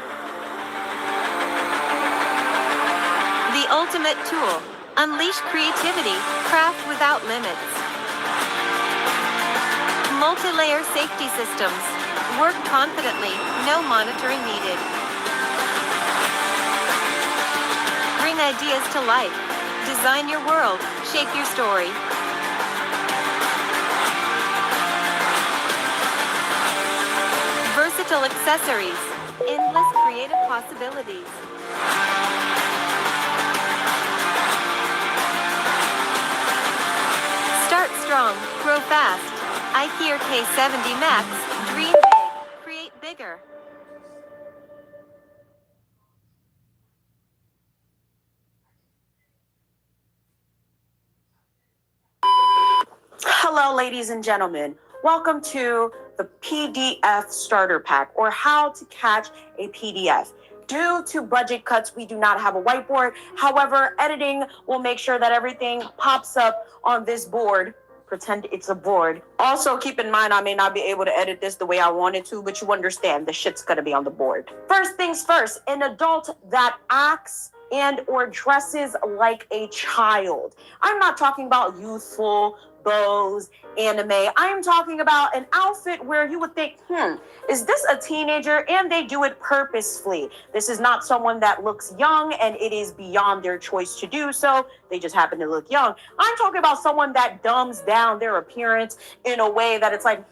The ultimate tool. Unleash creativity, craft without limits. Multi-layer safety systems. Work confidently, no monitoring needed. Bring ideas to life. Design your world, shape your story. Versatile accessories. Endless creative possibilities. Start strong, grow fast. IKEA K70 Max. Dream big, create bigger. Hello, ladies and gentlemen. Welcome to the PDF Starter Pack, or how to catch a PDF. Due to budget cuts, we do not have a whiteboard. However, editing will make sure that everything pops up on this board. Pretend it's a board. Also, keep in mind, I may not be able to edit this the way I wanted to, but you understand the shit's gonna be on the board. First things first, an adult that acts and or dresses like a child. I'm not talking about youthful, bows, anime. I'm talking about an outfit where you would think, is this a teenager? And they do it purposefully. This is not someone that looks young and it is beyond their choice to do so. They just happen to look young. I'm talking about someone that dumbs down their appearance in a way that it's like,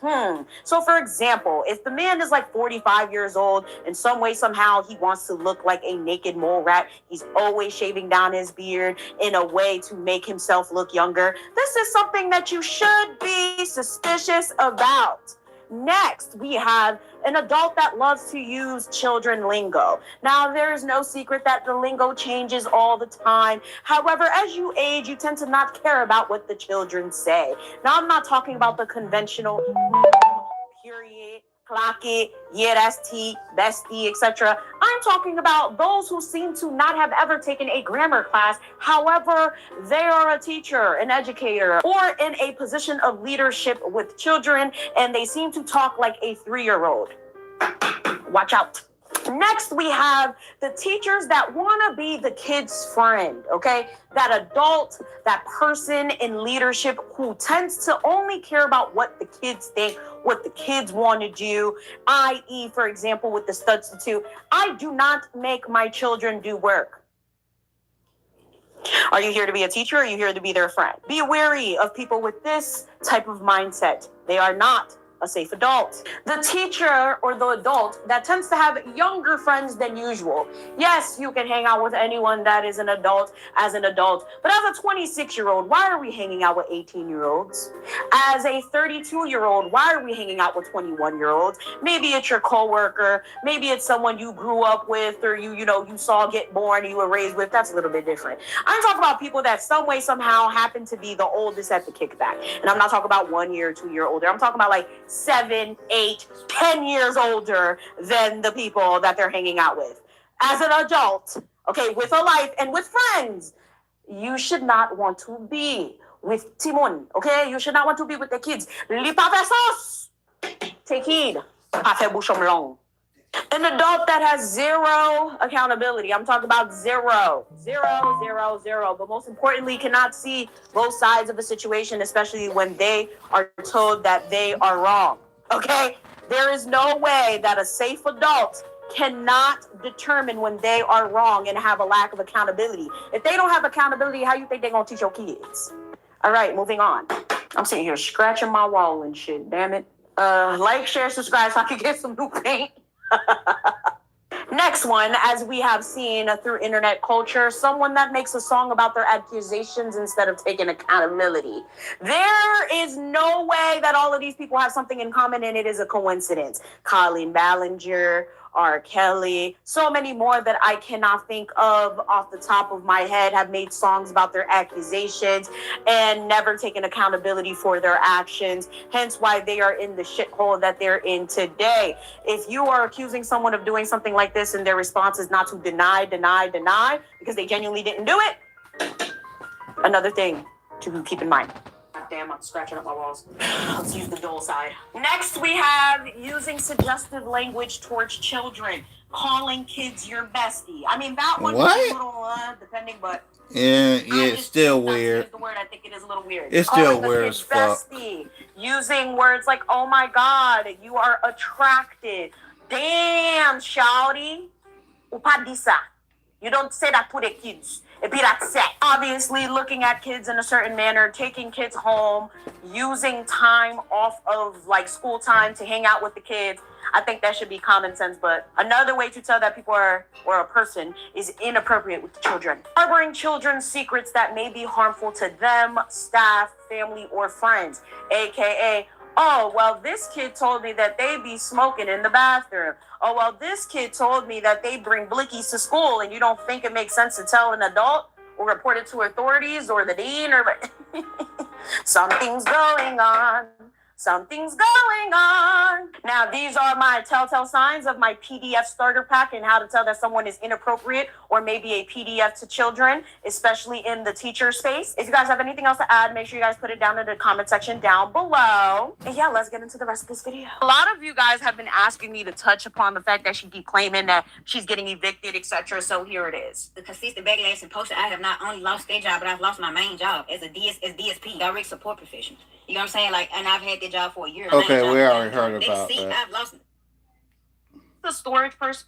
So for example, if the man is like 45 years old and some way, somehow he wants to look like a naked mole rat, he's always shaving down his beard in a way to make himself look younger. This is something that that you should be suspicious about. Next, we have an adult that loves to use children lingo. Now, there's no secret that the lingo changes all the time. However, as you age, you tend to not care about what the children say. Now, I'm not talking about the conventional period, clock it, yeah, that's T, bestie, etc. I'm talking about those who seem to not have ever taken a grammar class. However, they are a teacher, an educator, or in a position of leadership with children, and they seem to talk like a 3-year-old. Watch out. Next, we have the teachers that want to be the kid's friend, okay? That adult, that person in leadership who tends to only care about what the kids think, what the kids want to do, i.e., for example, with the substitute, I do not make my children do work. Are you here to be a teacher or are you here to be their friend? Be wary of people with this type of mindset. They are not a safe adult. The teacher or the adult that tends to have younger friends than usual. Yes, you can hang out with anyone that is an adult as an adult, but as a 26-year-old, why are we hanging out with 18-year-olds? As a 32-year-old, why are we hanging out with 21-year-olds? Maybe it's your coworker, maybe it's someone you grew up with or you saw get born, you were raised with. That's a little bit different. I'm talking about people that some way, somehow happen to be the oldest at the kickback. And I'm not talking about 1 year, 2 year older. I'm talking about like 7, 8, 10 years older than the people that they're hanging out with. As an adult, okay, with a life and with friends, you should not want to be with Timon, okay? You should not want to be with the kids. Lipavesos! Take heed. An adult that has zero accountability. I'm talking about zero. But most importantly, cannot see both sides of a situation, especially when they are told that they are wrong. Okay? There is no way that a safe adult cannot determine when they are wrong and have a lack of accountability. If they don't have accountability, how you think they're going to teach your kids? All right, moving on. I'm sitting here scratching my wall and shit, damn it. Like, share, subscribe so I can get some new paint. Next one, as we have seen through internet culture, someone that makes a song about their accusations instead of taking accountability. There is no way that all of these people have something in common and it is a coincidence. Colin Ballinger, R. Kelly, so many more that I cannot think of off the top of my head have made songs about their accusations and never taken accountability for their actions, hence why they are in the shithole that they're in today. If you are accusing someone of doing something like this and their response is not to deny, because they genuinely didn't do it, another thing to keep in mind. Damn, I'm scratching up my walls. Let's use the dull side. Next, we have using suggestive language towards children, calling kids your bestie. I mean, that one is a little depending, but yeah, it's still weird. The word, I think it is a little weird. It's still weird as fuck. Bestie, using words like, oh my God, you are attracted. Damn, shawty. Upadisa. You don't say that to the kids. It be that set. Obviously, looking at kids in a certain manner, taking kids home, using time off of like school time to hang out with the kids. I think that should be common sense. But another way to tell that people are, or a person is inappropriate with children. Harboring children's secrets that may be harmful to them, staff, family, or friends. AKA, oh, well, this kid told me that they be smoking in the bathroom. Oh, well, this kid told me that they bring blickies to school, and you don't think it makes sense to tell an adult or report it to authorities or the dean or something's going on. Something's going on. Now, these are my telltale signs of my PDF starter pack and how to tell that someone is inappropriate or maybe a PDF to children, especially in the teacher space. If you guys have anything else to add, make sure you guys put it down in the comment section down below. And yeah, let's get into the rest of this video. A lot of you guys have been asking me to touch upon the fact that she keep claiming that she's getting evicted, etc. So here it is. The consistent backlash and poster, I have not only lost their job, but I've lost my main job as a DSP, direct support professional. You know what I'm saying? Like, and I've had the job for a year. Okay, we already heard about that. I've lost the storage person.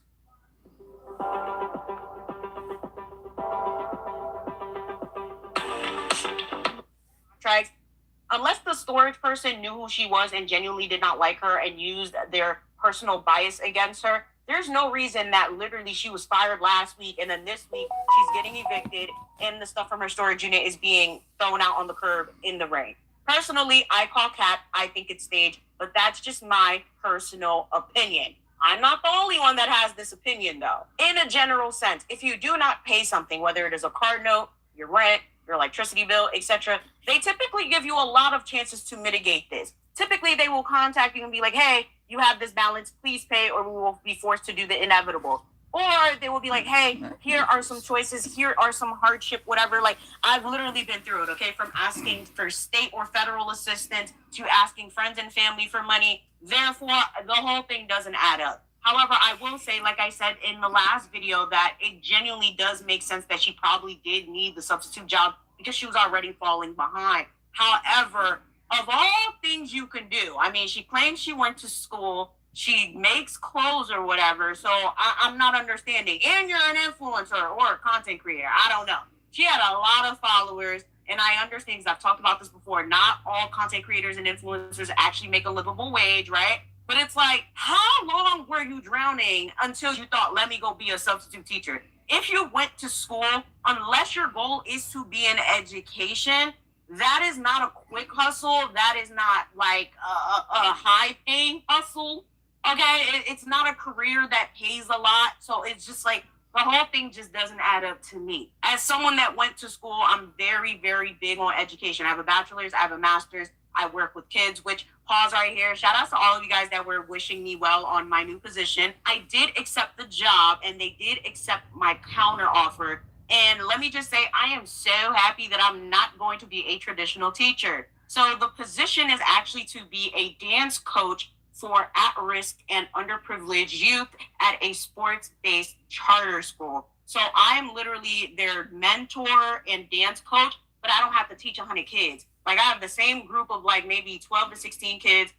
Unless the storage person knew who she was and genuinely did not like her and used their personal bias against her, there's no reason that literally she was fired last week and then this week she's getting evicted and the stuff from her storage unit is being thrown out on the curb in the rain. Personally, I call cap. I think it's staged, but that's just my personal opinion. I'm not the only one that has this opinion, though. In a general sense, if you do not pay something, whether it is a card note, your rent, your electricity bill, etc., they typically give you a lot of chances to mitigate this. Typically, they will contact you and be like, hey, you have this balance, please pay, or we will be forced to do the inevitable. Or they will be like, hey, here are some choices, here are some hardship, whatever. Like, I've literally been through it, okay? From asking for state or federal assistance to asking friends and family for money. Therefore, the whole thing doesn't add up. However, I will say, like I said in the last video, that it genuinely does make sense that she probably did need the substitute job because she was already falling behind. However, of all things you can do, I mean, she claims she went to school, she makes clothes or whatever, so I'm not understanding. And you're an influencer or a content creator, I don't know. She had a lot of followers, and I understand, because I've talked about this before, not all content creators and influencers actually make a livable wage, right? But it's like, how long were you drowning until you thought, let me go be a substitute teacher? If you went to school, unless your goal is to be in education, that is not a quick hustle. That is not like a high-paying hustle. Okay, it's not a career that pays a lot. So it's just like, the whole thing just doesn't add up to me. As someone that went to school, I'm very, very big on education. I have a bachelor's, I have a master's. I work with kids, which, pause right here. Shout out to all of you guys that were wishing me well on my new position. I did accept the job, and they did accept my counter offer. And let me just say, I am so happy that I'm not going to be a traditional teacher. So the position is actually to be a dance coach for at-risk and underprivileged youth at a sports-based charter school. So I'm literally their mentor and dance coach, but I don't have to teach 100 kids. Like, I have the same group of like maybe 12 to 16 kids,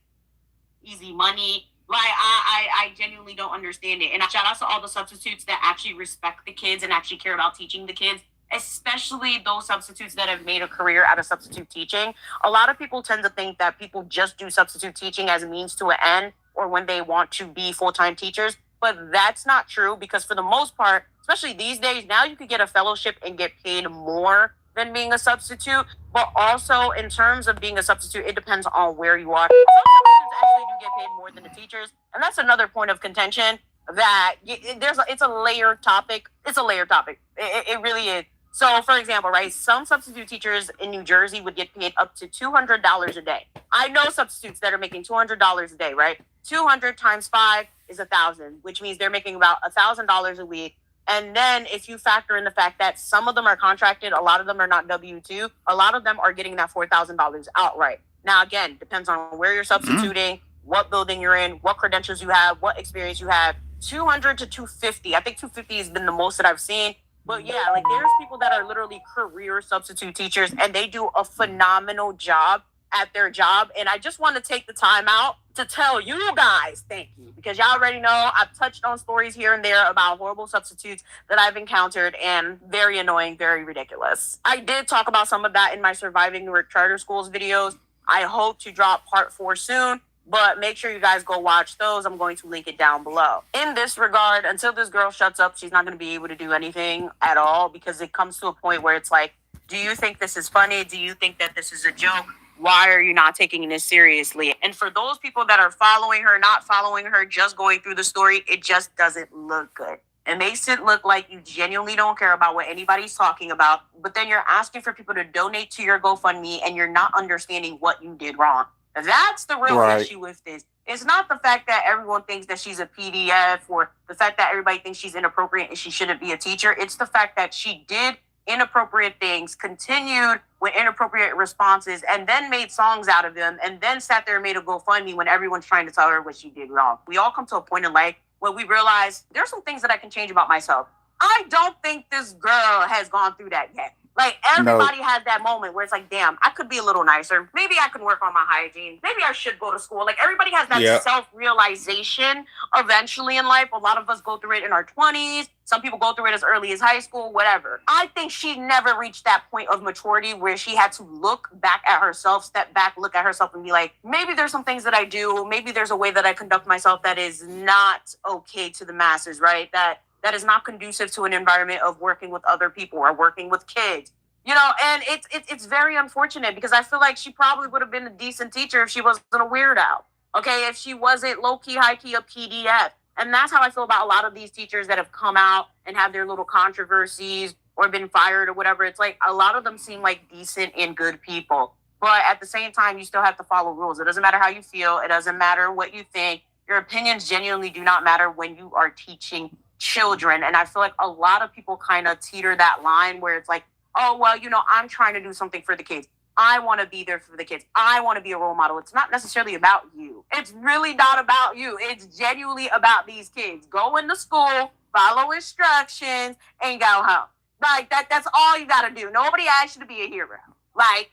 easy money. Like, I genuinely don't understand it. And shout out to all the substitutes that actually respect the kids and actually care about teaching the kids, especially those substitutes that have made a career out of substitute teaching. A lot of people tend to think that people just do substitute teaching as a means to an end or when they want to be full-time teachers. But that's not true, because for the most part, especially these days, now you can get a fellowship and get paid more than being a substitute. But also, in terms of being a substitute, it depends on where you are. Some substitutes actually do get paid more than the teachers. And that's another point of contention, that it's a layered topic. It's a layered topic. It really is. So, for example, right, some substitute teachers in New Jersey would get paid up to $200 a day. I know substitutes that are making $200 a day, right? 200 times 5 is 1,000, which means they're making about $1,000 a week. And then if you factor in the fact that some of them are contracted, a lot of them are not W-2, a lot of them are getting that $4,000 outright. Now, again, depends on where you're substituting, what building you're in, what credentials you have, what experience you have. 200 to 250. I think 250 has been the most that I've seen. But yeah, like, there's people that are literally career substitute teachers, and they do a phenomenal job at their job. And I just want to take the time out to tell you guys thank you, because y'all already know I've touched on stories here and there about horrible substitutes that I've encountered, and very annoying, very ridiculous. I did talk about some of that in my Surviving Newark Charter Schools videos. I hope to drop part 4 soon, but make sure you guys go watch those. I'm going to link it down below. In this regard, until this girl shuts up, she's not going to be able to do anything at all, because it comes to a point where it's like, do you think this is funny? Do you think that this is a joke? Why are you not taking this seriously? And for those people that are following her, not following her, just going through the story, it just doesn't look good. It makes it look like you genuinely don't care about what anybody's talking about, but then you're asking for people to donate to your GoFundMe, and you're not understanding what you did wrong. That's the real issue with this. It's not the fact that everyone thinks that she's a PDF, or the fact that everybody thinks she's inappropriate and she shouldn't be a teacher. It's the fact that she did inappropriate things, continued with inappropriate responses, and then made songs out of them, and then sat there and made a GoFundMe when everyone's trying to tell her what she did wrong. We all come to a point in life where we realize there's some things that I can change about myself. I don't think this girl has gone through that yet. Like, everybody has that moment where it's like, damn, I could be a little nicer. Maybe I can work on my hygiene. Maybe I should go to school. Like, everybody has that self-realization eventually in life. A lot of us go through it in our 20s. Some people go through it as early as high school, whatever. I think she never reached that point of maturity where she had to look back at herself, step back, look at herself, and be like, maybe there's some things that I do. Maybe there's a way that I conduct myself that is not okay to the masses, right? That is not conducive to an environment of working with other people or working with kids. You know, and it's very unfortunate because I feel like she probably would have been a decent teacher if she wasn't a weirdo. Okay, if she wasn't low key, high key, a PDF. And that's how I feel about a lot of these teachers that have come out and have their little controversies or been fired or whatever. It's like a lot of them seem like decent and good people. But at the same time, you still have to follow rules. It doesn't matter how you feel. It doesn't matter what you think. Your opinions genuinely do not matter when you are teaching children. And I feel like a lot of people kind of teeter that line where it's like, oh, well, you know, I'm trying to do something for the kids. I want to be there for the kids. I want to be a role model. It's not necessarily about you. It's really not about you. It's genuinely about these kids. Go into school, follow instructions, and go home. Like, that's all you got to do. Nobody asked you to be a hero. Like,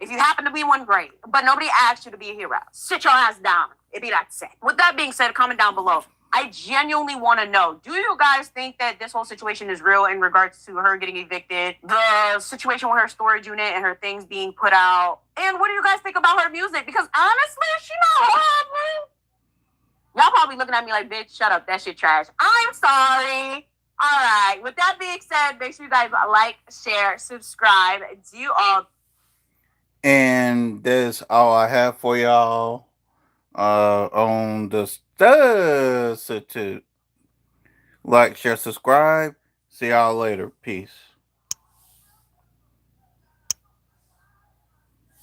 if you happen to be one, great. But nobody asked you to be a hero. Sit your ass down. It'd be that sick. With that being said, comment down below. I genuinely want to know, do you guys think that this whole situation is real in regards to her getting evicted, the situation with her storage unit and her things being put out? And what do you guys think about her music? Because honestly, she not horrible. Y'all probably looking at me like, bitch, shut up. That shit trash. I'm sorry. All right. With that being said, make sure you guys like, share, subscribe. Do you all? And that's all I have for y'all on the Substitute. Like, share, subscribe. See y'all later. Peace.